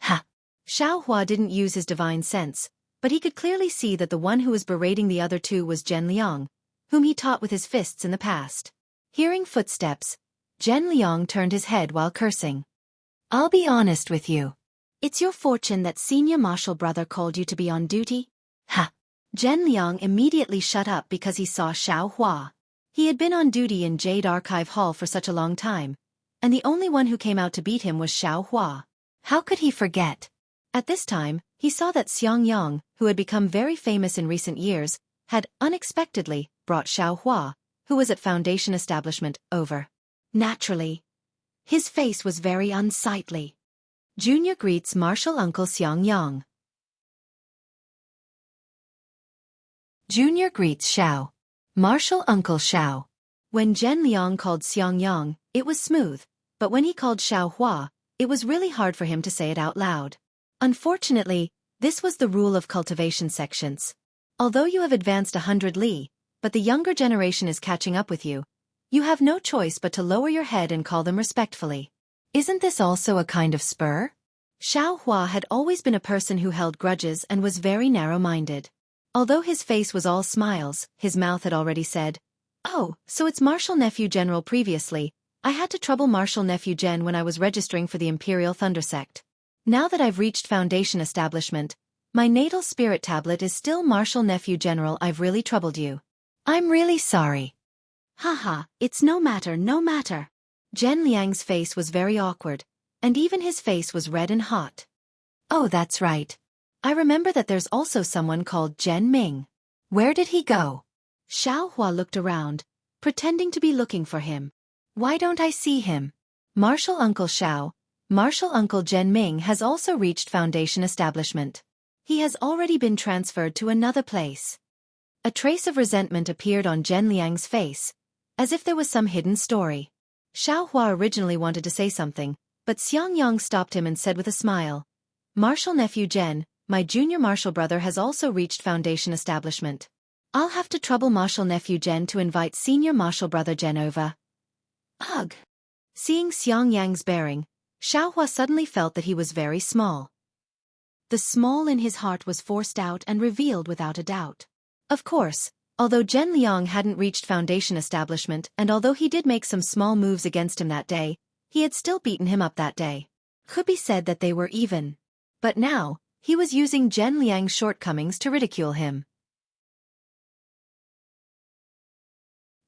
Ha! Xiaohua didn't use his divine sense, but he could clearly see that the one who was berating the other 2 was Zhen Liang, whom he taught with his fists in the past. Hearing footsteps, Zhen Liang turned his head while cursing. I'll be honest with you. It's your fortune that senior martial brother called you to be on duty? Ha! Zhen Liang immediately shut up because he saw Xiaohua. He had been on duty in Jade Archive Hall for such a long time, and the only one who came out to beat him was Xiaohua. How could he forget? At this time, he saw that Xiangyang, who had become very famous in recent years, had unexpectedly brought Xiaohua, who was at Foundation Establishment, over. Naturally, his face was very unsightly. Junior greets martial uncle Xiangyang. Junior greets Xiao. Martial uncle Xiao. When Zhen Liang called Xiangyang, it was smooth, but when he called Xiaohua, it was really hard for him to say it out loud. Unfortunately, this was the rule of cultivation sections. Although you have advanced 100 li, but the younger generation is catching up with you, you have no choice but to lower your head and call them respectfully. Isn't this also a kind of spur? Xiao Hua had always been a person who held grudges and was very narrow-minded. Although his face was all smiles, his mouth had already said, "Oh, so it's Martial Nephew General previously. I had to trouble Martial Nephew Gen when I was registering for the Imperial Thunder Sect. Now that I've reached Foundation Establishment, my natal spirit tablet is still Martial Nephew General. I've really troubled you. I'm really sorry." Haha, it's no matter, no matter. Zhen Liang's face was very awkward, and even his face was red and hot. Oh, that's right. I remember that there's also someone called Zhen Ming. Where did he go? Xiao Hua looked around, pretending to be looking for him. Why don't I see him? Martial Uncle Xiao, Martial Uncle Zhen Ming has also reached Foundation Establishment. He has already been transferred to another place. A trace of resentment appeared on Zhen Liang's face, as if there was some hidden story. Xiao Hua originally wanted to say something, but Xianxia stopped him and said with a smile, "Martial Nephew Zhen, my junior martial brother has also reached Foundation Establishment. I'll have to trouble Martial Nephew Zhen to invite senior martial brother Zhen over." Ugh! Seeing Xiangyang's bearing, Xiao Hua suddenly felt that he was very small. The small in his heart was forced out and revealed without a doubt. Of course, although Zhen Liang hadn't reached Foundation Establishment and although he did make some small moves against him that day, he had still beaten him up that day. Could be said that they were even. But now, he was using Zhen Liang's shortcomings to ridicule him.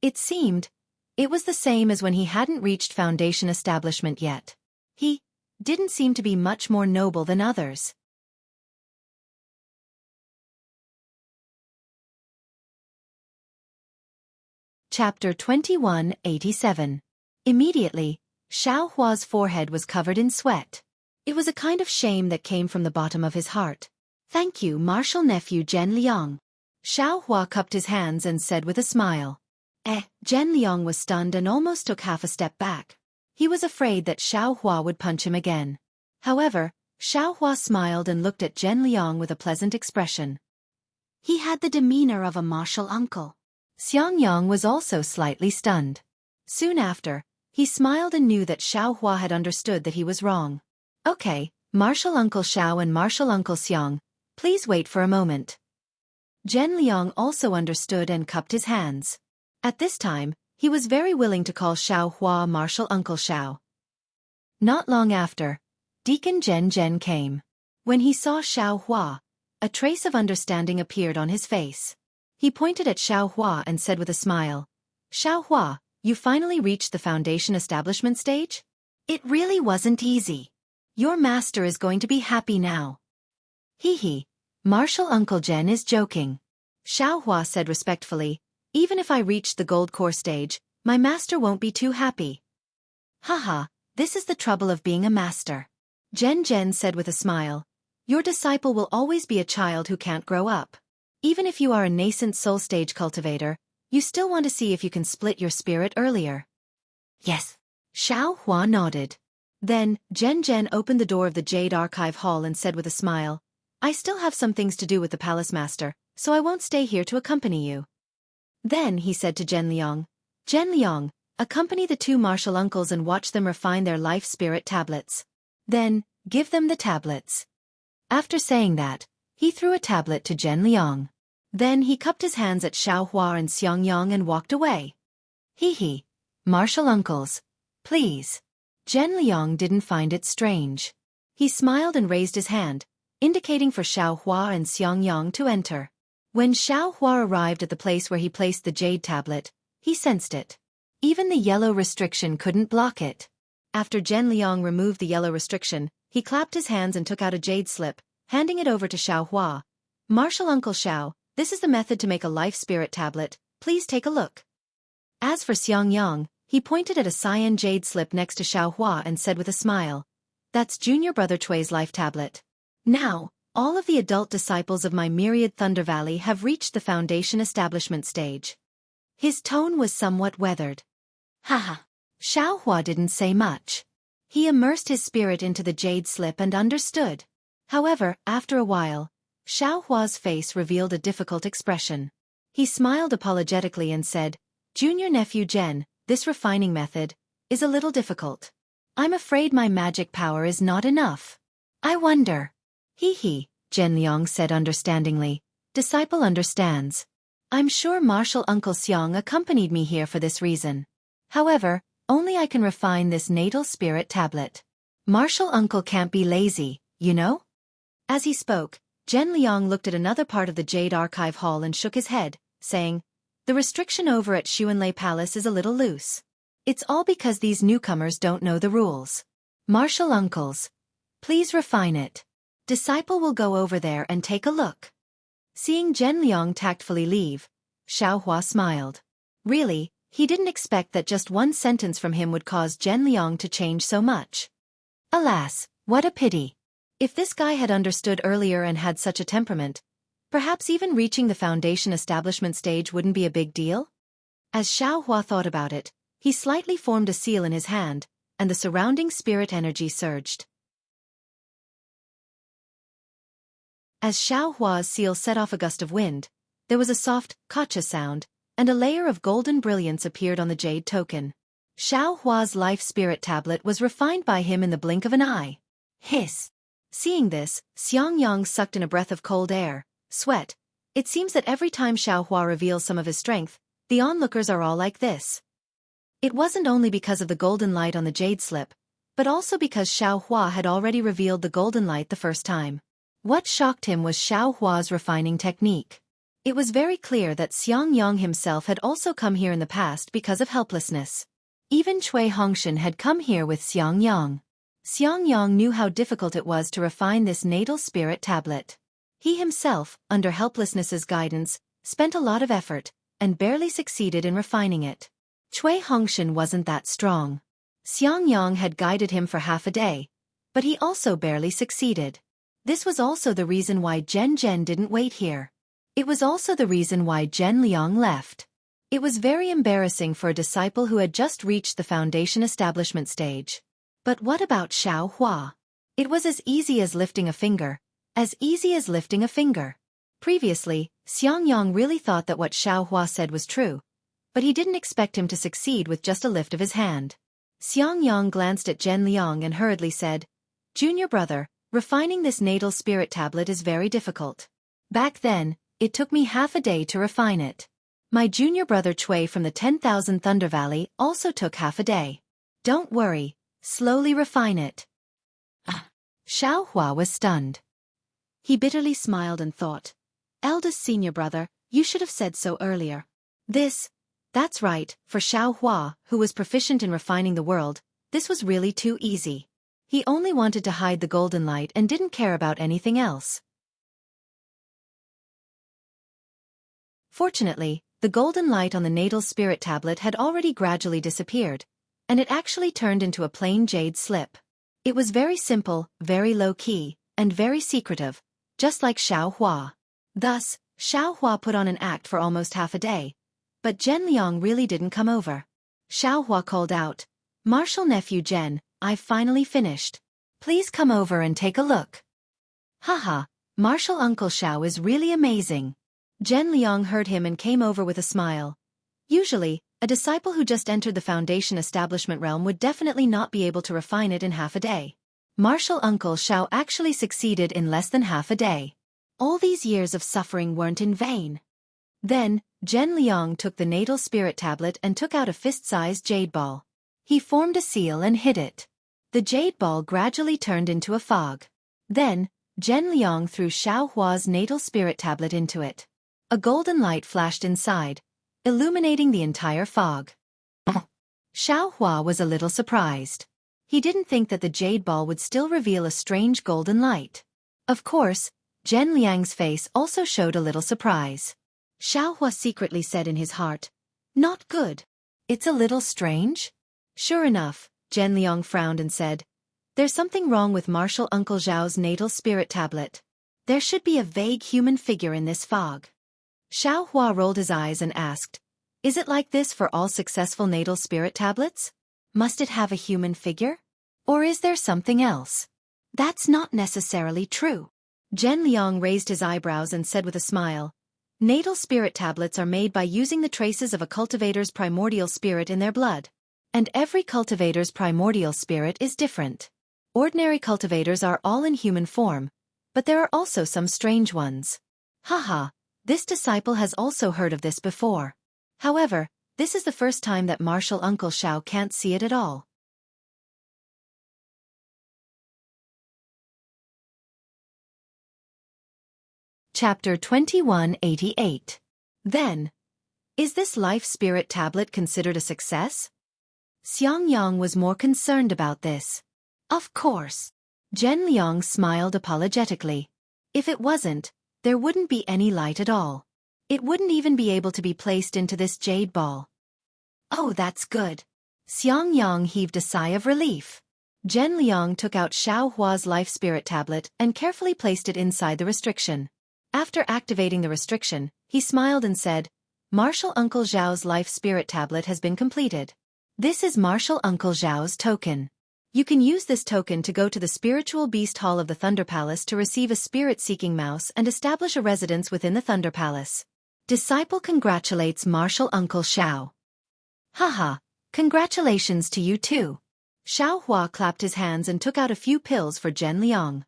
It seemed, it was the same as when he hadn't reached Foundation Establishment yet. He didn't seem to be much more noble than others. Chapter 2187. Immediately, Xiao Hua's forehead was covered in sweat. It was a kind of shame that came from the bottom of his heart. "Thank you, Martial Nephew Zhen Liang." Xiao Hua cupped his hands and said with a smile. Zhen Liang was stunned and almost took half a step back. He was afraid that Xiao Hua would punch him again. However, Xiao Hua smiled and looked at Zhen Liang with a pleasant expression. He had the demeanor of a martial uncle. Xiangyang was also slightly stunned. Soon after, he smiled and knew that Xiao Hua had understood that he was wrong. "Okay, Martial Uncle Xiao and Martial Uncle Xiang, please wait for a moment." Zhen Liang also understood and cupped his hands. At this time, he was very willing to call Xiao Hua Martial Uncle Xiao. Not long after, Deacon Zhen came. When he saw Xiao Hua, a trace of understanding appeared on his face. He pointed at Xiao Hua and said with a smile, "Xiao Hua, you finally reached the Foundation Establishment stage? It really wasn't easy. Your master is going to be happy now." "Hee, Martial Uncle Zhen is joking." Xiao Hua said respectfully, "Even if I reach the gold core stage, my master won't be too happy." "Haha, this is the trouble of being a master." Zhen said with a smile, "Your disciple will always be a child who can't grow up. Even if you are a nascent soul stage cultivator, you still want to see if you can split your spirit earlier." "Yes." Xiao Hua nodded. Then, Zhen opened the door of the Jade Archive Hall and said with a smile, "I still have some things to do with the Palace Master, so I won't stay here to accompany you." Then he said to Zhen Liang, accompany the two martial uncles and watch them refine their life spirit tablets. Then, give them the tablets." After saying that, he threw a tablet to Zhen Liang. Then he cupped his hands at Xiao Hua and Xiangyang and walked away. "Hee, martial uncles, please." Zhen Liang didn't find it strange. He smiled and raised his hand, indicating for Xiao Hua and Xiangyang to enter. When Xiao Hua arrived at the place where he placed the jade tablet, he sensed it. Even the yellow restriction couldn't block it. After Zhen Liang removed the yellow restriction, he clapped his hands and took out a jade slip, handing it over to Xiao Hua. "Martial Uncle Xiao, this is the method to make a life spirit tablet, please take a look." As for Xiangyang, he pointed at a cyan jade slip next to Xiao Hua and said with a smile, "That's Junior Brother Chui's life tablet. Now, all of the adult disciples of my myriad Thunder Valley have reached the Foundation Establishment stage." His tone was somewhat weathered. Haha. Xiao Hua didn't say much. He immersed his spirit into the jade slip and understood. However, after a while, Xiao Hua's face revealed a difficult expression. He smiled apologetically and said, "Junior Nephew Zhen, this refining method is a little difficult. I'm afraid my magic power is not enough. I wonder. Hee, Zhenliang said understandingly. Disciple understands. I'm sure Martial Uncle Xiang accompanied me here for this reason. However, only I can refine this natal spirit tablet. Martial Uncle can't be lazy, you know? As he spoke, Zhenliang looked at another part of the Jade Archive Hall and shook his head, saying, the restriction over at Xuanlei Palace is a little loose. It's all because these newcomers don't know the rules. Martial uncles, please refine it. Disciple will go over there and take a look. Seeing Zhenliang tactfully leave, Xiaohua smiled. Really, he didn't expect that just one sentence from him would cause Zhenliang to change so much. Alas, what a pity. If this guy had understood earlier and had such a temperament, perhaps even reaching the foundation establishment stage wouldn't be a big deal? As Xiaohua thought about it, he slightly formed a seal in his hand, and the surrounding spirit energy surged. As Xiaohua's seal set off a gust of wind, there was a soft, kacha sound, and a layer of golden brilliance appeared on the jade token. Xiaohua's life spirit tablet was refined by him in the blink of an eye. Hiss! Seeing this, Xianxia sucked in a breath of cold air, sweat. It seems that every time Xiaohua reveals some of his strength, the onlookers are all like this. It wasn't only because of the golden light on the jade slip, but also because Xiaohua had already revealed the golden light the first time. What shocked him was Xiaohua's refining technique. It was very clear that Xianxia himself had also come here in the past because of helplessness. Even Cui Hongshan had come here with Xianxia. Xianxia knew how difficult it was to refine this natal spirit tablet. He himself, under helplessness's guidance, spent a lot of effort, and barely succeeded in refining it. Cui Hongshan wasn't that strong. Xianxia had guided him for half a day, but he also barely succeeded. This was also the reason why Zhen didn't wait here. It was also the reason why Zhenliang left. It was very embarrassing for a disciple who had just reached the foundation establishment stage. But what about Xiaohua? It was as easy as lifting a finger. As easy as lifting a finger. Previously, Xianxia really thought that what Xiaohua said was true, but he didn't expect him to succeed with just a lift of his hand. Xianxia glanced at Zhenliang and hurriedly said, Junior brother, refining this natal spirit tablet is very difficult. Back then, it took me half a day to refine it. My junior brother Cui from the 10,000 Thunder Valley also took half a day. Don't worry, slowly refine it. Xiaohua was stunned. He bitterly smiled and thought, eldest senior brother, you should have said so earlier. That's right, for Xiaohua, who was proficient in refining the world, this was really too easy. He only wanted to hide the golden light and didn't care about anything else. Fortunately, the golden light on the natal spirit tablet had already gradually disappeared, and it actually turned into a plain jade slip. It was very simple, very low-key, and very secretive, just like Xiaohua. Thus, Xiaohua put on an act for almost half a day, but Zhenliang really didn't come over. Xiaohua called out, Martial nephew Zhen, I've finally finished. Please come over and take a look. Haha, Martial Uncle Xiao is really amazing. Zhenliang heard him and came over with a smile. Usually, a disciple who just entered the foundation establishment realm would definitely not be able to refine it in half a day. Martial Uncle Xiao actually succeeded in less than half a day. All these years of suffering weren't in vain. Then, Zhenliang took the natal spirit tablet and took out a fist-sized jade ball. He formed a seal and hid it. The jade ball gradually turned into a fog. Then, Zhenliang threw Xiaohua's natal spirit tablet into it. A golden light flashed inside, illuminating the entire fog. Xiaohua was a little surprised. He didn't think that the jade ball would still reveal a strange golden light. Of course, Zhenliang's face also showed a little surprise. Xiaohua secretly said in his heart, not good. It's a little strange? Sure enough, Zhenliang frowned and said, there's something wrong with Martial Uncle Zhao's natal spirit tablet. There should be a vague human figure in this fog. Xiaohua rolled his eyes and asked, is it like this for all successful natal spirit tablets? Must it have a human figure? Or is there something else? That's not necessarily true. Zhenliang raised his eyebrows and said with a smile, natal spirit tablets are made by using the traces of a cultivator's primordial spirit in their blood. And every cultivator's primordial spirit is different. Ordinary cultivators are all in human form, but there are also some strange ones. Haha, this disciple has also heard of this before. However, this is the first time that Martial Uncle Xiao can't see it at all. Chapter 2188. Then, is this life spirit tablet considered a success? Xianxia was more concerned about this. Of course. Zhenliang smiled apologetically. If it wasn't, there wouldn't be any light at all. It wouldn't even be able to be placed into this jade ball. Oh, that's good. Xianxia heaved a sigh of relief. Zhenliang took out Xiao Hua's life spirit tablet and carefully placed it inside the restriction. After activating the restriction, he smiled and said, Martial Uncle Zhao's life spirit tablet has been completed. This is Martial Uncle Zhao's token. You can use this token to go to the spiritual beast hall of the Thunder Palace to receive a spirit-seeking mouse and establish a residence within the Thunder Palace. Disciple congratulates Martial Uncle Xiao. Haha, congratulations to you too. Xiao Hua clapped his hands and took out a few pills for Zhenliang.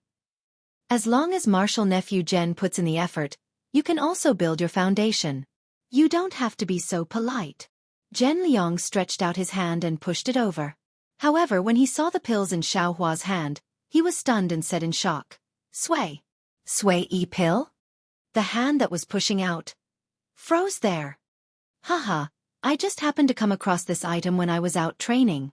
As long as Martial Nephew Zhen puts in the effort, you can also build your foundation. You don't have to be so polite. Zhenliang stretched out his hand and pushed it over. However, when he saw the pills in Xiao Hua's hand, he was stunned and said in shock, Sway. Sway pill? The hand that was pushing out froze there. Haha, I just happened to come across this item when I was out training.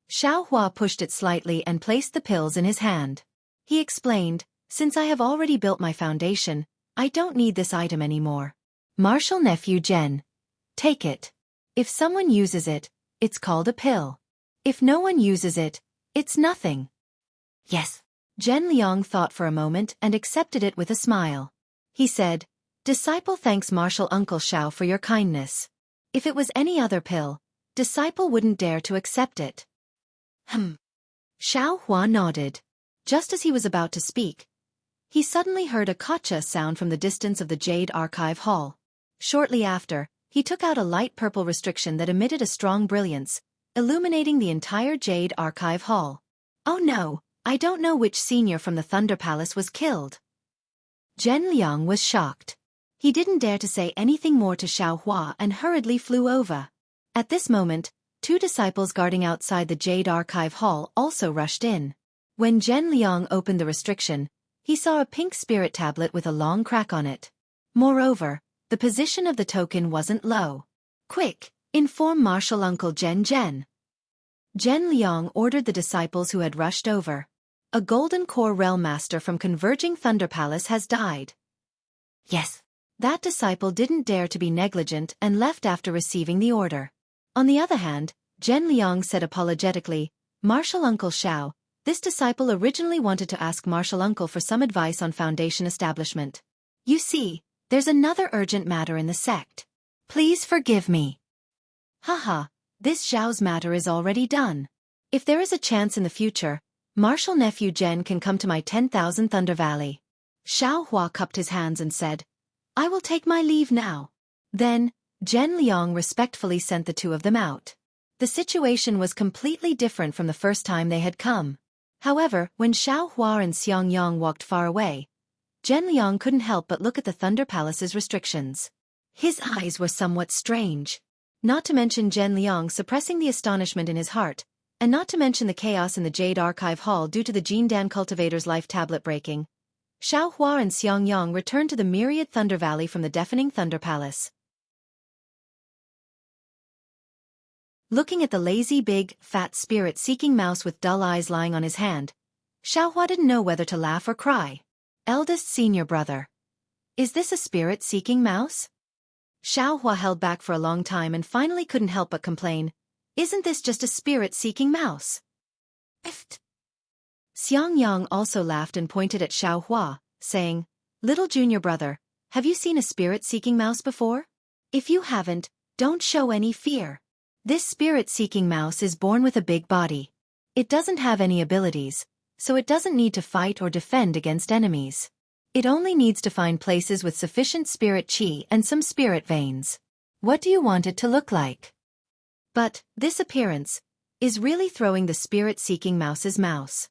Xiao Hua pushed it slightly and placed the pills in his hand. He explained, since I have already built my foundation, I don't need this item anymore. Martial Nephew Zhen. Take it. If someone uses it, it's called a pill. If no one uses it, it's nothing. Yes. Zhenliang thought for a moment and accepted it with a smile. He said, Disciple thanks Martial Uncle Xiao for your kindness. If it was any other pill, Disciple wouldn't dare to accept it. Xiao Hua nodded. Just as he was about to speak, he suddenly heard a gotcha sound from the distance of the Jade Archive Hall. Shortly after, he took out a light purple restriction that emitted a strong brilliance, illuminating the entire Jade Archive Hall. Oh no, I don't know which senior from the Thunder Palace was killed. Zhenliang was shocked. He didn't dare to say anything more to Xiao Hua and hurriedly flew over. At this moment, two disciples guarding outside the Jade Archive Hall also rushed in. When Zhenliang opened the restriction, he saw a pink spirit tablet with a long crack on it. Moreover, the position of the token wasn't low. Quick, inform Martial Uncle Zhen. Zhenliang ordered the disciples who had rushed over. A Golden Core Realm Master from Converging Thunder Palace has died. Yes. That disciple didn't dare to be negligent and left after receiving the order. On the other hand, Zhenliang said apologetically, Martial Uncle Xiao, this disciple originally wanted to ask Martial Uncle for some advice on foundation establishment. You see, there's another urgent matter in the sect. Please forgive me. Haha, this Xiao's matter is already done. If there is a chance in the future, Martial Nephew Zhen can come to my 10,000 Thunder Valley. Xiao Hua cupped his hands and said, I will take my leave now. Then, Zhenliang respectfully sent the two of them out. The situation was completely different from the first time they had come. However, when Xiao Hua and Xiangyang walked far away, Zhenliang couldn't help but look at the Thunder Palace's restrictions. His eyes were somewhat strange. Not to mention Zhenliang suppressing the astonishment in his heart, and not to mention the chaos in the Jade Archive Hall due to the Jindan cultivator's life tablet breaking, Xiao Hua and Xiangyang returned to the myriad Thunder Valley from the deafening Thunder Palace. Looking at the lazy big, fat spirit-seeking mouse with dull eyes lying on his hand, Xiao Hua didn't know whether to laugh or cry. Eldest senior brother. Is this a spirit-seeking mouse? Xiao Hua held back for a long time and finally couldn't help but complain, isn't this just a spirit-seeking mouse? Ift. Xiangyang also laughed and pointed at Xiao Hua, saying, Little junior brother, have you seen a spirit-seeking mouse before? If you haven't, don't show any fear. This spirit-seeking mouse is born with a big body. It doesn't have any abilities, so it doesn't need to fight or defend against enemies. It only needs to find places with sufficient spirit chi and some spirit veins. What do you want it to look like? But this appearance is really throwing the spirit-seeking mouse's mouse.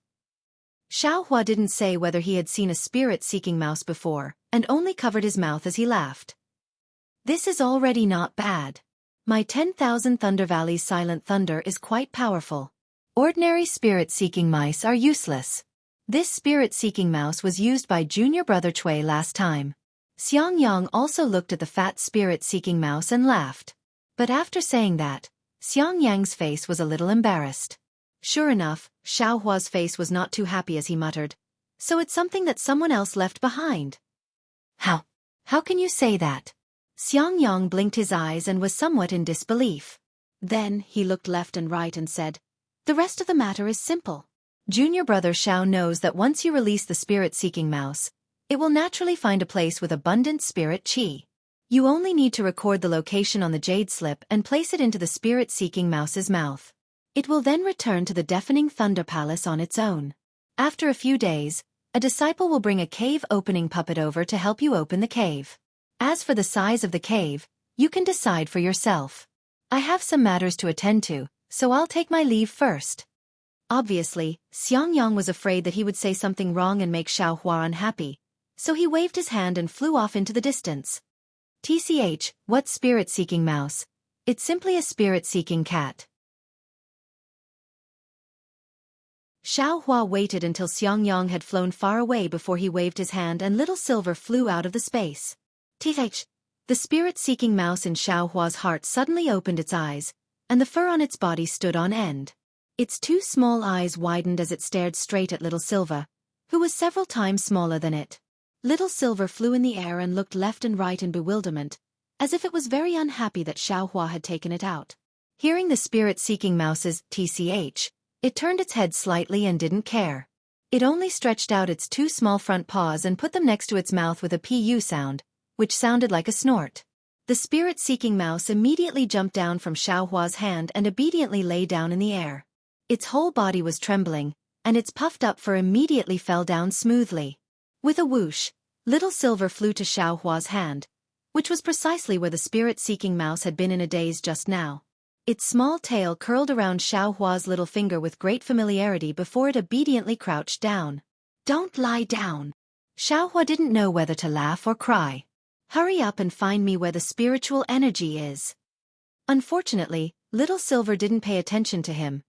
Xiaohua didn't say whether he had seen a spirit-seeking mouse before, and only covered his mouth as he laughed. This is already not bad. My 10,000 Thunder Valley's silent thunder is quite powerful. Ordinary spirit-seeking mice are useless. This spirit-seeking mouse was used by junior brother Cui last time. Xianxia also looked at the fat spirit-seeking mouse and laughed. But after saying that, Xianxia's face was a little embarrassed. Sure enough, Xiaohua's face was not too happy as he muttered. So it's something that someone else left behind. How can you say that? Xianxia blinked his eyes and was somewhat in disbelief. Then he looked left and right and said, "The rest of the matter is simple. Junior brother Xiao knows that once you release the spirit-seeking mouse, it will naturally find a place with abundant spirit qi. You only need to record the location on the jade slip and place it into the spirit-seeking mouse's mouth. It will then return to the deafening Thunder Palace on its own. After a few days, a disciple will bring a cave-opening puppet over to help you open the cave. As for the size of the cave, you can decide for yourself. I have some matters to attend to, so I'll take my leave first." Obviously, Xianxia was afraid that he would say something wrong and make Xiaohua unhappy, so he waved his hand and flew off into the distance. TCH, what spirit-seeking mouse? It's simply a spirit-seeking cat. Xiaohua waited until Xianxia had flown far away before he waved his hand and little silver flew out of the space. TH. The spirit-seeking mouse in Xiaohua's heart suddenly opened its eyes, and the fur on its body stood on end. Its two small eyes widened as it stared straight at Little Silver, who was several times smaller than it. Little Silver flew in the air and looked left and right in bewilderment, as if it was very unhappy that Xiaohua had taken it out. Hearing the spirit-seeking mouse's TCH, it turned its head slightly and didn't care. It only stretched out its two small front paws and put them next to its mouth with a PU sound, which sounded like a snort. The spirit-seeking mouse immediately jumped down from Xiaohua's hand and obediently lay down in the air. Its whole body was trembling, and its puffed-up fur immediately fell down smoothly. With a whoosh, Little Silver flew to Xiaohua's hand, which was precisely where the spirit-seeking mouse had been in a daze just now. Its small tail curled around Xiaohua's little finger with great familiarity before it obediently crouched down. "Don't lie down." Xiaohua didn't know whether to laugh or cry. "Hurry up and find me where the spiritual energy is." Unfortunately, Little Silver didn't pay attention to him.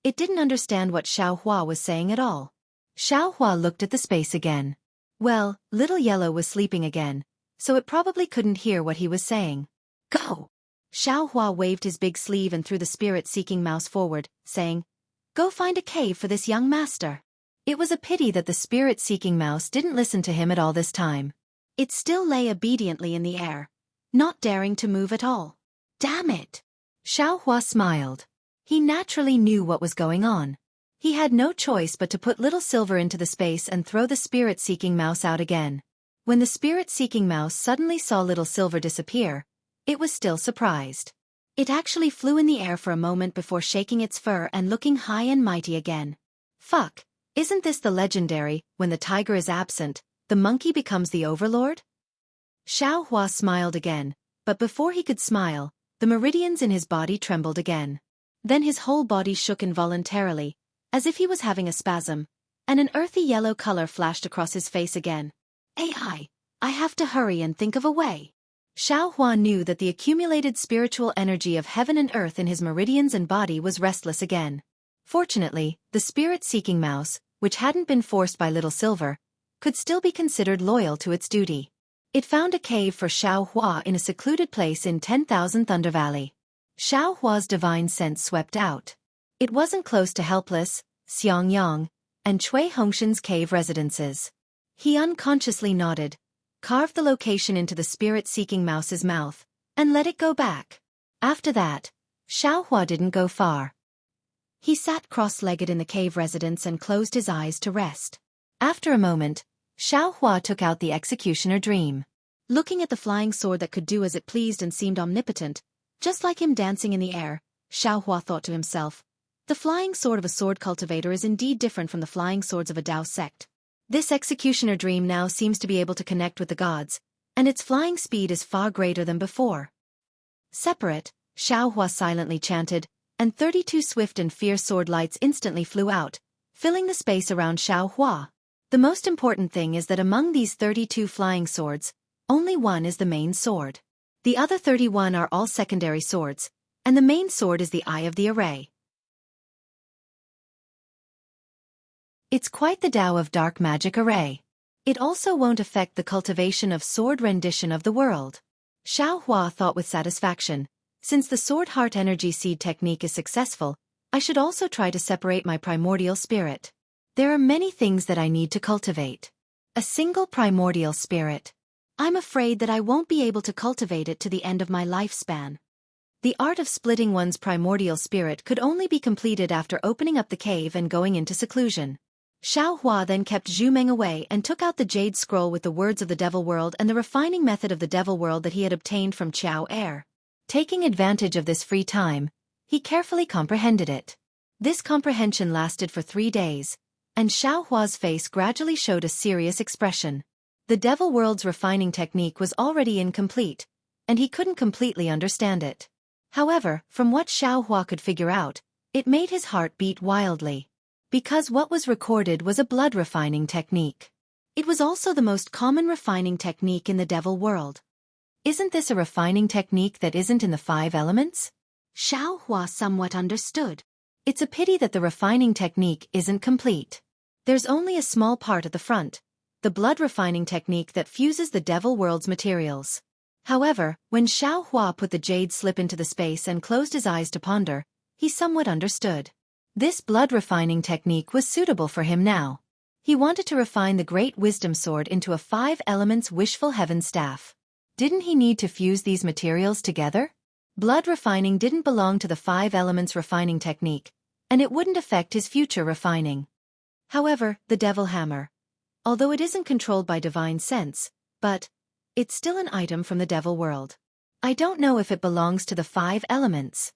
It didn't understand what Xiaohua was saying at all. Xiaohua looked at the space again. Well, Little Yellow was sleeping again, so it probably couldn't hear what he was saying. "Go!" Xiaohua waved his big sleeve and threw the spirit-seeking mouse forward, saying, "Go find a cave for this young master." It was a pity that the spirit-seeking mouse didn't listen to him at all this time. It still lay obediently in the air, not daring to move at all. "Damn it!" Xiaohua smiled. He naturally knew what was going on. He had no choice but to put Little Silver into the space and throw the spirit-seeking mouse out again. When the spirit-seeking mouse suddenly saw Little Silver disappear, it was still surprised. It actually flew in the air for a moment before shaking its fur and looking high and mighty again. Fuck, isn't this the legendary, when the tiger is absent, the monkey becomes the overlord? Xiaohua smiled again, but before he could smile, the meridians in his body trembled again. Then his whole body shook involuntarily, as if he was having a spasm, and an earthy yellow color flashed across his face again. "AI, I have to hurry and think of a way." Xiaohua knew that the accumulated spiritual energy of heaven and earth in his meridians and body was restless again. Fortunately, the spirit-seeking mouse, which hadn't been forced by Little Silver, could still be considered loyal to its duty. It found a cave for Xiaohua in a secluded place in 10,000 Thunder Valley. Xiaohua's divine sense swept out. It wasn't close to Helpless, Xiangyang, and Cui Hongshan's cave residences. He unconsciously nodded, carved the location into the spirit-seeking mouse's mouth, and let it go back. After that, Xiaohua didn't go far. He sat cross-legged in the cave residence and closed his eyes to rest. After a moment, Xiaohua took out the executioner dream. Looking at the flying sword that could do as it pleased and seemed omnipotent, just like him dancing in the air, Xiaohua thought to himself, the flying sword of a sword cultivator is indeed different from the flying swords of a Dao sect. This executioner dream now seems to be able to connect with the gods, and its flying speed is far greater than before. Separate, Xiaohua silently chanted, and 32 swift and fierce sword lights instantly flew out, filling the space around Xiaohua. The most important thing is that among these 32 flying swords, only one is the main sword. The other 31 are all secondary swords, and the main sword is the eye of the array. It's quite the Tao of dark magic array. It also won't affect the cultivation of sword rendition of the world. Xiaohua thought with satisfaction, since the sword heart energy seed technique is successful, I should also try to separate my primordial spirit. There are many things that I need to cultivate. A single primordial spirit. I'm afraid that I won't be able to cultivate it to the end of my lifespan. The art of splitting one's primordial spirit could only be completed after opening up the cave and going into seclusion. Xiaohua then kept Zhu Meng away and took out the jade scroll with the words of the devil world and the refining method of the devil world that he had obtained from Qiao Er. Taking advantage of this free time, he carefully comprehended it. This comprehension lasted for 3 days, and Xiaohua's face gradually showed a serious expression. The devil world's refining technique was already incomplete, and he couldn't completely understand it. However, from what Xiaohua could figure out, it made his heart beat wildly. Because what was recorded was a blood refining technique. It was also the most common refining technique in the devil world. Isn't this a refining technique that isn't in the 5 elements? Xiaohua somewhat understood. It's a pity that the refining technique isn't complete. There's only a small part at the front, the blood refining technique that fuses the devil world's materials. However, when Xiaohua put the jade slip into the space and closed his eyes to ponder, he somewhat understood. This blood refining technique was suitable for him now. He wanted to refine the great wisdom sword into a 5 elements wishful heaven staff. Didn't he need to fuse these materials together? Blood refining didn't belong to the 5 elements refining technique, and it wouldn't affect his future refining. However, the devil hammer. Although it isn't controlled by divine sense, but it's still an item from the devil world. I don't know if it belongs to the 5 elements.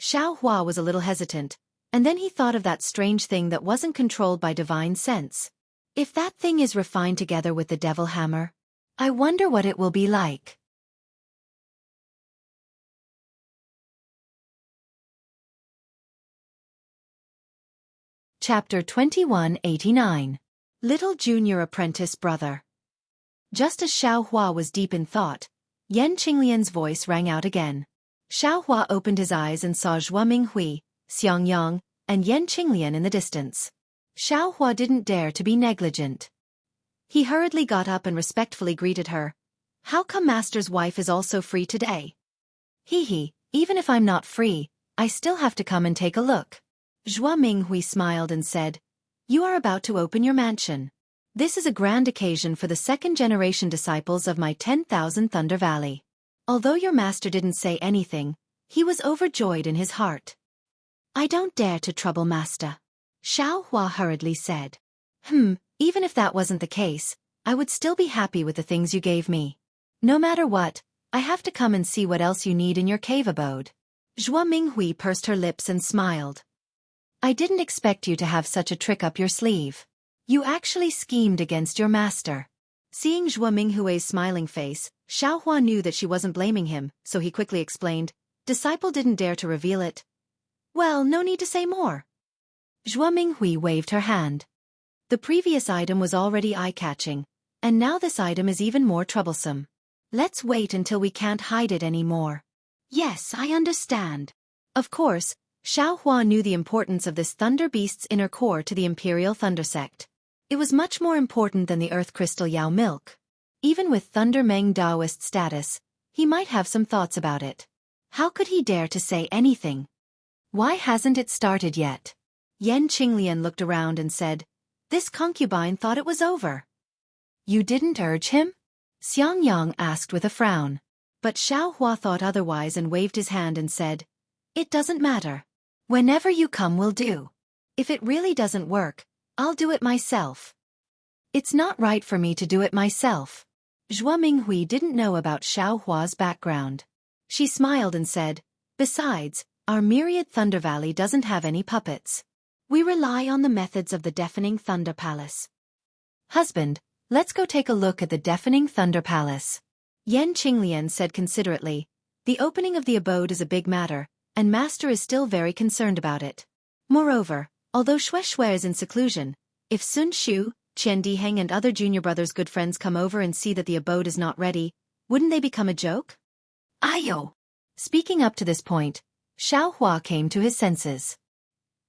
Xiaohua was a little hesitant, and then he thought of that strange thing that wasn't controlled by divine sense. If that thing is refined together with the devil hammer, I wonder what it will be like. Chapter 2189. Little Junior Apprentice Brother. Just as Xiaohua was deep in thought, Yan Qinglian's voice rang out again. Xiaohua opened his eyes and saw Zhuo Minghui, Xiangyang, and Yan Qinglian in the distance. Xiaohua didn't dare to be negligent. He hurriedly got up and respectfully greeted her. How come Master's wife is also free today? Hee, even if I'm not free, I still have to come and take a look. Zhuo Minghui smiled and said, You are about to open your mansion. This is a grand occasion for the 2nd-generation disciples of my 10,000 Thunder Valley. Although your master didn't say anything, he was overjoyed in his heart. I don't dare to trouble master. Xiaohua hurriedly said. Even if that wasn't the case, I would still be happy with the things you gave me. No matter what, I have to come and see what else you need in your cave abode. Zhuo Minghui pursed her lips and smiled. I didn't expect you to have such a trick up your sleeve. You actually schemed against your master. Seeing Zhuo Minghui's smiling face, Xiaohua knew that she wasn't blaming him, so he quickly explained, Disciple didn't dare to reveal it. Well, no need to say more. Zhuo Minghui waved her hand. The previous item was already eye-catching, and now this item is even more troublesome. Let's wait until we can't hide it anymore. Yes, I understand. Of course, Xiaohua knew the importance of this Thunder Beast's inner core to the Imperial Thunder Sect. It was much more important than the Earth Crystal Yao milk. Even with Thunder Meng Daoist status, he might have some thoughts about it. How could he dare to say anything? Why hasn't it started yet? Yan Qinglian looked around and said, This concubine thought it was over. You didn't urge him? Xiangyang asked with a frown. But Xiaohua thought otherwise and waved his hand and said, It doesn't matter. Whenever you come will do. If it really doesn't work, I'll do it myself. It's not right for me to do it myself. Zhuo Minghui didn't know about Xiaohua's background. She smiled and said, Besides, our myriad Thunder Valley doesn't have any puppets. We rely on the methods of the Deafening Thunder Palace. Husband, let's go take a look at the Deafening Thunder Palace. Yan Qinglian said considerately. The opening of the abode is a big matter, and Master is still very concerned about it. Moreover, although Shui is in seclusion, if Sun Shu, Qian Diheng and other junior brothers' good friends come over and see that the abode is not ready, wouldn't they become a joke? Ayo! Speaking up to this point, Xiaohua came to his senses.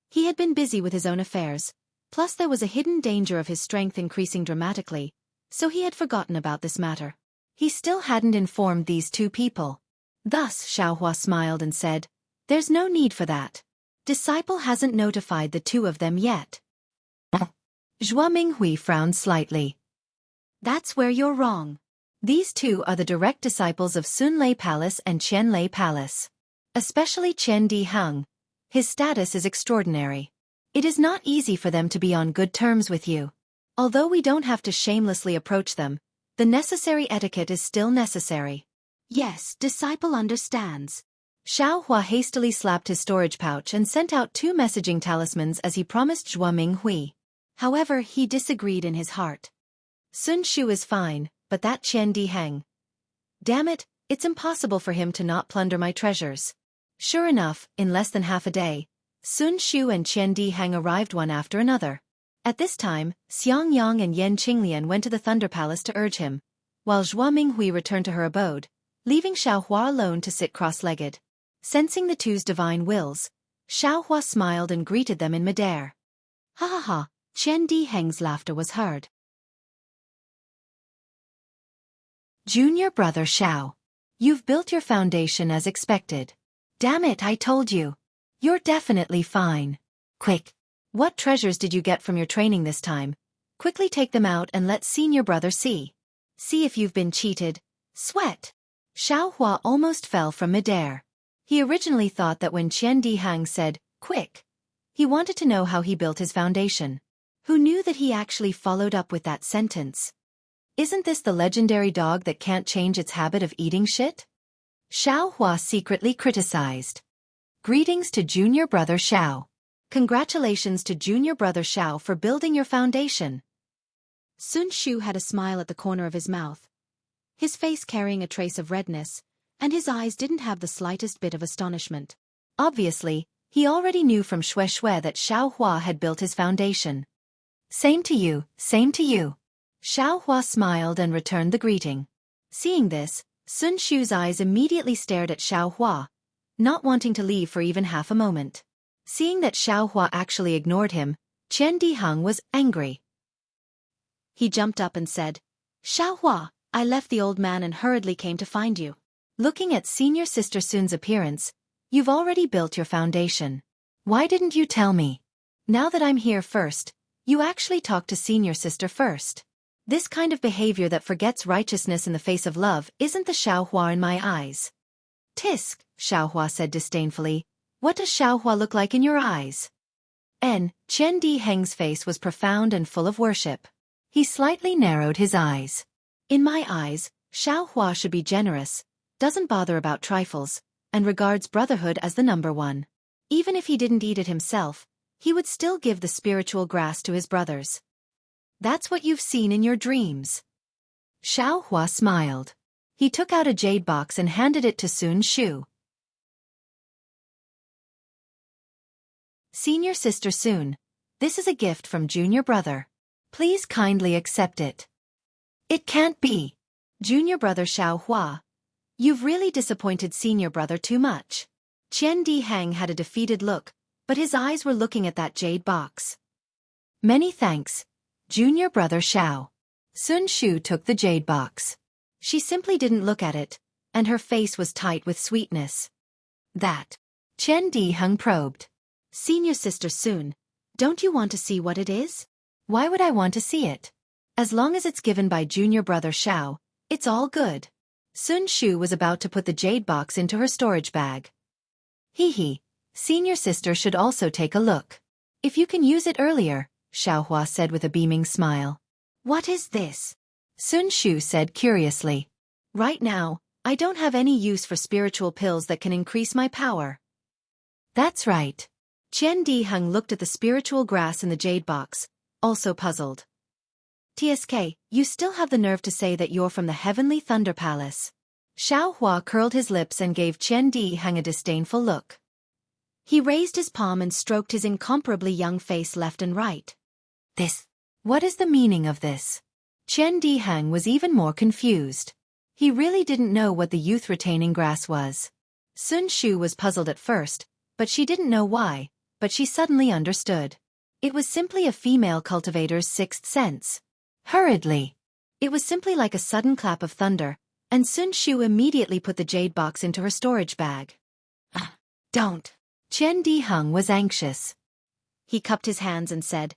He had been busy with his own affairs, plus there was a hidden danger of his strength increasing dramatically, so he had forgotten about this matter. He still hadn't informed these two people. Thus Xiaohua smiled and said, "There's no need for that. Disciple hasn't notified the two of them yet." Zhua Minghui frowned slightly. "That's where you're wrong. These two are the direct disciples of Sun Lei Palace and Qian Lei Palace. Especially Qian Diheng. His status is extraordinary. It is not easy for them to be on good terms with you. Although we don't have to shamelessly approach them, the necessary etiquette is still necessary." "Yes, disciple understands." Xiaohua hastily slapped his storage pouch and sent out 2 messaging talismans as he promised Zhua Minghui. However, he disagreed in his heart. Sun Shu is fine, but that Qian Diheng. Damn it, it's impossible for him to not plunder my treasures. Sure enough, in less than half a day, Sun Shu and Qian Diheng arrived one after another. At this time, Xiangyang and Yan Qinglian went to the Thunder Palace to urge him, while Zhua Minghui returned to her abode, leaving Xiaohua alone to sit cross-legged. Sensing the two's divine wills, Xiaohua smiled and greeted them in midair. Ha ha ha, Qian Diheng's laughter was heard. Junior brother Xiao. You've built your foundation as expected. Damn it, I told you. You're definitely fine. Quick. What treasures did you get from your training this time? Quickly take them out and let senior brother see. See if you've been cheated. Sweat. Xiaohua almost fell from midair. He originally thought that when Qian Diheng said, "Quick," he wanted to know how he built his foundation. Who knew that he actually followed up with that sentence? Isn't this the legendary dog that can't change its habit of eating shit? Xiaohua secretly criticized. Greetings to junior brother Xiao. Congratulations to junior brother Xiao for building your foundation. Sun Shu had a smile at the corner of his mouth, his face carrying a trace of redness, and his eyes didn't have the slightest bit of astonishment. Obviously, he already knew from Shui that Xiaohua had built his foundation. Same to you, same to you. Xiaohua smiled and returned the greeting. Seeing this, Sun Shu's eyes immediately stared at Xiaohua, not wanting to leave for even half a moment. Seeing that Xiaohua actually ignored him, Qian Diheng was angry. He jumped up and said, "Xiaohua, I left the old man and hurriedly came to find you. Looking at senior sister Sun's appearance, you've already built your foundation. Why didn't you tell me? Now that I'm here first, you actually talked to senior sister first. This kind of behavior that forgets righteousness in the face of love isn't the Xiaohua in my eyes." "Tisk," Xiaohua said disdainfully. "What does Xiaohua look like in your eyes?" Qian Diheng's face was profound and full of worship. He slightly narrowed his eyes. "In my eyes, Xiaohua should be generous, doesn't bother about trifles, and regards brotherhood as the number one. Even if he didn't eat it himself, he would still give the spiritual grass to his brothers. That's what you've seen in your dreams." Xiaohua smiled. He took out a jade box and handed it to Sun Shu. "Senior sister Sun, this is a gift from junior brother. Please kindly accept it." "It can't be. Junior brother Xiaohua. You've really disappointed senior brother too much." Qian Diheng had a defeated look, but his eyes were looking at that jade box. "Many thanks, junior brother Xiao." Sun Shu took the jade box. She simply didn't look at it, and her face was tight with sweetness. "That?" Qian Diheng probed. "Senior sister Sun, don't you want to see what it is?" "Why would I want to see it? As long as it's given by junior brother Xiao, it's all good." Sun Shu was about to put the jade box into her storage bag. Hee, senior sister should also take a look. "If you can use it earlier," Xiaohua said with a beaming smile. "What is this?" Sun Shu said curiously. "Right now, I don't have any use for spiritual pills that can increase my power." "That's right." Qian Diheng looked at the spiritual grass in the jade box, also puzzled. TSK, you still have the nerve to say that you're from the Heavenly Thunder Palace. Xiao Hua curled his lips and gave Chen Diheng a disdainful look. He raised his palm and stroked his incomparably young face left and right. What is the meaning of this? Chen Diheng was even more confused. He really didn't know what the youth retaining grass was. Sun Shu was puzzled at first, but she didn't know why, but she suddenly understood. It was simply a female cultivator's sixth sense. Hurriedly. It was simply like a sudden clap of thunder, and Sun Shu immediately put the jade box into her storage bag. Don't. Chen Diheng was anxious. He cupped his hands and said,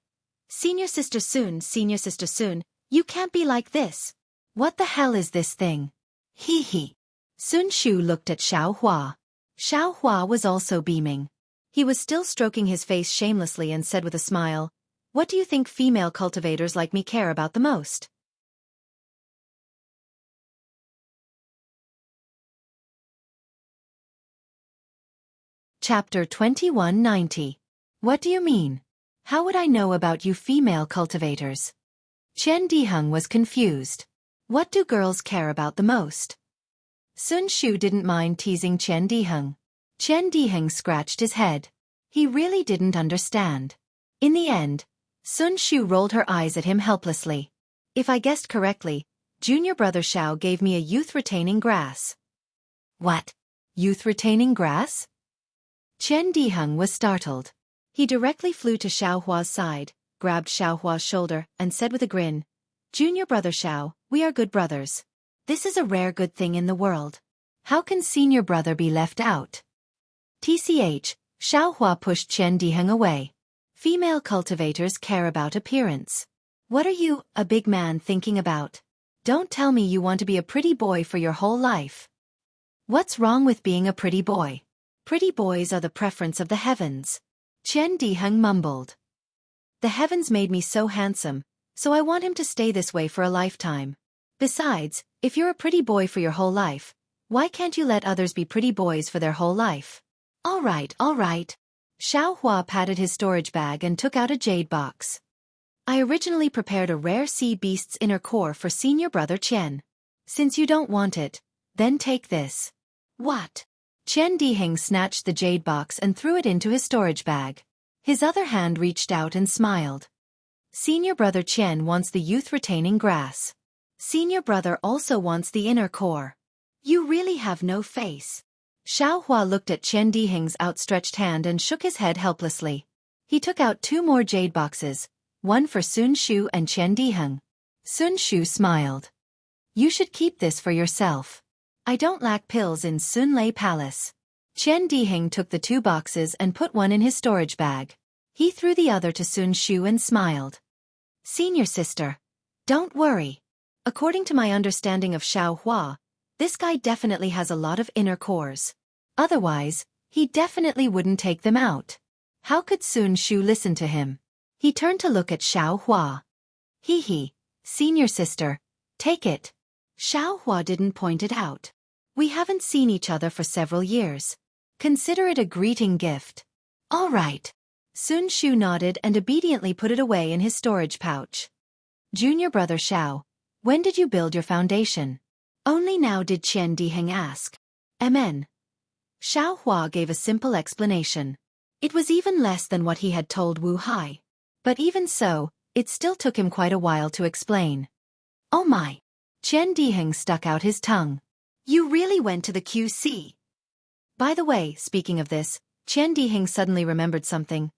Senior Sister Sun, you can't be like this. What the hell is this thing? Hee hee. Sun Shu looked at Xiao Hua. Xiao Hua was also beaming. He was still stroking his face shamelessly and said with a smile, What do you think female cultivators like me care about the most? Chapter 2190. What do you mean? How would I know about you female cultivators? Chen Diheng was confused. What do girls care about the most? Sun Shu didn't mind teasing Chen Diheng. Chen Diheng scratched his head. He really didn't understand. In the end, Sun Shu rolled her eyes at him helplessly. If I guessed correctly, junior brother Xiao gave me a youth-retaining grass. What? Youth-retaining grass? Chen Diheng was startled. He directly flew to Xiao Hua's side, grabbed Xiao Hua's shoulder, and said with a grin, Junior brother Xiao, we are good brothers. This is a rare good thing in the world. How can senior brother be left out? TCH, Xiao Hua pushed Chen Diheng away. Female cultivators care about appearance. What are you, a big man, thinking about? Don't tell me you want to be a pretty boy for your whole life. What's wrong with being a pretty boy? Pretty boys are the preference of the heavens. Chen Diheng mumbled. The heavens made me so handsome, so I want him to stay this way for a lifetime. Besides, if you're a pretty boy for your whole life, why can't you let others be pretty boys for their whole life? All right. Xiao Hua patted his storage bag and took out a jade box. I originally prepared a rare sea beast's inner core for senior brother Chen. Since you don't want it, then take this. What? Chen Diheng snatched the jade box and threw it into his storage bag. His other hand reached out and smiled. Senior brother Chen wants the youth-retaining grass. Senior brother also wants the inner core. You really have no face. Xiao Hua looked at Chen Diheng's outstretched hand and shook his head helplessly. He took out 2 more jade boxes, one for Sun Shu and Chen Diheng. Sun Shu smiled. You should keep this for yourself. I don't lack pills in Sun Lei Palace. Chen Diheng took the 2 boxes and put one in his storage bag. He threw the other to Sun Shu and smiled. Senior sister, don't worry. According to my understanding of Xiao Hua, this guy definitely has a lot of inner cores. Otherwise, he definitely wouldn't take them out. How could Sun Shu listen to him? He turned to look at Xiao Hua. Hee, senior sister, take it. Xiao Hua didn't point it out. We haven't seen each other for several years. Consider it a greeting gift. All right. Sun Shu nodded and obediently put it away in his storage pouch. Junior brother Xiao, when did you build your foundation? Only now did Chen Diheng ask. MN. Xiao Hua gave a simple explanation. It was even less than what he had told Wu Hai. But even so, it still took him quite a while to explain. Oh my. Chen Diheng stuck out his tongue. You really went to the QC. By the way, speaking of this, Chen Diheng suddenly remembered something.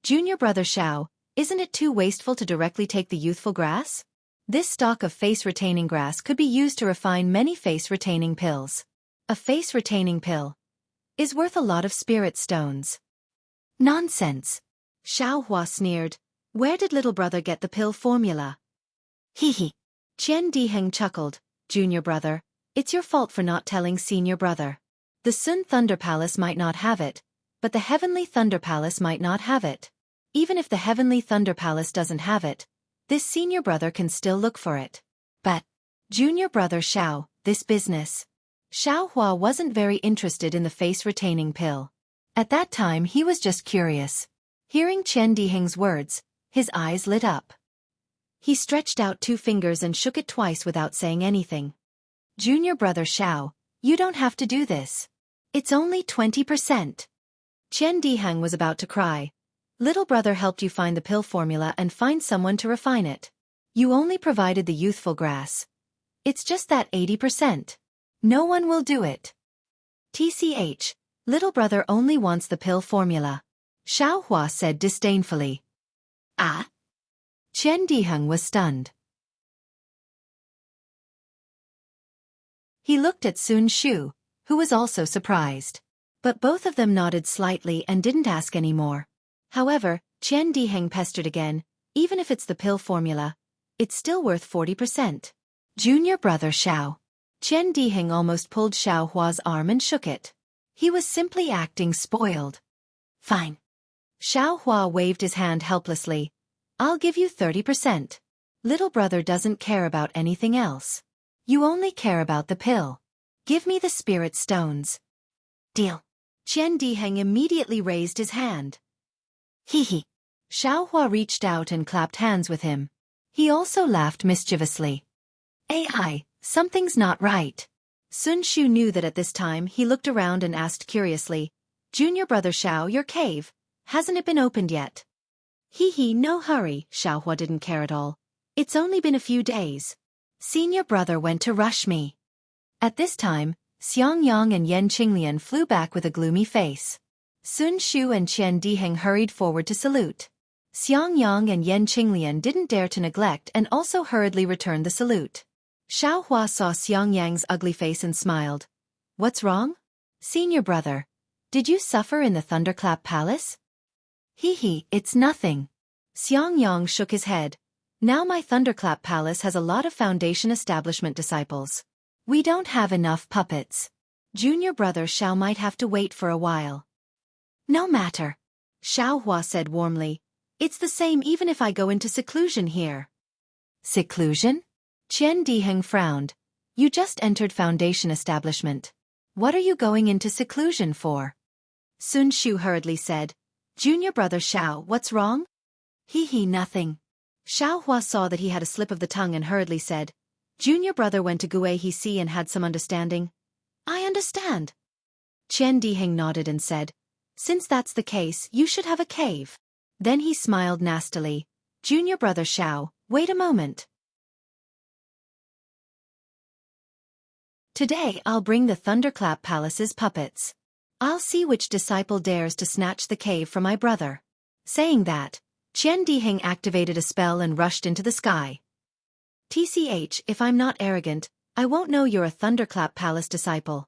Junior brother Xiao, isn't it too wasteful to directly take the youthful grass? This stalk of face-retaining grass could be used to refine many face-retaining pills. A face-retaining pill is worth a lot of spirit stones. Nonsense. Xiao Hua sneered. Where did little brother get the pill formula? Hee. Chen Diheng chuckled. Junior brother, it's your fault for not telling senior brother. The Sun Thunder Palace might not have it, but the Heavenly Thunder Palace might not have it. Even if the Heavenly Thunder Palace doesn't have it, this senior brother can still look for it. But, junior brother Xiao, this business. Xiao Hua wasn't very interested in the face-retaining pill. At that time he was just curious. Hearing Chen Diheng's words, his eyes lit up. He stretched out 2 fingers and shook it twice without saying anything. Junior brother Xiao, you don't have to do this. It's only 20%. Qian Diheng was about to cry. Little brother helped you find the pill formula and find someone to refine it. You only provided the youthful grass. It's just that 80%. No one will do it. TCH, little brother only wants the pill formula. Xiaohua said disdainfully. Ah? Qian Diheng was stunned. He looked at Sun Shu, who was also surprised. But both of them nodded slightly and didn't ask any more. However, Qian Diheng pestered again, even if it's the pill formula, it's still worth 40%. Junior brother Xiao. Qian Diheng almost pulled Xiaohua's arm and shook it. He was simply acting spoiled. Fine. Xiaohua waved his hand helplessly. I'll give you 30%. Little brother doesn't care about anything else. You only care about the pill. Give me the spirit stones. Deal. Qian Diheng immediately raised his hand. Hee. Xiaohua reached out and clapped hands with him. He also laughed mischievously. AI, something's not right. Sun Shu knew that at this time. He looked around and asked curiously, Junior brother Xiao, your cave, hasn't it been opened yet? Hee, no hurry, Xiaohua didn't care at all. It's only been a few days. Senior brother went to rush me. At this time, Xiangyang and Yan Qinglian flew back with a gloomy face. Sun Shu and Qian Diheng hurried forward to salute. Xiangyang and Yan Qinglian didn't dare to neglect and also hurriedly returned the salute. Xiaohua saw Xiangyang's ugly face and smiled. What's wrong? Senior brother. Did you suffer in the Thunderclap Palace? Hee, it's nothing. Xiangyang shook his head. Now my Thunderclap Palace has a lot of Foundation Establishment disciples. We don't have enough puppets. Junior brother Xiao might have to wait for a while. No matter. Xiaohua said warmly. It's the same even if I go into seclusion here. Seclusion? Qian Diheng frowned. You just entered Foundation Establishment. What are you going into seclusion for? Sun Shu hurriedly said. Junior brother Xiao, what's wrong? Hee, nothing. Xiaohua saw that he had a slip of the tongue and hurriedly said. Junior brother went to Guihexi and had some understanding. I understand. Qian Diheng nodded and said. Since that's the case, you should have a cave. Then he smiled nastily. Junior brother Xiao, wait a moment. Today I'll bring the Thunderclap Palace's puppets. I'll see which disciple dares to snatch the cave from my brother. Saying that, Qian Diheng activated a spell and rushed into the sky. TCH, if I'm not arrogant, I won't know you're a Thunderclap Palace disciple.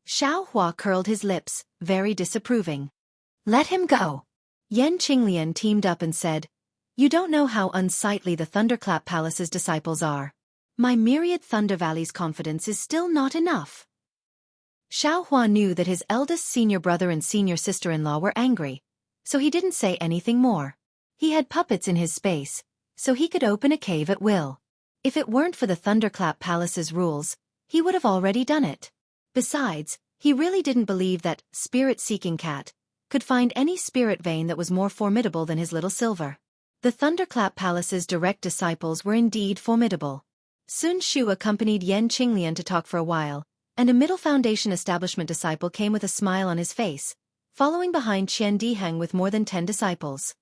Xiaohua curled his lips, very disapproving. Let him go. Yan Qinglian teamed up and said, You don't know how unsightly the Thunderclap Palace's disciples are. My myriad Thunder Valley's confidence is still not enough. Xiaohua knew that his eldest senior brother and senior sister-in-law were angry, so he didn't say anything more. He had puppets in his space, so he could open a cave at will. If it weren't for the Thunderclap Palace's rules, he would have already done it. Besides, he really didn't believe that spirit-seeking cat could find any spirit vein that was more formidable than his little Silver. The Thunderclap Palace's direct disciples were indeed formidable. Sun Shu accompanied Yan Qinglian to talk for a while, and a Middle Foundation Establishment disciple came with a smile on his face, following behind Qian Diheng with more than 10 disciples.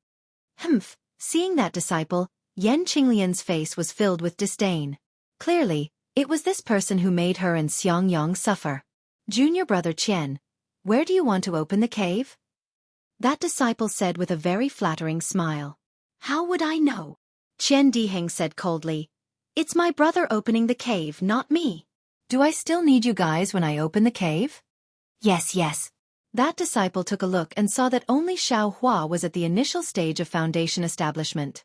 Humph, seeing that disciple, Yan Qinglian's face was filled with disdain. Clearly, it was this person who made her and Xiangyang suffer. Junior brother Qian, where do you want to open the cave? That disciple said with a very flattering smile. How would I know? Qian Diheng said coldly. It's my brother opening the cave, not me. Do I still need you guys when I open the cave? Yes. That disciple took a look and saw that only Xiaohua was at the initial stage of Foundation Establishment.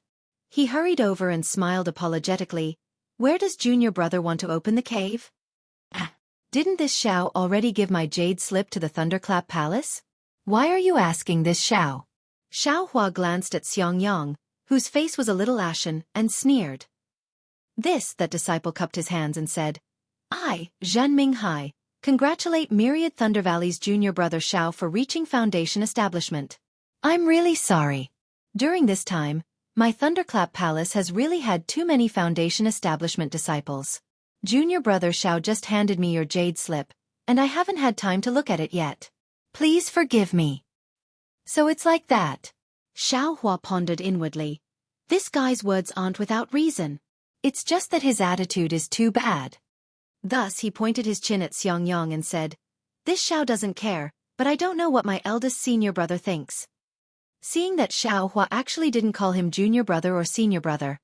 He hurried over and smiled apologetically. Where does junior brother want to open the cave? Didn't this Xiao already give my jade slip to the Thunderclap Palace? Why are you asking this Xiao? Xiaohua glanced at Xiangyang, whose face was a little ashen, and sneered. That disciple cupped his hands and said, I, Zhen Minghai, congratulate Myriad Thunder Valley's junior brother Xiao for reaching Foundation Establishment. I'm really sorry. During this time, My Thunderclap Palace has really had too many Foundation Establishment disciples. Junior brother Xiao just handed me your jade slip, and I haven't had time to look at it yet. Please forgive me. So it's like that. Xiao Hua pondered inwardly. This guy's words aren't without reason. It's just that his attitude is too bad. Thus he pointed his chin at Xiangyang and said, This Xiao doesn't care, but I don't know what my eldest senior brother thinks. Seeing that Xiao Hua actually didn't call him junior brother or senior brother,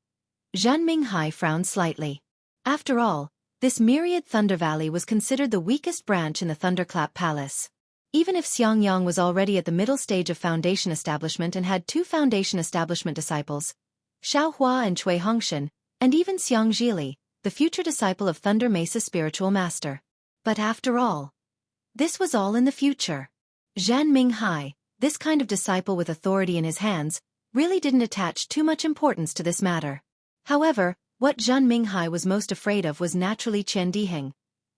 Zhan Minghai frowned slightly. After all, this myriad Thunder Valley was considered the weakest branch in the Thunderclap Palace. Even if Xiangyang was already at the middle stage of Foundation Establishment and had 2 Foundation Establishment disciples, Xiao Hua and Cui Hongshan, and even Xiang Zhili, the future disciple of Thunder Mesa's spiritual master. But after all, this was all in the future. Zhan Minghai, this kind of disciple with authority in his hands, really didn't attach too much importance to this matter. However, what Zhan Minghai was most afraid of was naturally Chen Diheng,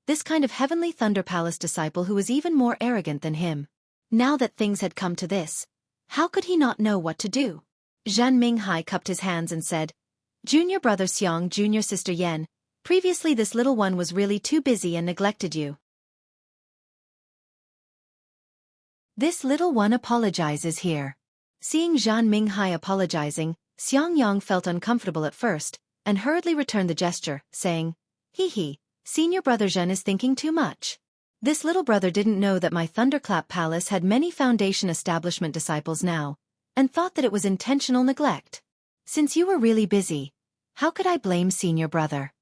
this kind of heavenly Thunder Palace disciple who was even more arrogant than him. Now that things had come to this, how could he not know what to do? Zhan Minghai cupped his hands and said, Junior brother Xiang, junior sister Yan, previously this little one was really too busy and neglected you. This little one apologizes here. Seeing Zhan Minghai apologizing, Xiangyang felt uncomfortable at first, and hurriedly returned the gesture, saying, Hee, senior brother Zhen is thinking too much. This little brother didn't know that my Thunderclap Palace had many Foundation Establishment disciples now, and thought that it was intentional neglect. Since you were really busy, how could I blame senior brother?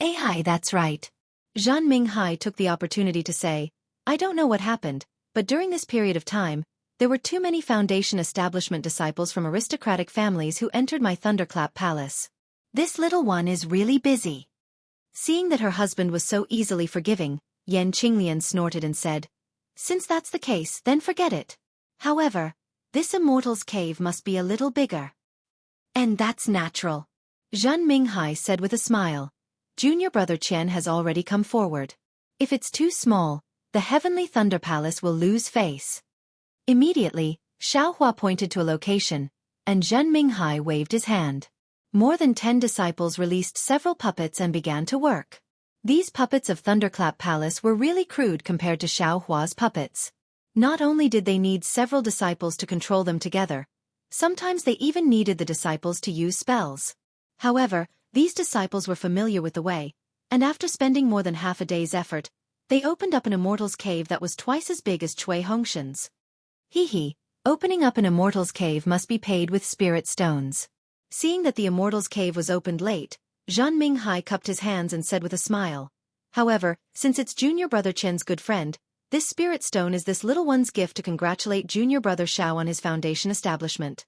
Hi, that's right. Zhan Minghai took the opportunity to say, I don't know what happened, but during this period of time, there were too many Foundation Establishment disciples from aristocratic families who entered my Thunderclap Palace. This little one is really busy. Seeing that her husband was so easily forgiving, Yan Qinglian snorted and said, Since that's the case, then forget it. However, this Immortal's cave must be a little bigger. And that's natural. Zhan Minghai said with a smile. Junior brother Chen has already come forward. If it's too small, the Heavenly Thunder Palace will lose face. Immediately, Xiao Hua pointed to a location, and Zhan Minghai waved his hand. More than 10 disciples released several puppets and began to work. These puppets of Thunderclap Palace were really crude compared to Xiao Hua's puppets. Not only did they need several disciples to control them together, sometimes they even needed the disciples to use spells. However, these disciples were familiar with the way, and after spending more than half a day's effort, they opened up an Immortal's cave that was twice as big as Cui Hongshan's. Opening up an Immortal's cave must be paid with spirit stones. Seeing that the Immortal's cave was opened late, Zhan Minghai cupped his hands and said with a smile, However, since it's junior brother Chen's good friend, this spirit stone is this little one's gift to congratulate junior brother Xiao on his Foundation establishment.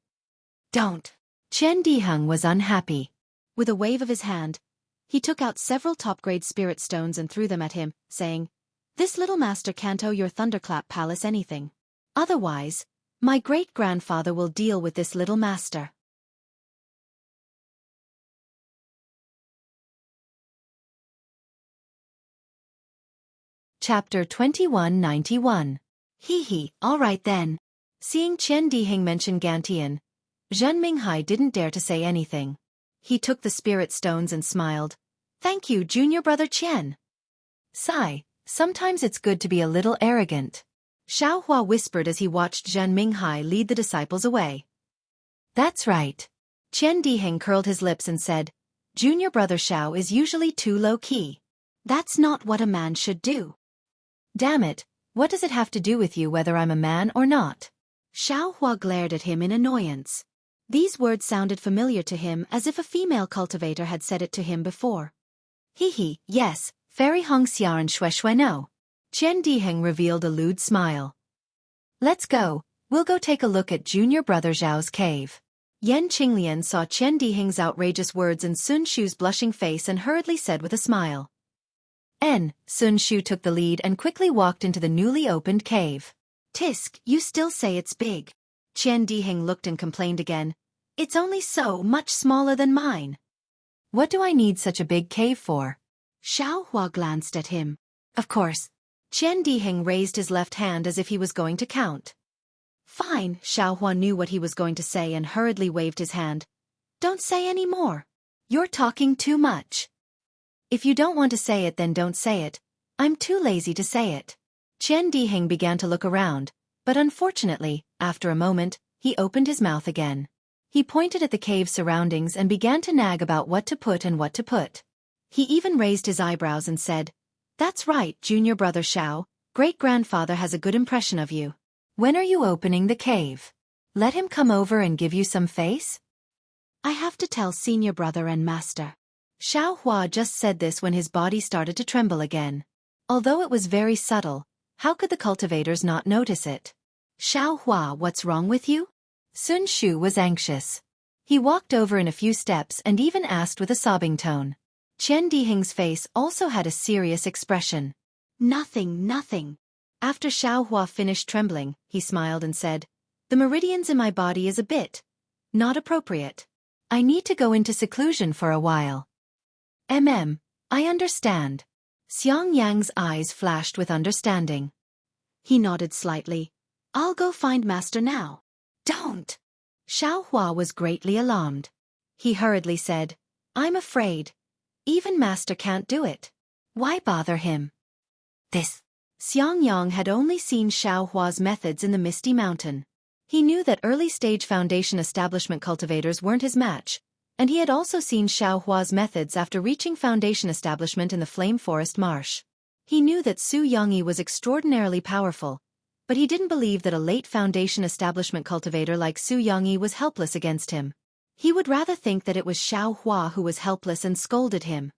Don't. Chen Diheng was unhappy. With a wave of his hand, he took out several top-grade spirit stones and threw them at him, saying, This little master can't owe your Thunderclap Palace anything. Otherwise, my great-grandfather will deal with this little master. Chapter 2191. All right then. Seeing Chen Diheng mention Gantian, Zhan Minghai didn't dare to say anything. He took the spirit stones and smiled. Thank you, junior brother Chen. Sigh, sometimes it's good to be a little arrogant. Xiao Hua whispered as he watched Zhan Minghai lead the disciples away. That's right. Chen Diheng curled his lips and said, Junior brother Xiao is usually too low-key. That's not what a man should do. Damn it, what does it have to do with you whether I'm a man or not? Xiao Hua glared at him in annoyance. These words sounded familiar to him as if a female cultivator had said it to him before. Yes, Fairy Hongxia and Shui no. Chen Diheng revealed a lewd smile. Let's go, we'll go take a look at junior brother Zhao's cave. Yan Qinglian saw Chen Diheng's outrageous words and Sun Shu's blushing face and hurriedly said with a smile. Sun Shu took the lead and quickly walked into the newly opened cave. Tisk, you still say it's big. Chen Diheng looked and complained again. It's only so much smaller than mine. What do I need such a big cave for? Xiao Hua glanced at him. Of course. Chen Diheng raised his left hand as if he was going to count. Fine, Xiao Hua knew what he was going to say and hurriedly waved his hand, Don't say any more. You're talking too much. If you don't want to say it, then don't say it. I'm too lazy to say it. Qian Diheng began to look around, but unfortunately, after a moment, he opened his mouth again. He pointed at the cave's surroundings and began to nag about what to put and what to put. He even raised his eyebrows and said, "That's right, junior brother Xiao, great-grandfather has a good impression of you. When are you opening the cave? Let him come over and give you some face?" "I have to tell senior brother and master." Xiao Hua just said this when his body started to tremble again. Although it was very subtle, how could the cultivators not notice it? "Xiao Hua, what's wrong with you?" Sun Shu was anxious. He walked over in a few steps and even asked with a sobbing tone. Qian Diheng's face also had a serious expression. "Nothing, nothing." After Xiao Hua finished trembling, he smiled and said, "The meridians in my body is a bit not appropriate. I need to go into seclusion for a while." I understand." Xiangyang's eyes flashed with understanding. He nodded slightly. "I'll go find master now." "Don't." Xiao Hua was greatly alarmed. He hurriedly said, "I'm afraid. Even master can't do it. Why bother him?" This. Xiangyang had only seen Xiao Hua's methods in the Misty Mountain. He knew that early-stage foundation establishment cultivators weren't his match, and he had also seen Xiao Hua's methods after reaching foundation establishment in the Flame Forest Marsh. He knew that Su Yongyi was extraordinarily powerful, but he didn't believe that a late foundation establishment cultivator like Su Yongyi was helpless against him. He would rather think that it was Xiao Hua who was helpless and scolded him.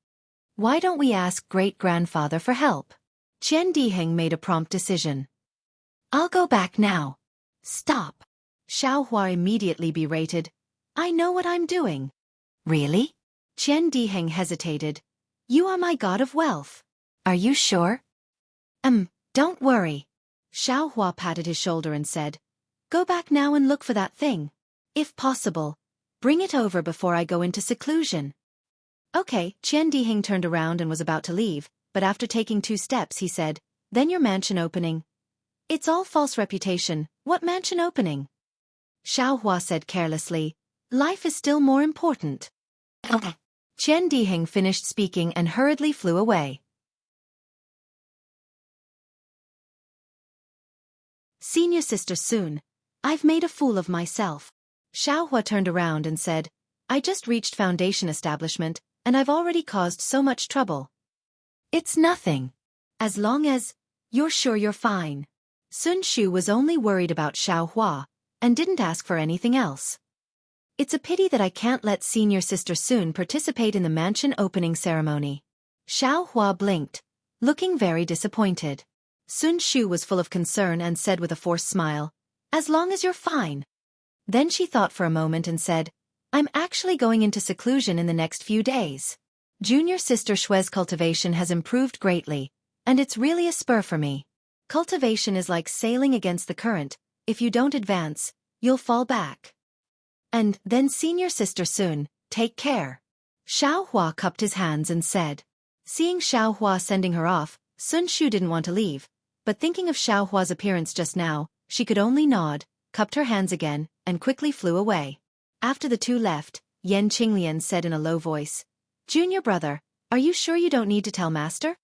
"Why don't we ask great-grandfather for help?" Qian Diheng made a prompt decision. "I'll go back now." "Stop." Xiao Hua immediately berated. "I know what I'm doing." "Really?" Qian Diheng hesitated. "You are my god of wealth." "Are you sure?" Don't worry." Xiao Hua patted his shoulder and said, "Go back now and look for that thing. If possible, bring it over before I go into seclusion." "Okay." Qian Diheng turned around and was about to leave, but after taking 2 steps he said, "Then your mansion opening." "It's all false reputation. What mansion opening?" Xiao Hua said carelessly, "Life is still more important." Qian Diheng finished speaking and hurriedly flew away. "Senior sister Sun, I've made a fool of myself." Xiao Hua turned around and said, "I just reached foundation establishment, and I've already caused so much trouble." "It's nothing. As long as you're sure you're fine." Sun Shu was only worried about Xiao Hua, and didn't ask for anything else. "It's a pity that I can't let senior sister Sun participate in the mansion opening ceremony." Xiao Hua blinked, looking very disappointed. Sun Shu was full of concern and said with a forced smile, "As long as you're fine." Then she thought for a moment and said, "I'm actually going into seclusion in the next few days. Junior sister Shui's cultivation has improved greatly, and it's really a spur for me. Cultivation is like sailing against the current. If you don't advance, you'll fall back. And then senior sister Sun, take care." Xiao Hua cupped his hands and said. Seeing Xiao Hua sending her off, Sun Shu didn't want to leave, but thinking of Xiao Hua's appearance just now, she could only nod, cupped her hands again, and quickly flew away. After the two left, Yan Qinglian said in a low voice, "Junior brother, are you sure you don't need to tell master?"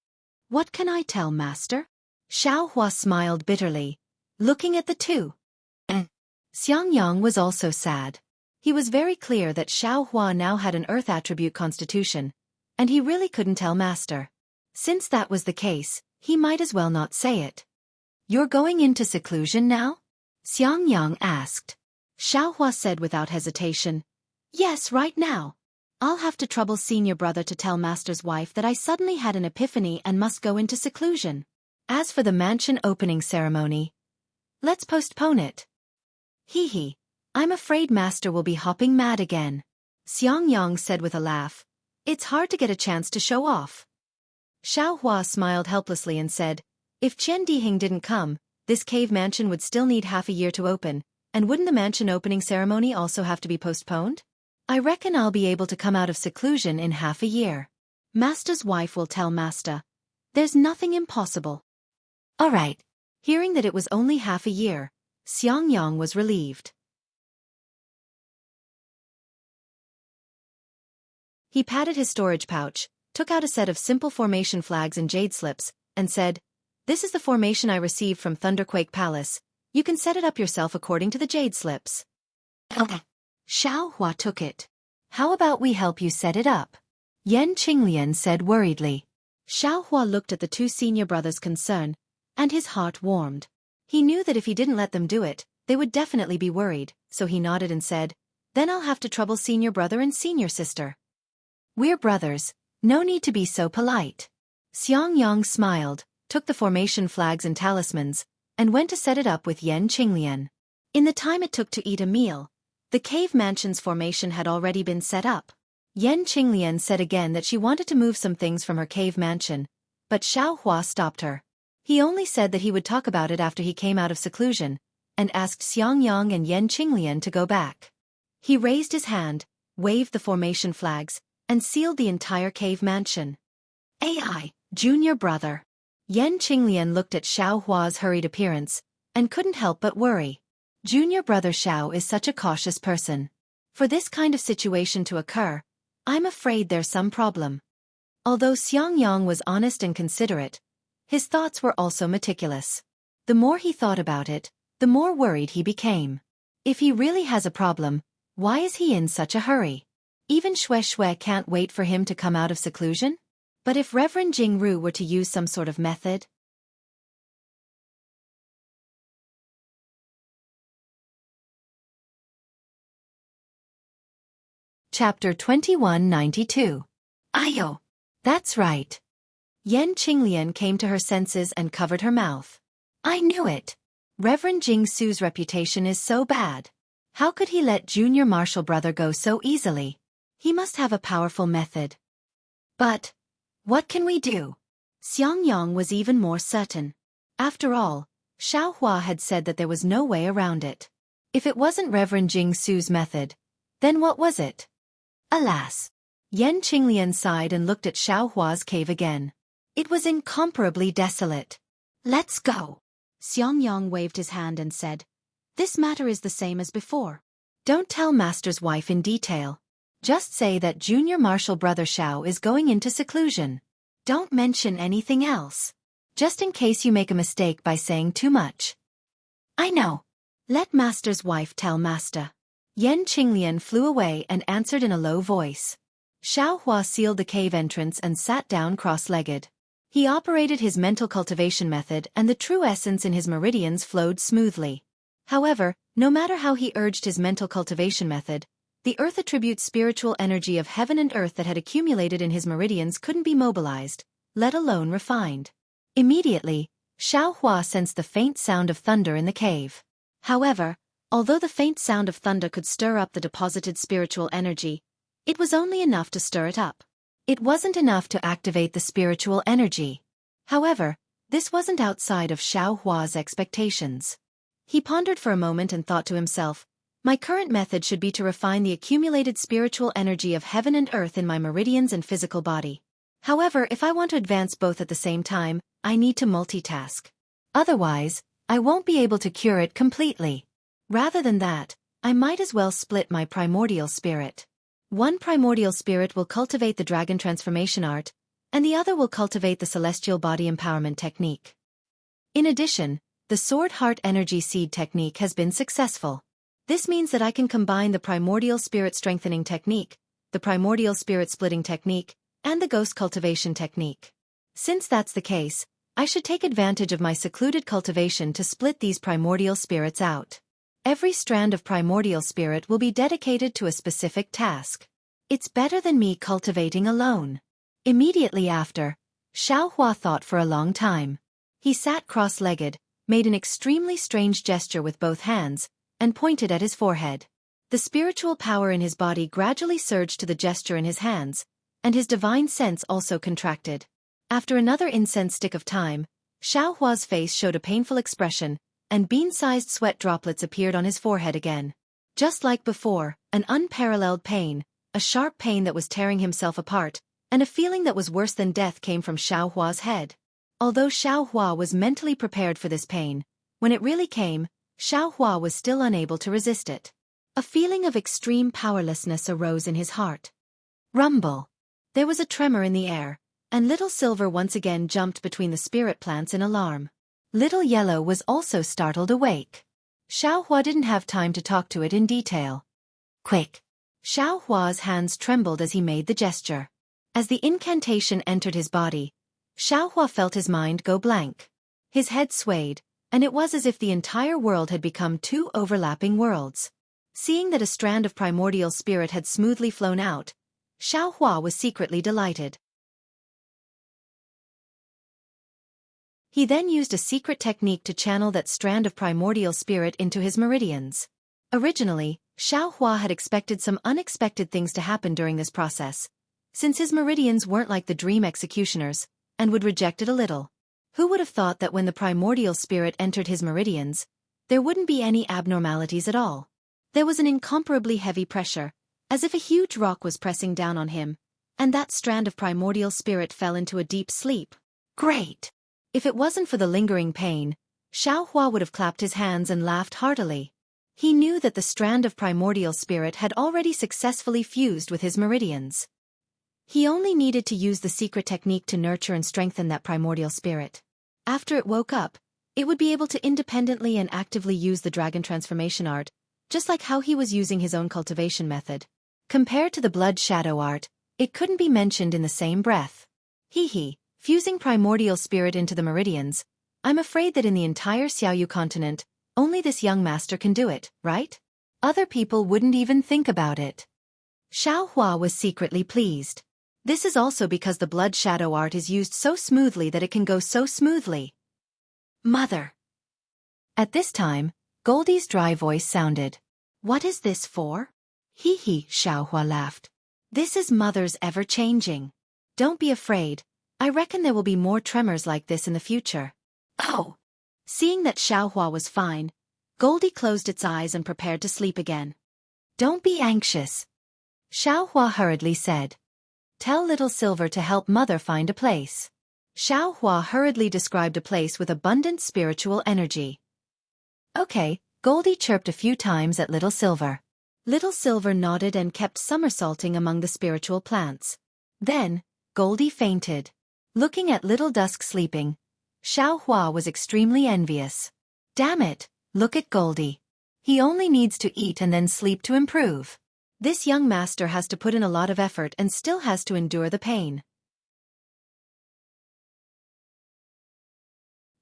"What can I tell master?" Xiao Hua smiled bitterly, looking at the two. Xiangyang was also sad. He was very clear that Xiao Hua now had an earth attribute constitution, and he really couldn't tell master. Since that was the case, he might as well not say it. "You're going into seclusion now?" Xiangyang asked. Xiao Hua said without hesitation, "Yes, right now. I'll have to trouble senior brother to tell master's wife that I suddenly had an epiphany and must go into seclusion. As for the mansion opening ceremony, let's postpone it." "Hee. I'm afraid master will be hopping mad again." Xiangyang said with a laugh, "It's hard to get a chance to show off." Xiao Hua smiled helplessly and said, "If Qian Diheng didn't come, this cave mansion would still need half a year to open, and wouldn't the mansion opening ceremony also have to be postponed? I reckon I'll be able to come out of seclusion in half a year. Master's wife will tell master. There's nothing impossible." "All right." Hearing that it was only half a year, Xiangyang was relieved. He patted his storage pouch, took out a set of simple formation flags and jade slips, and said, "This is the formation I received from Thunderquake Palace. You can set it up yourself according to the jade slips." Xiaohua took it. "How about we help you set it up?" Yan Qinglian said worriedly. Xiaohua looked at the two senior brothers' concern, and his heart warmed. He knew that if he didn't let them do it, they would definitely be worried, so he nodded and said, "Then I'll have to trouble senior brother and senior sister. We're brothers, no need to be so polite." Xiangyang smiled, took the formation flags and talismans, and went to set it up with Yan Qinglian. In the time it took to eat a meal, the cave mansion's formation had already been set up. Yan Qinglian said again that she wanted to move some things from her cave mansion, but Xiaohua stopped her. He only said that he would talk about it after he came out of seclusion, and asked Xiangyang and Yan Qinglian to go back. He raised his hand, waved the formation flags, and sealed the entire cave mansion. "AI, junior brother." Yan Qinglian looked at Xiaohua's hurried appearance, and couldn't help but worry. Junior brother Xiao is such a cautious person. For this kind of situation to occur, I'm afraid there's some problem. Although Xiangyang was honest and considerate, his thoughts were also meticulous. The more he thought about it, the more worried he became. If he really has a problem, why is he in such a hurry? Even Shui can't wait for him to come out of seclusion? But if Reverend Jingru were to use some sort of method? Chapter 2192. Ayo. That's right. Yan Qinglian came to her senses and covered her mouth. I knew it. Reverend Jingsu's reputation is so bad. How could he let junior martial brother go so easily? He must have a powerful method. But what can we do? Xiangyang was even more certain. After all, Xiaohua had said that there was no way around it. If it wasn't Reverend Jingsu's method, then what was it? Alas! Yan Qinglian sighed and looked at Xiaohua's cave again. It was incomparably desolate. Let's go. Xiangyang waved his hand and said, "This matter is the same as before. Don't tell Master's wife in detail. Just say that junior martial brother Xiao is going into seclusion. Don't mention anything else. Just in case you make a mistake by saying too much." I know. Let Master's wife tell Master. Yan Qinglian flew away and answered in a low voice. Xiaohua sealed the cave entrance and sat down cross-legged. He operated his mental cultivation method and the true essence in his meridians flowed smoothly. However, no matter how he urged his mental cultivation method, the earth attribute's spiritual energy of heaven and earth that had accumulated in his meridians couldn't be mobilized, let alone refined. Immediately, Xiaohua sensed the faint sound of thunder in the cave. However, although the faint sound of thunder could stir up the deposited spiritual energy, it was only enough to stir it up. It wasn't enough to activate the spiritual energy. However, this wasn't outside of Xiaohua's expectations. He pondered for a moment and thought to himself, my current method should be to refine the accumulated spiritual energy of heaven and earth in my meridians and physical body. However, if I want to advance both at the same time, I need to multitask. Otherwise, I won't be able to cure it completely. Rather than that, I might as well split my primordial spirit. One primordial spirit will cultivate the dragon transformation art, and the other will cultivate the celestial body empowerment technique. In addition, the sword heart energy seed technique has been successful. This means that I can combine the primordial spirit strengthening technique, the primordial spirit splitting technique, and the ghost cultivation technique. Since that's the case, I should take advantage of my secluded cultivation to split these primordial spirits out. Every strand of primordial spirit will be dedicated to a specific task. It's better than me cultivating alone. Immediately after, Xiaohua thought for a long time. He sat cross-legged, made an extremely strange gesture with both hands, and pointed at his forehead. The spiritual power in his body gradually surged to the gesture in his hands, and his divine sense also contracted. After another incense stick of time, Xiaohua's face showed a painful expression, and bean-sized sweat droplets appeared on his forehead again. Just like before, an unparalleled pain, a sharp pain that was tearing himself apart, and a feeling that was worse than death came from Xiaohua's head. Although Xiaohua was mentally prepared for this pain, when it really came, Xiaohua was still unable to resist it. A feeling of extreme powerlessness arose in his heart. Rumble. There was a tremor in the air, and Little Silver once again jumped between the spirit plants in alarm. Little Yellow was also startled awake. Xiaohua didn't have time to talk to it in detail. Quick! Xiaohua's hands trembled as he made the gesture. As the incantation entered his body, Xiaohua felt his mind go blank. His head swayed, and it was as if the entire world had become two overlapping worlds. Seeing that a strand of primordial spirit had smoothly flown out, Xiaohua was secretly delighted. He then used a secret technique to channel that strand of primordial spirit into his meridians. Originally, Xiaohua had expected some unexpected things to happen during this process, since his meridians weren't like the dream executioners, and would reject it a little. Who would have thought that when the primordial spirit entered his meridians, there wouldn't be any abnormalities at all? There was an incomparably heavy pressure, as if a huge rock was pressing down on him, and that strand of primordial spirit fell into a deep sleep. Great! If it wasn't for the lingering pain, Xiaohua would have clapped his hands and laughed heartily. He knew that the strand of primordial spirit had already successfully fused with his meridians. He only needed to use the secret technique to nurture and strengthen that primordial spirit. After it woke up, it would be able to independently and actively use the dragon transformation art, just like how he was using his own cultivation method. Compared to the blood shadow art, it couldn't be mentioned in the same breath. Fusing primordial spirit into the meridians, I'm afraid that in the entire Xiaoyu continent, only this young master can do it, right? Other people wouldn't even think about it. Xiaohua was secretly pleased. This is also because the blood shadow art is used so smoothly that it can go so smoothly. Mother! At this time, Goldie's dry voice sounded. What is this for? Xiaohua laughed. This is Mother's ever-changing. Don't be afraid. I reckon there will be more tremors like this in the future. Oh! Seeing that Xiaohua was fine, Goldie closed its eyes and prepared to sleep again. Don't be anxious, Xiaohua hurriedly said. Tell Little Silver to help Mother find a place. Xiaohua hurriedly described a place with abundant spiritual energy. Okay, Goldie chirped a few times at Little Silver. Little Silver nodded and kept somersaulting among the spiritual plants. Then, Goldie fainted. Looking at Little Dusk sleeping, Xiaohua was extremely envious. Damn it, look at Goldie. He only needs to eat and then sleep to improve. This young master has to put in a lot of effort and still has to endure the pain.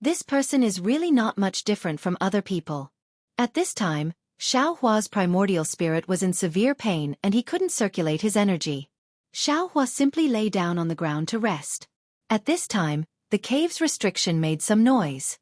This person is really not much different from other people. At this time, Xiaohua's primordial spirit was in severe pain and he couldn't circulate his energy. Xiaohua simply lay down on the ground to rest. At this time, the cave's restriction made some noise.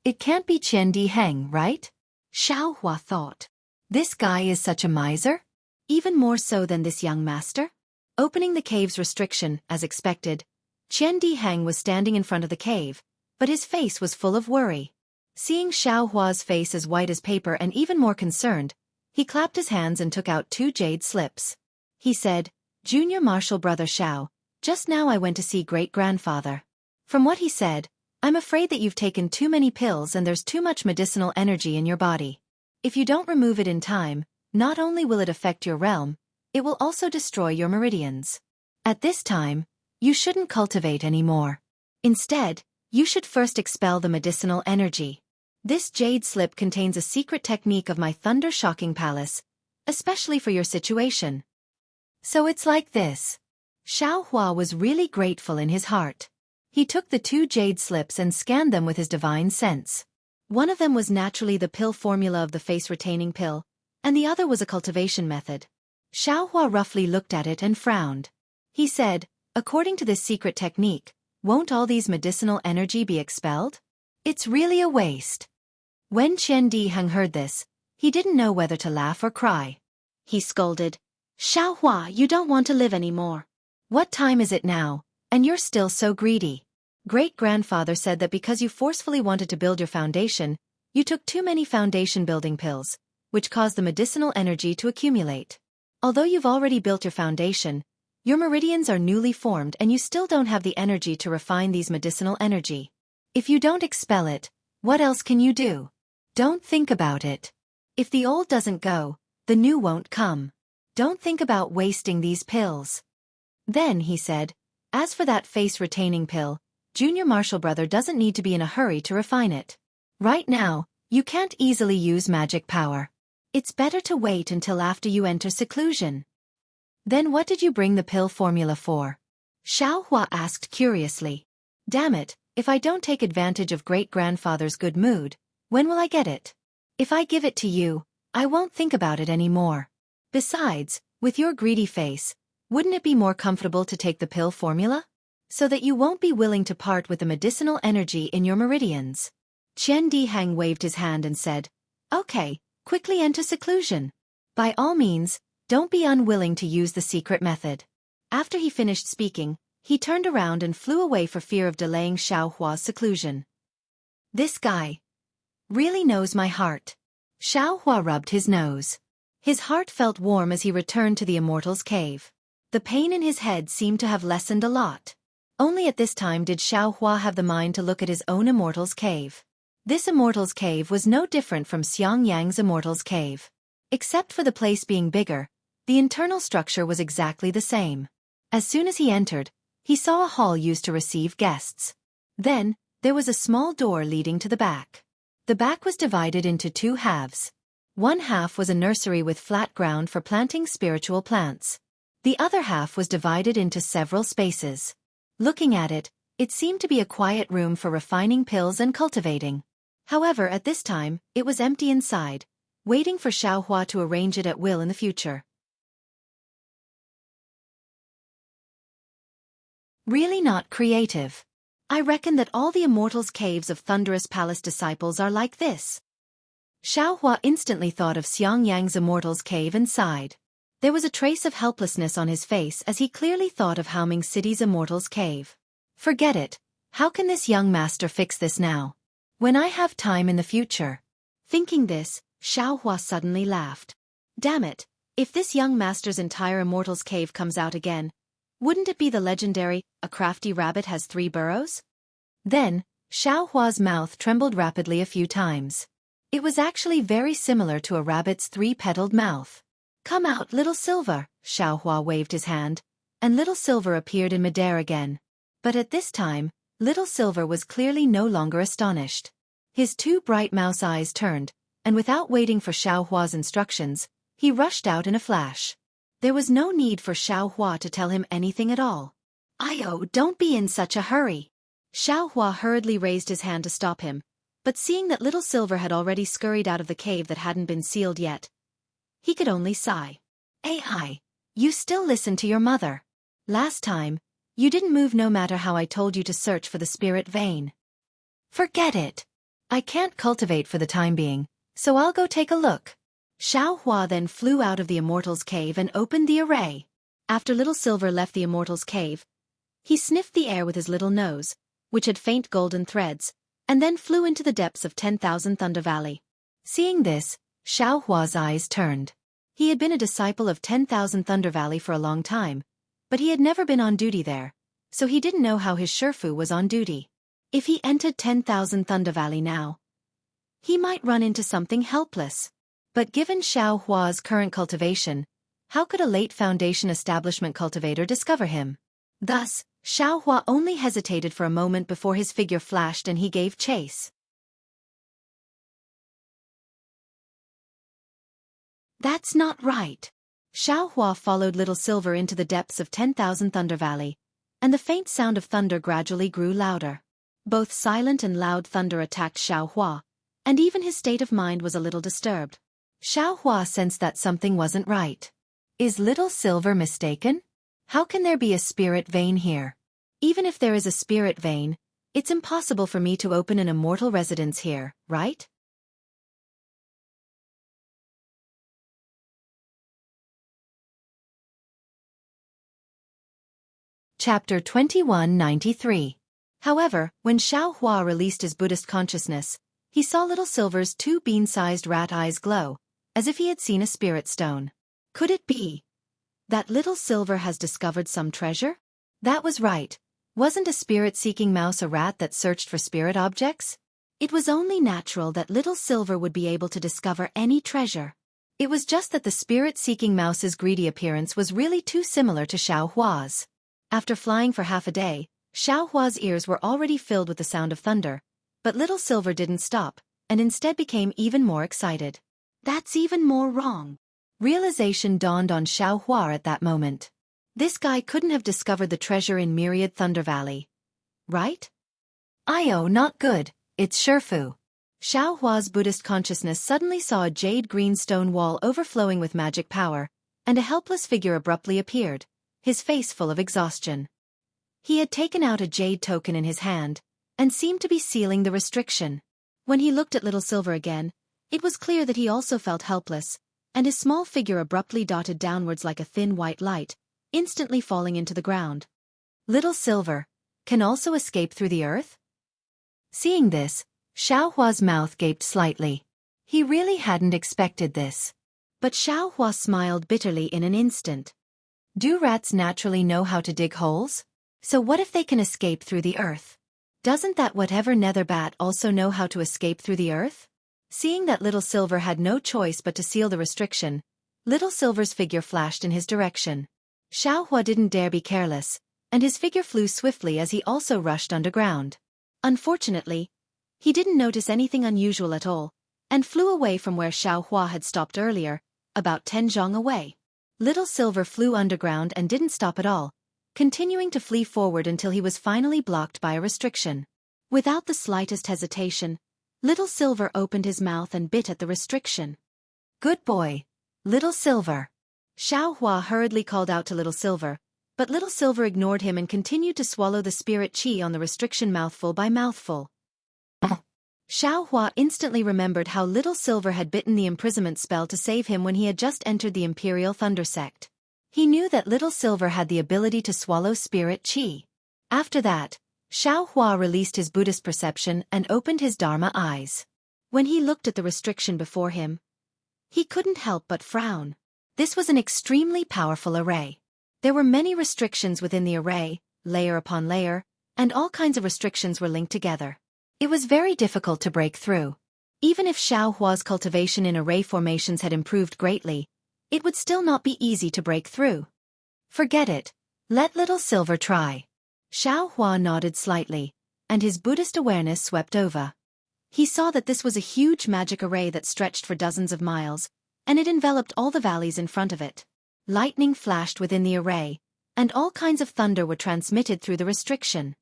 It can't be Qian, right? Xiaohua thought. This guy is such a miser? Even more so than this young master? Opening the cave's restriction, as expected, Qian was standing in front of the cave, but his face was full of worry. Seeing Xiaohua's face as white as paper and even more concerned, he clapped his hands and took out 2 jade slips. He said, Junior Marshal Brother Xiao, just now I went to see great-grandfather. From what he said, I'm afraid that you've taken too many pills and there's too much medicinal energy in your body. If you don't remove it in time, not only will it affect your realm, it will also destroy your meridians. At this time, you shouldn't cultivate anymore. Instead, you should first expel the medicinal energy. This jade slip contains a secret technique of my thunder-shocking palace, especially for your situation. So it's like this. Xiaohua was really grateful in his heart. He took the 2 jade slips and scanned them with his divine sense. One of them was naturally the pill formula of the face-retaining pill, and the other was a cultivation method. Xiaohua roughly looked at it and frowned. He said, according to this secret technique, won't all these medicinal energy be expelled? It's really a waste. When Qian heard this, he didn't know whether to laugh or cry. He scolded, Xiaohua, you don't want to live anymore. What time is it now, and you're still so greedy? Great-grandfather said that because you forcefully wanted to build your foundation, you took too many foundation-building pills, which caused the medicinal energy to accumulate. Although you've already built your foundation, your meridians are newly formed and you still don't have the energy to refine these medicinal energy. If you don't expel it, what else can you do? Don't think about it. If the old doesn't go, the new won't come. Don't think about wasting these pills. Then he said, "As for that face-retaining pill, Junior Marshall Brother doesn't need to be in a hurry to refine it. Right now, you can't easily use magic power. It's better to wait until after you enter seclusion." "Then what did you bring the pill formula for?" Xiaohua asked curiously. "Damn it, if I don't take advantage of great-grandfather's good mood, when will I get it? If I give it to you, I won't think about it anymore. Besides, with your greedy face, wouldn't it be more comfortable to take the pill formula? So that you won't be willing to part with the medicinal energy in your meridians." Qian Dihang waved his hand and said, "Okay, quickly enter seclusion. By all means, don't be unwilling to use the secret method." After he finished speaking, he turned around and flew away for fear of delaying Xiaohua's seclusion. "This guy really knows my heart." Xiaohua rubbed his nose. His heart felt warm as he returned to the Immortal's cave. The pain in his head seemed to have lessened a lot. Only at this time did Xiaohua have the mind to look at his own Immortal's cave. This Immortal's cave was no different from Xiangyang's Immortal's cave. Except for the place being bigger, the internal structure was exactly the same. As soon as he entered, he saw a hall used to receive guests. Then, there was a small door leading to the back. The back was divided into two halves. One half was a nursery with flat ground for planting spiritual plants. The other half was divided into several spaces. Looking at it, it seemed to be a quiet room for refining pills and cultivating. However, at this time, it was empty inside, waiting for Xiaohua to arrange it at will in the future. Really not creative. I reckon that all the Immortal's caves of Thunderous Palace disciples are like this. Xiaohua instantly thought of Xiangyang's Immortal's cave and sighed. There was a trace of helplessness on his face as he clearly thought of Haoming City's Immortal's cave. Forget it. How can this young master fix this now? When I have time in the future. Thinking this, Xiaohua suddenly laughed. Damn it, if this young master's entire Immortal's cave comes out again, wouldn't it be the legendary, "A crafty rabbit has 3 burrows"? Then, Xiaohua's mouth trembled rapidly a few times. It was actually very similar to a rabbit's 3-petaled mouth. "Come out, Little Silver," Xiaohua waved his hand, and Little Silver appeared in midair again. But at this time, Little Silver was clearly no longer astonished. His 2 bright mouse eyes turned, and without waiting for Xiaohua's instructions, he rushed out in a flash. There was no need for Xiaohua to tell him anything at all. "Ayo, don't be in such a hurry." Xiaohua hurriedly raised his hand to stop him, but seeing that Little Silver had already scurried out of the cave that hadn't been sealed yet, he could only sigh. "Ai, you still listen to your mother. Last time, you didn't move no matter how I told you to search for the spirit vein." "Forget it. I can't cultivate for the time being, so I'll go take a look." Xiaohua then flew out of the Immortal's cave and opened the array. After Little Silver left the Immortal's cave, he sniffed the air with his little nose, which had faint golden threads, and then flew into the depths of 10,000 Thunder Valley. Seeing this, Xiaohua's eyes turned. He had been a disciple of 10,000 Thunder Valley for a long time, but he had never been on duty there, so he didn't know how his Shifu was on duty. If he entered 10,000 Thunder Valley now, he might run into something helpless. But given Xiaohua's current cultivation, how could a late Foundation establishment cultivator discover him? Thus, Xiaohua only hesitated for a moment before his figure flashed and he gave chase. That's not right. Xiaohua followed Little Silver into the depths of 10,000 Thunder Valley, and the faint sound of thunder gradually grew louder. Both silent and loud thunder attacked Xiaohua, and even his state of mind was a little disturbed. Xiaohua sensed that something wasn't right. Is Little Silver mistaken? How can there be a spirit vein here? Even if there is a spirit vein, it's impossible for me to open an immortal residence here, right? Chapter 2193. However, when Xiaohua released his Buddhist consciousness, he saw Little Silver's 2 bean-sized rat eyes glow, as if he had seen a spirit stone. Could it be that Little Silver has discovered some treasure? That was right. Wasn't a spirit-seeking mouse a rat that searched for spirit objects? It was only natural that Little Silver would be able to discover any treasure. It was just that the spirit-seeking mouse's greedy appearance was really too similar to Xiaohua's. After flying for half a day, Xiaohua's ears were already filled with the sound of thunder, but Little Silver didn't stop, and instead became even more excited. That's even more wrong. Realization dawned on Xiaohua at that moment. This guy couldn't have discovered the treasure in Myriad Thunder Valley. Right? Io, not good, it's Shifu. Xiaohua's Buddhist consciousness suddenly saw a jade green stone wall overflowing with magic power, and a helpless figure abruptly appeared, his face full of exhaustion. He had taken out a jade token in his hand, and seemed to be sealing the restriction. When he looked at Little Silver again, it was clear that he also felt helpless, and his small figure abruptly dotted downwards like a thin white light, instantly falling into the ground. Little Silver can also escape through the earth? Seeing this, Xiaohua's mouth gaped slightly. He really hadn't expected this. But Xiaohua smiled bitterly in an instant. Do rats naturally know how to dig holes? So what if they can escape through the earth? Doesn't that whatever nether bat also know how to escape through the earth? Seeing that Little Silver had no choice but to seal the restriction, Little Silver's figure flashed in his direction. Xiaohua didn't dare be careless, and his figure flew swiftly as he also rushed underground. Unfortunately, he didn't notice anything unusual at all, and flew away from where Xiaohua had stopped earlier, about 10 zhang away. Little Silver flew underground and didn't stop at all, continuing to flee forward until he was finally blocked by a restriction. Without the slightest hesitation, Little Silver opened his mouth and bit at the restriction. Good boy, Little Silver. Xiaohua hurriedly called out to Little Silver, but Little Silver ignored him and continued to swallow the spirit qi on the restriction mouthful by mouthful. Xiaohua instantly remembered how Little Silver had bitten the imprisonment spell to save him when he had just entered the Imperial Thunder Sect. He knew that Little Silver had the ability to swallow spirit qi. After that, Xiaohua released his Buddhist perception and opened his Dharma eyes. When he looked at the restriction before him, he couldn't help but frown. This was an extremely powerful array. There were many restrictions within the array, layer upon layer, and all kinds of restrictions were linked together. It was very difficult to break through. Even if Xiaohua's cultivation in array formations had improved greatly, it would still not be easy to break through. Forget it. Let Little Silver try. Xiaohua nodded slightly, and his Buddhist awareness swept over. He saw that this was a huge magic array that stretched for dozens of miles, and it enveloped all the valleys in front of it. Lightning flashed within the array, and all kinds of thunder were transmitted through the restriction.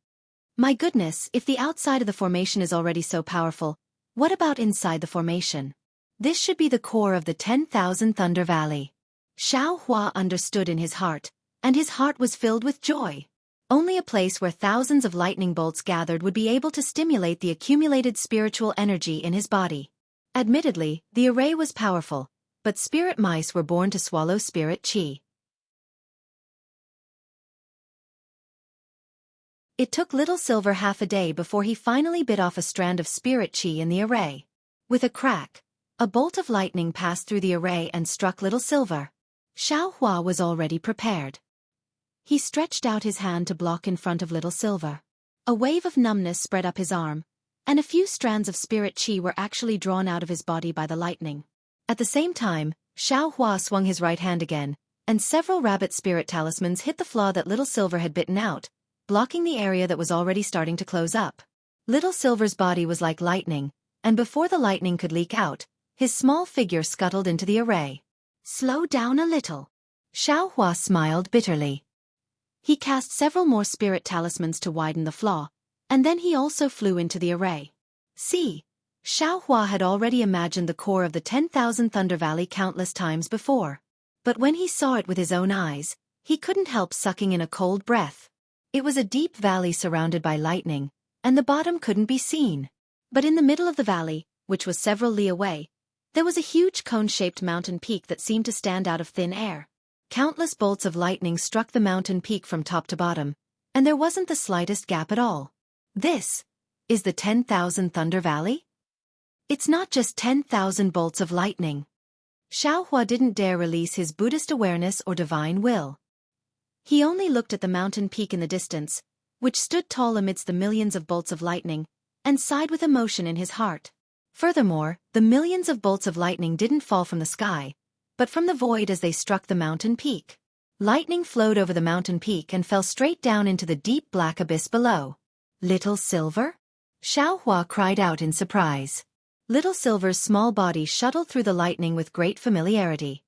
My goodness, if the outside of the formation is already so powerful, what about inside the formation? This should be the core of the 10,000 Thunder Valley. Xiaohua understood in his heart, and his heart was filled with joy. Only a place where thousands of lightning bolts gathered would be able to stimulate the accumulated spiritual energy in his body. Admittedly, the array was powerful, but spirit mice were born to swallow spirit qi. It took Little Silver half a day before he finally bit off a strand of spirit qi in the array. With a crack, a bolt of lightning passed through the array and struck Little Silver. Xiaohua was already prepared. He stretched out his hand to block in front of Little Silver. A wave of numbness spread up his arm, and a few strands of spirit qi were actually drawn out of his body by the lightning. At the same time, Xiaohua swung his right hand again, and several rabbit spirit talismans hit the flaw that Little Silver had bitten out, blocking the area that was already starting to close up. Little Silver's body was like lightning, and before the lightning could leak out, his small figure scuttled into the array. Slow down a little. Xiaohua smiled bitterly. He cast several more spirit talismans to widen the flaw, and then he also flew into the array. See, Xiaohua had already imagined the core of the 10,000 Thunder Valley countless times before. But when he saw it with his own eyes, he couldn't help sucking in a cold breath. It was a deep valley surrounded by lightning, and the bottom couldn't be seen. But in the middle of the valley, which was several li away, there was a huge cone-shaped mountain peak that seemed to stand out of thin air. Countless bolts of lightning struck the mountain peak from top to bottom, and there wasn't the slightest gap at all. This is the 10,000 Thunder Valley? It's not just 10,000 bolts of lightning. Xiaohua didn't dare release his Buddhist awareness or divine will. He only looked at the mountain peak in the distance, which stood tall amidst the millions of bolts of lightning, and sighed with emotion in his heart. Furthermore, the millions of bolts of lightning didn't fall from the sky, but from the void as they struck the mountain peak. Lightning flowed over the mountain peak and fell straight down into the deep black abyss below. Little Silver? Xiaohua cried out in surprise. Little Silver's small body shuttled through the lightning with great familiarity.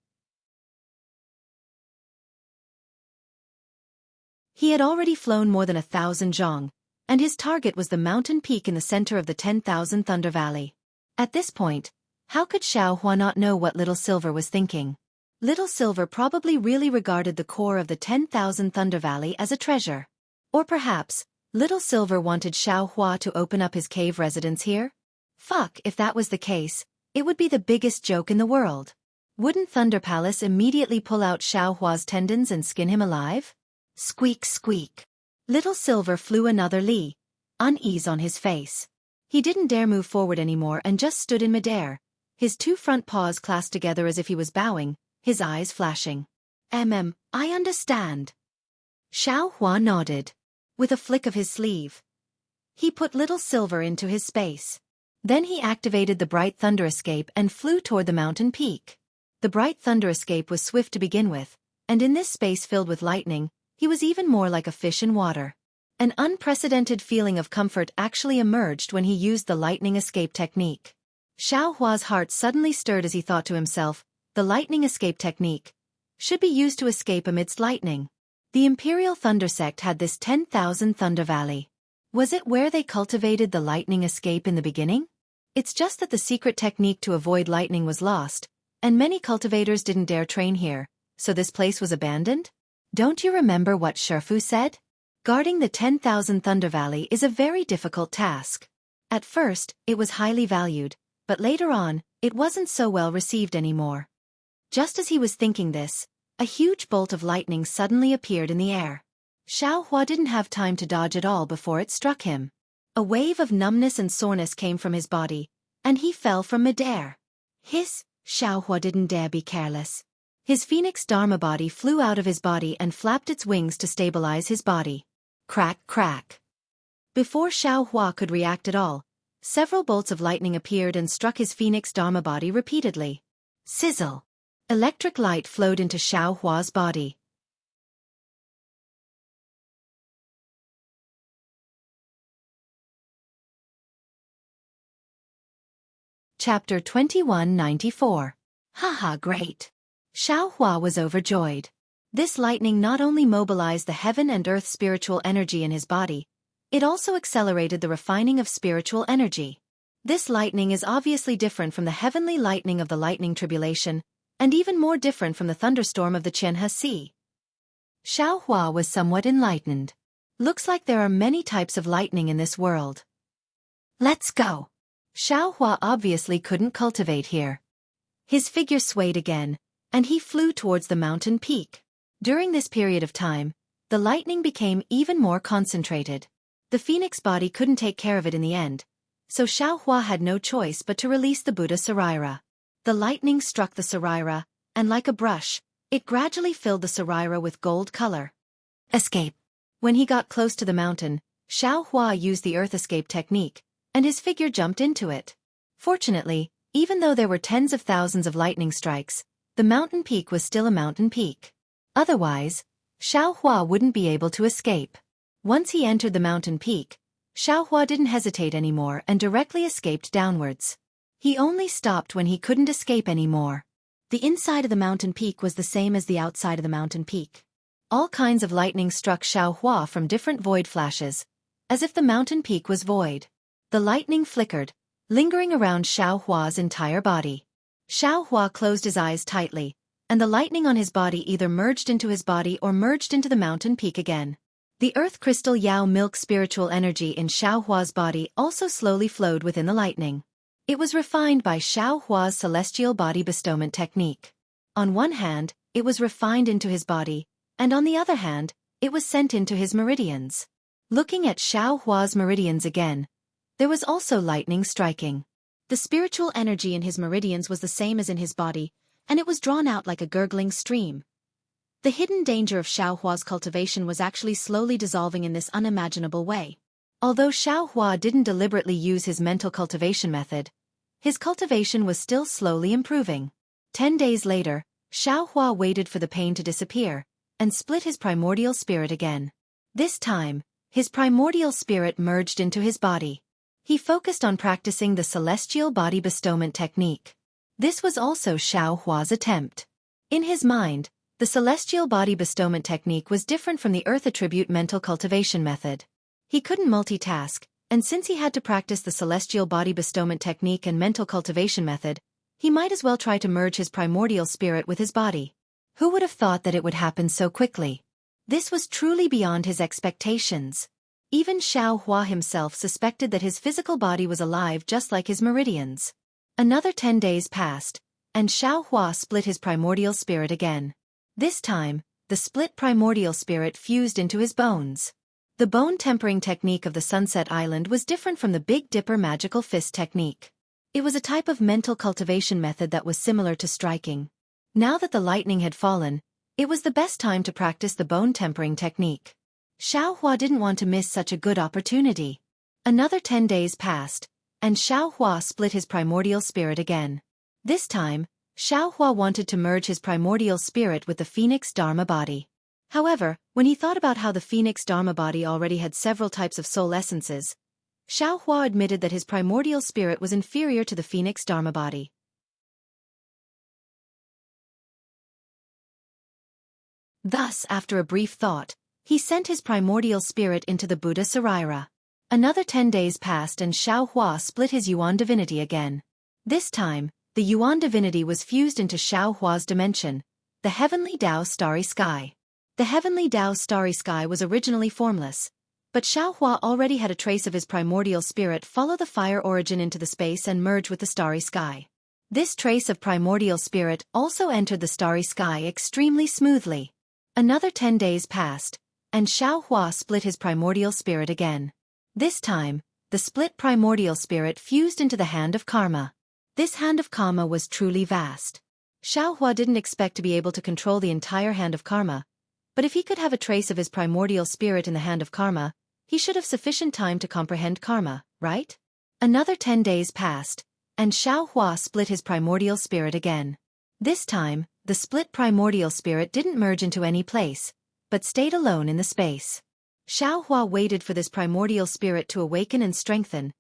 He had already flown more than 1,000 zhong, and his target was the mountain peak in the center of the 10,000 Thunder Valley. At this point, how could Xiaohua not know what Little Silver was thinking? Little Silver probably really regarded the core of the 10,000 Thunder Valley as a treasure. Or perhaps, Little Silver wanted Xiaohua to open up his cave residence here? Fuck, if that was the case, it would be the biggest joke in the world. Wouldn't Thunder Palace immediately pull out Xiaohua's tendons and skin him alive? Squeak squeak. Little Silver flew another li, unease on his face. He didn't dare move forward anymore and just stood in midair, his two front paws clasped together as if he was bowing, his eyes flashing. I understand. Xiaohua nodded. With a flick of his sleeve, he put Little Silver into his space. Then he activated the Bright Thunder Escape and flew toward the mountain peak. The Bright Thunder Escape was swift to begin with, and in this space filled with lightning, he was even more like a fish in water. An unprecedented feeling of comfort actually emerged when he used the lightning escape technique. Xiaohua's heart suddenly stirred as he thought to himself, the lightning escape technique should be used to escape amidst lightning. The Imperial Thunder Sect had this 10,000 Thunder Valley. Was it where they cultivated the lightning escape in the beginning? It's just that the secret technique to avoid lightning was lost, and many cultivators didn't dare train here, so this place was abandoned? Don't you remember what Shifu said? Guarding the 10,000 Thunder Valley is a very difficult task. At first, it was highly valued, but later on, it wasn't so well received anymore. Just as he was thinking this, a huge bolt of lightning suddenly appeared in the air. Xiaohua didn't have time to dodge at all before it struck him. A wave of numbness and soreness came from his body, and he fell from midair. Xiaohua didn't dare be careless. His phoenix Dharma body flew out of his body and flapped its wings to stabilize his body. Crack, crack. Before Xiaohua could react at all, several bolts of lightning appeared and struck his phoenix Dharma body repeatedly. Sizzle. Electric light flowed into Xiaohua's body. Chapter 2194. Haha, great. Xiaohua was overjoyed. This lightning not only mobilized the heaven and earth spiritual energy in his body, it also accelerated the refining of spiritual energy. This lightning is obviously different from the heavenly lightning of the lightning tribulation, and even more different from the thunderstorm of the Qianhe Sea. Xiaohua was somewhat enlightened. Looks like there are many types of lightning in this world. Let's go. Xiaohua obviously couldn't cultivate here. His figure swayed again, and he flew towards the mountain peak. During this period of time, the lightning became even more concentrated. The phoenix body couldn't take care of it in the end, so Xiaohua had no choice but to release the Buddha Saraira. The lightning struck the Saraira, and like a brush, it gradually filled the Saraira with gold color. Escape. When he got close to the mountain, Xiaohua used the earth escape technique, and his figure jumped into it. Fortunately, even though there were tens of thousands of lightning strikes, the mountain peak was still a mountain peak. Otherwise, Xiaohua wouldn't be able to escape. Once he entered the mountain peak, Xiaohua didn't hesitate anymore and directly escaped downwards. He only stopped when he couldn't escape anymore. The inside of the mountain peak was the same as the outside of the mountain peak. All kinds of lightning struck Xiaohua from different void flashes, as if the mountain peak was void. The lightning flickered, lingering around Xiaohua's entire body. Xiaohua closed his eyes tightly, and the lightning on his body either merged into his body or merged into the mountain peak again. The earth crystal Yao milk spiritual energy in Xiaohua's body also slowly flowed within the lightning. It was refined by Xiaohua's celestial body bestowment technique. On one hand, it was refined into his body, and on the other hand, it was sent into his meridians. Looking at Xiaohua's meridians again, there was also lightning striking. The spiritual energy in his meridians was the same as in his body, and it was drawn out like a gurgling stream. The hidden danger of Xiaohua's cultivation was actually slowly dissolving in this unimaginable way. Although Xiaohua didn't deliberately use his mental cultivation method, his cultivation was still slowly improving. 10 days later, Xiaohua waited for the pain to disappear, and split his primordial spirit again. This time, his primordial spirit merged into his body. He focused on practicing the celestial body bestowment technique. This was also Xiaohua's attempt. In his mind, the celestial body bestowment technique was different from the earth attribute mental cultivation method. He couldn't multitask, and since he had to practice the celestial body bestowment technique and mental cultivation method, he might as well try to merge his primordial spirit with his body. Who would have thought that it would happen so quickly? This was truly beyond his expectations. Even Xiaohua himself suspected that his physical body was alive just like his meridians. Another 10 days passed, and Xiaohua split his primordial spirit again. This time, the split primordial spirit fused into his bones. The bone tempering technique of the Sunset Island was different from the Big Dipper magical fist technique. It was a type of mental cultivation method that was similar to striking. Now that the lightning had fallen, it was the best time to practice the bone tempering technique. Xiaohua didn't want to miss such a good opportunity. Another 10 days passed, and Xiaohua split his primordial spirit again. This time, Xiaohua wanted to merge his primordial spirit with the Phoenix Dharma body. However, when he thought about how the Phoenix Dharma body already had several types of soul essences, Xiaohua admitted that his primordial spirit was inferior to the Phoenix Dharma body. Thus, after a brief thought, he sent his primordial spirit into the Buddha Saraira. Another 10 days passed and Xiaohua split his Yuan divinity again. This time, the Yuan divinity was fused into Xiaohua's dimension, the Heavenly Tao Starry Sky. The Heavenly Tao Starry Sky was originally formless, but Xiaohua already had a trace of his primordial spirit follow the fire origin into the space and merge with the starry sky. This trace of primordial spirit also entered the starry sky extremely smoothly. Another 10 days passed, and Xiaohua split his primordial spirit again. This time, the split primordial spirit fused into the Hand of Karma. This Hand of Karma was truly vast. Xiaohua didn't expect to be able to control the entire Hand of Karma, but if he could have a trace of his primordial spirit in the Hand of Karma, he should have sufficient time to comprehend karma, right? Another 10 days passed, and Xiaohua split his primordial spirit again. This time, the split primordial spirit didn't merge into any place, but stayed alone in the space. Xiaohua waited for this primordial spirit to awaken and strengthen,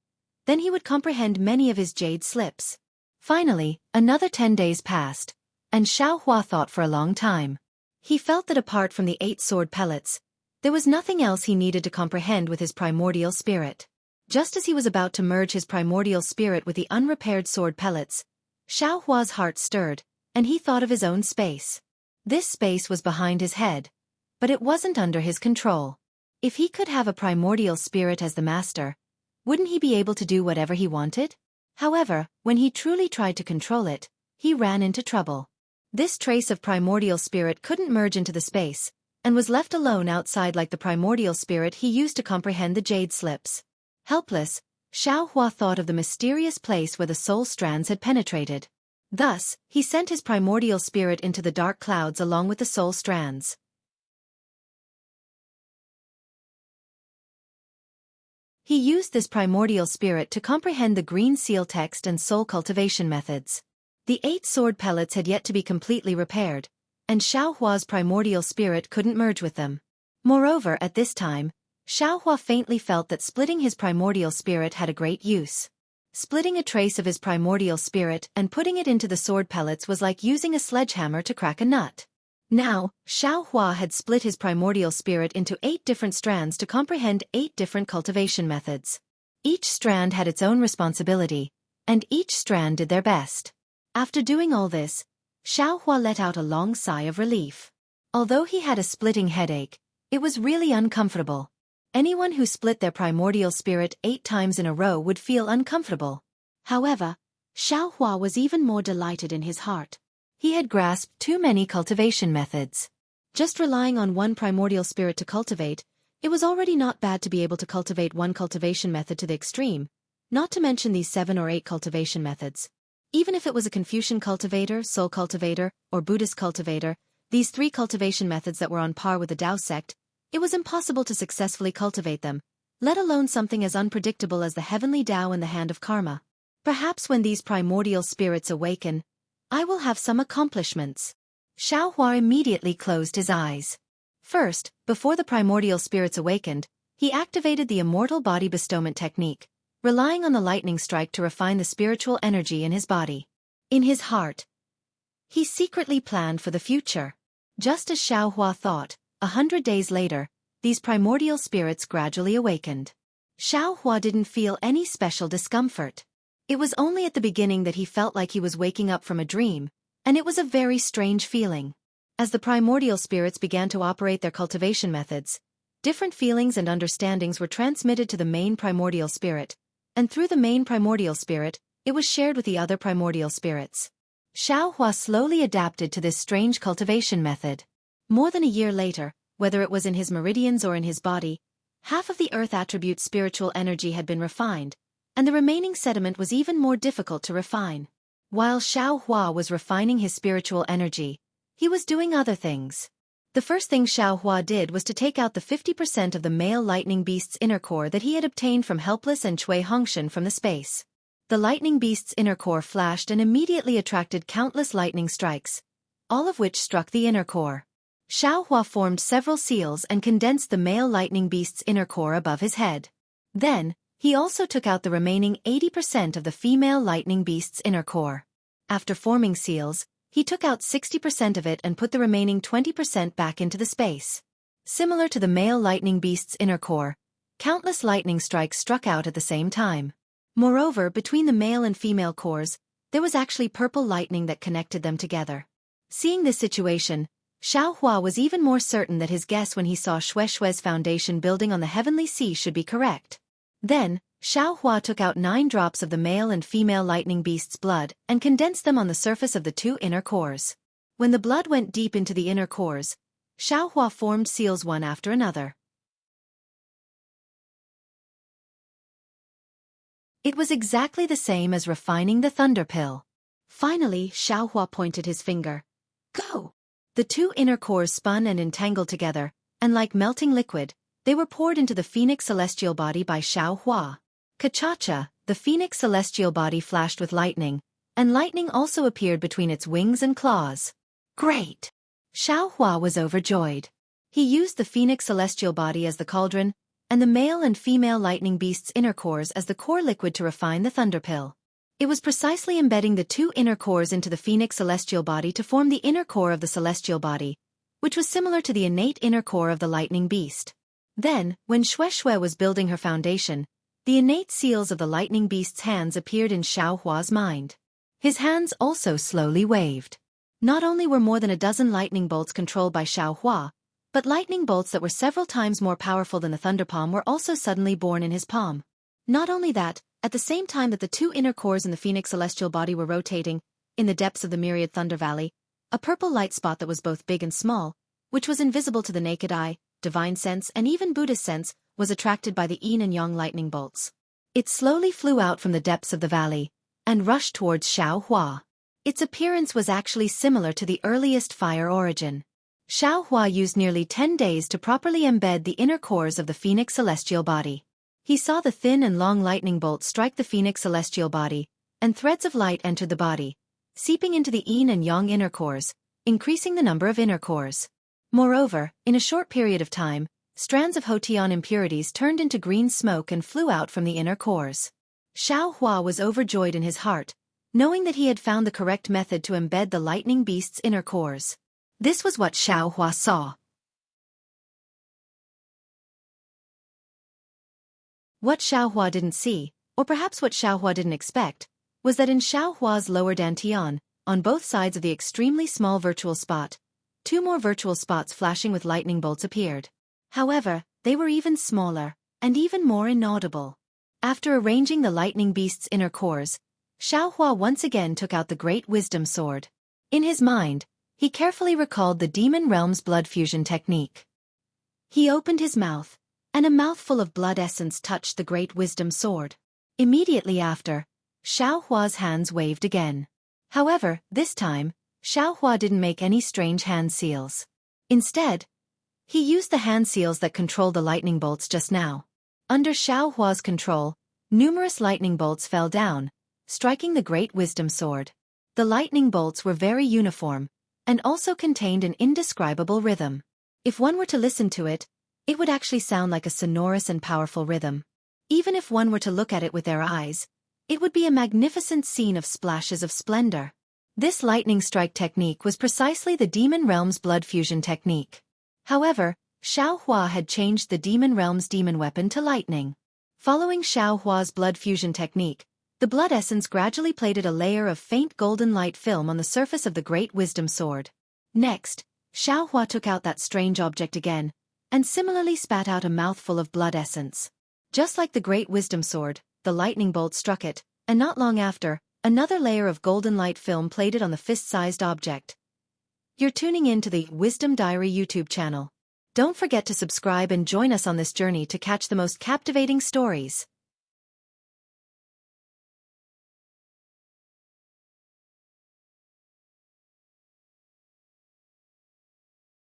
then he would comprehend many of his jade slips. Finally, another 10 days passed, and Xiaohua thought for a long time. He felt that apart from the 8 sword pellets, there was nothing else he needed to comprehend with his primordial spirit. Just as he was about to merge his primordial spirit with the unrepaired sword pellets, Xiaohua's heart stirred, and he thought of his own space. This space was behind his head, but it wasn't under his control. If he could have a primordial spirit as the master, wouldn't he be able to do whatever he wanted? However, when he truly tried to control it, he ran into trouble. This trace of primordial spirit couldn't merge into the space, and was left alone outside like the primordial spirit he used to comprehend the jade slips. Helpless, Xiaohua thought of the mysterious place where the soul strands had penetrated. Thus, he sent his primordial spirit into the dark clouds along with the soul strands. He used this primordial spirit to comprehend the green seal text and soul cultivation methods. The 8 sword pellets had yet to be completely repaired, and Xiaohua's primordial spirit couldn't merge with them. Moreover, at this time, Xiaohua faintly felt that splitting his primordial spirit had a great use. Splitting a trace of his primordial spirit and putting it into the sword pellets was like using a sledgehammer to crack a nut. Now, Xiaohua had split his primordial spirit into 8 different strands to comprehend 8 different cultivation methods. Each strand had its own responsibility, and each strand did their best. After doing all this, Xiaohua let out a long sigh of relief. Although he had a splitting headache, it was really uncomfortable. Anyone who split their primordial spirit 8 times in a row would feel uncomfortable. However, Xiaohua was even more delighted in his heart. He had grasped too many cultivation methods. Just relying on one primordial spirit to cultivate, it was already not bad to be able to cultivate one cultivation method to the extreme, not to mention these 7 or 8 cultivation methods. Even if it was a Confucian cultivator, soul cultivator, or Buddhist cultivator, these 3 cultivation methods that were on par with the Tao sect, it was impossible to successfully cultivate them, let alone something as unpredictable as the Heavenly Tao and the Hand of Karma. Perhaps when these primordial spirits awaken, I will have some accomplishments. Xiaohua immediately closed his eyes. First, before the primordial spirits awakened, he activated the immortal body bestowment technique, relying on the lightning strike to refine the spiritual energy in his body. In his heart, he secretly planned for the future. Just as Xiaohua thought, 100 days later, these primordial spirits gradually awakened. Xiaohua didn't feel any special discomfort. It was only at the beginning that he felt like he was waking up from a dream, and it was a very strange feeling. As the primordial spirits began to operate their cultivation methods, different feelings and understandings were transmitted to the main primordial spirit, and through the main primordial spirit, it was shared with the other primordial spirits. Xiaohua slowly adapted to this strange cultivation method. More than a year later, whether it was in his meridians or in his body, half of the earth attribute spiritual energy had been refined, and the remaining sediment was even more difficult to refine. While Xiaohua was refining his spiritual energy, he was doing other things. The first thing Xiaohua did was to take out the 50% of the male lightning beast's inner core that he had obtained from Helpless and Cui Hongshan from the space. The lightning beast's inner core flashed and immediately attracted countless lightning strikes, all of which struck the inner core. Xiaohua formed several seals and condensed the male lightning beast's inner core above his head. Then, he also took out the remaining 80% of the female lightning beast's inner core. After forming seals, he took out 60% of it and put the remaining 20% back into the space. Similar to the male lightning beast's inner core, countless lightning strikes struck out at the same time. Moreover, between the male and female cores, there was actually purple lightning that connected them together. Seeing this situation, Xiaohua was even more certain that his guess when he saw Shueishue's foundation building on the heavenly sea should be correct. Then, Xiaohua took out 9 drops of the male and female lightning beast's blood and condensed them on the surface of the 2 inner cores. When the blood went deep into the inner cores, Xiaohua formed seals one after another. It was exactly the same as refining the thunder pill. Finally, Xiaohua pointed his finger. Go! The 2 inner cores spun and entangled together, and like melting liquid, they were poured into the phoenix celestial body by Xiaohua. Ka-cha-cha, the phoenix celestial body flashed with lightning, and lightning also appeared between its wings and claws. Great! Xiaohua was overjoyed. He used the phoenix celestial body as the cauldron, and the male and female lightning beast's inner cores as the core liquid to refine the thunder pill. It was precisely embedding the 2 inner cores into the phoenix celestial body to form the inner core of the celestial body, which was similar to the innate inner core of the lightning beast. Then, when Shueishue was building her foundation, the innate seals of the lightning beast's hands appeared in Xiaohua's mind. His hands also slowly waved. Not only were more than a dozen lightning bolts controlled by Xiaohua, but lightning bolts that were several times more powerful than the thunder palm were also suddenly born in his palm. Not only that, at the same time that the 2 inner cores in the phoenix celestial body were rotating, in the depths of the myriad thunder valley, a purple light spot that was both big and small, which was invisible to the naked eye, divine sense and even Buddhist sense, was attracted by the yin and yang lightning bolts. It slowly flew out from the depths of the valley, and rushed towards Xiaohua. Its appearance was actually similar to the earliest fire origin. Xiaohua used nearly 10 days to properly embed the inner cores of the phoenix celestial body. He saw the thin and long lightning bolts strike the phoenix celestial body, and threads of light entered the body, seeping into the yin and yang inner cores, increasing the number of inner cores. Moreover, in a short period of time, strands of Hotian impurities turned into green smoke and flew out from the inner cores. Xiaohua was overjoyed in his heart, knowing that he had found the correct method to embed the lightning beast's inner cores. This was what Xiaohua saw. What Xiaohua didn't see, or perhaps what Xiaohua didn't expect, was that in Xiaohua's lower dantian, on both sides of the extremely small virtual spot, 2 more virtual spots flashing with lightning bolts appeared. However, they were even smaller, and even more inaudible. After arranging the lightning beast's inner cores, Xiaohua once again took out the great wisdom sword. In his mind, he carefully recalled the demon realm's blood fusion technique. He opened his mouth, and a mouthful of blood essence touched the great wisdom sword. Immediately after, Xiaohua's hands waved again. However, this time, Xiaohua didn't make any strange hand seals. Instead, he used the hand seals that controlled the lightning bolts just now. Under Xiaohua's control, numerous lightning bolts fell down, striking the great wisdom sword. The lightning bolts were very uniform, and also contained an indescribable rhythm. If one were to listen to it, it would actually sound like a sonorous and powerful rhythm. Even if one were to look at it with their eyes, it would be a magnificent scene of splashes of splendor. This lightning strike technique was precisely the demon realm's blood fusion technique. However, Xiao Hua had changed the demon realm's demon weapon to lightning. Following Xiao Hua's blood fusion technique, the blood essence gradually plated a layer of faint golden light film on the surface of the Great Wisdom Sword. Next, Xiao Hua took out that strange object again, and similarly spat out a mouthful of blood essence. Just like the Great Wisdom Sword, the lightning bolt struck it, and not long after, another layer of golden light film plated on the fist-sized object. You're tuning in to the Wisdom Diary YouTube channel. Don't forget to subscribe and join us on this journey to catch the most captivating stories.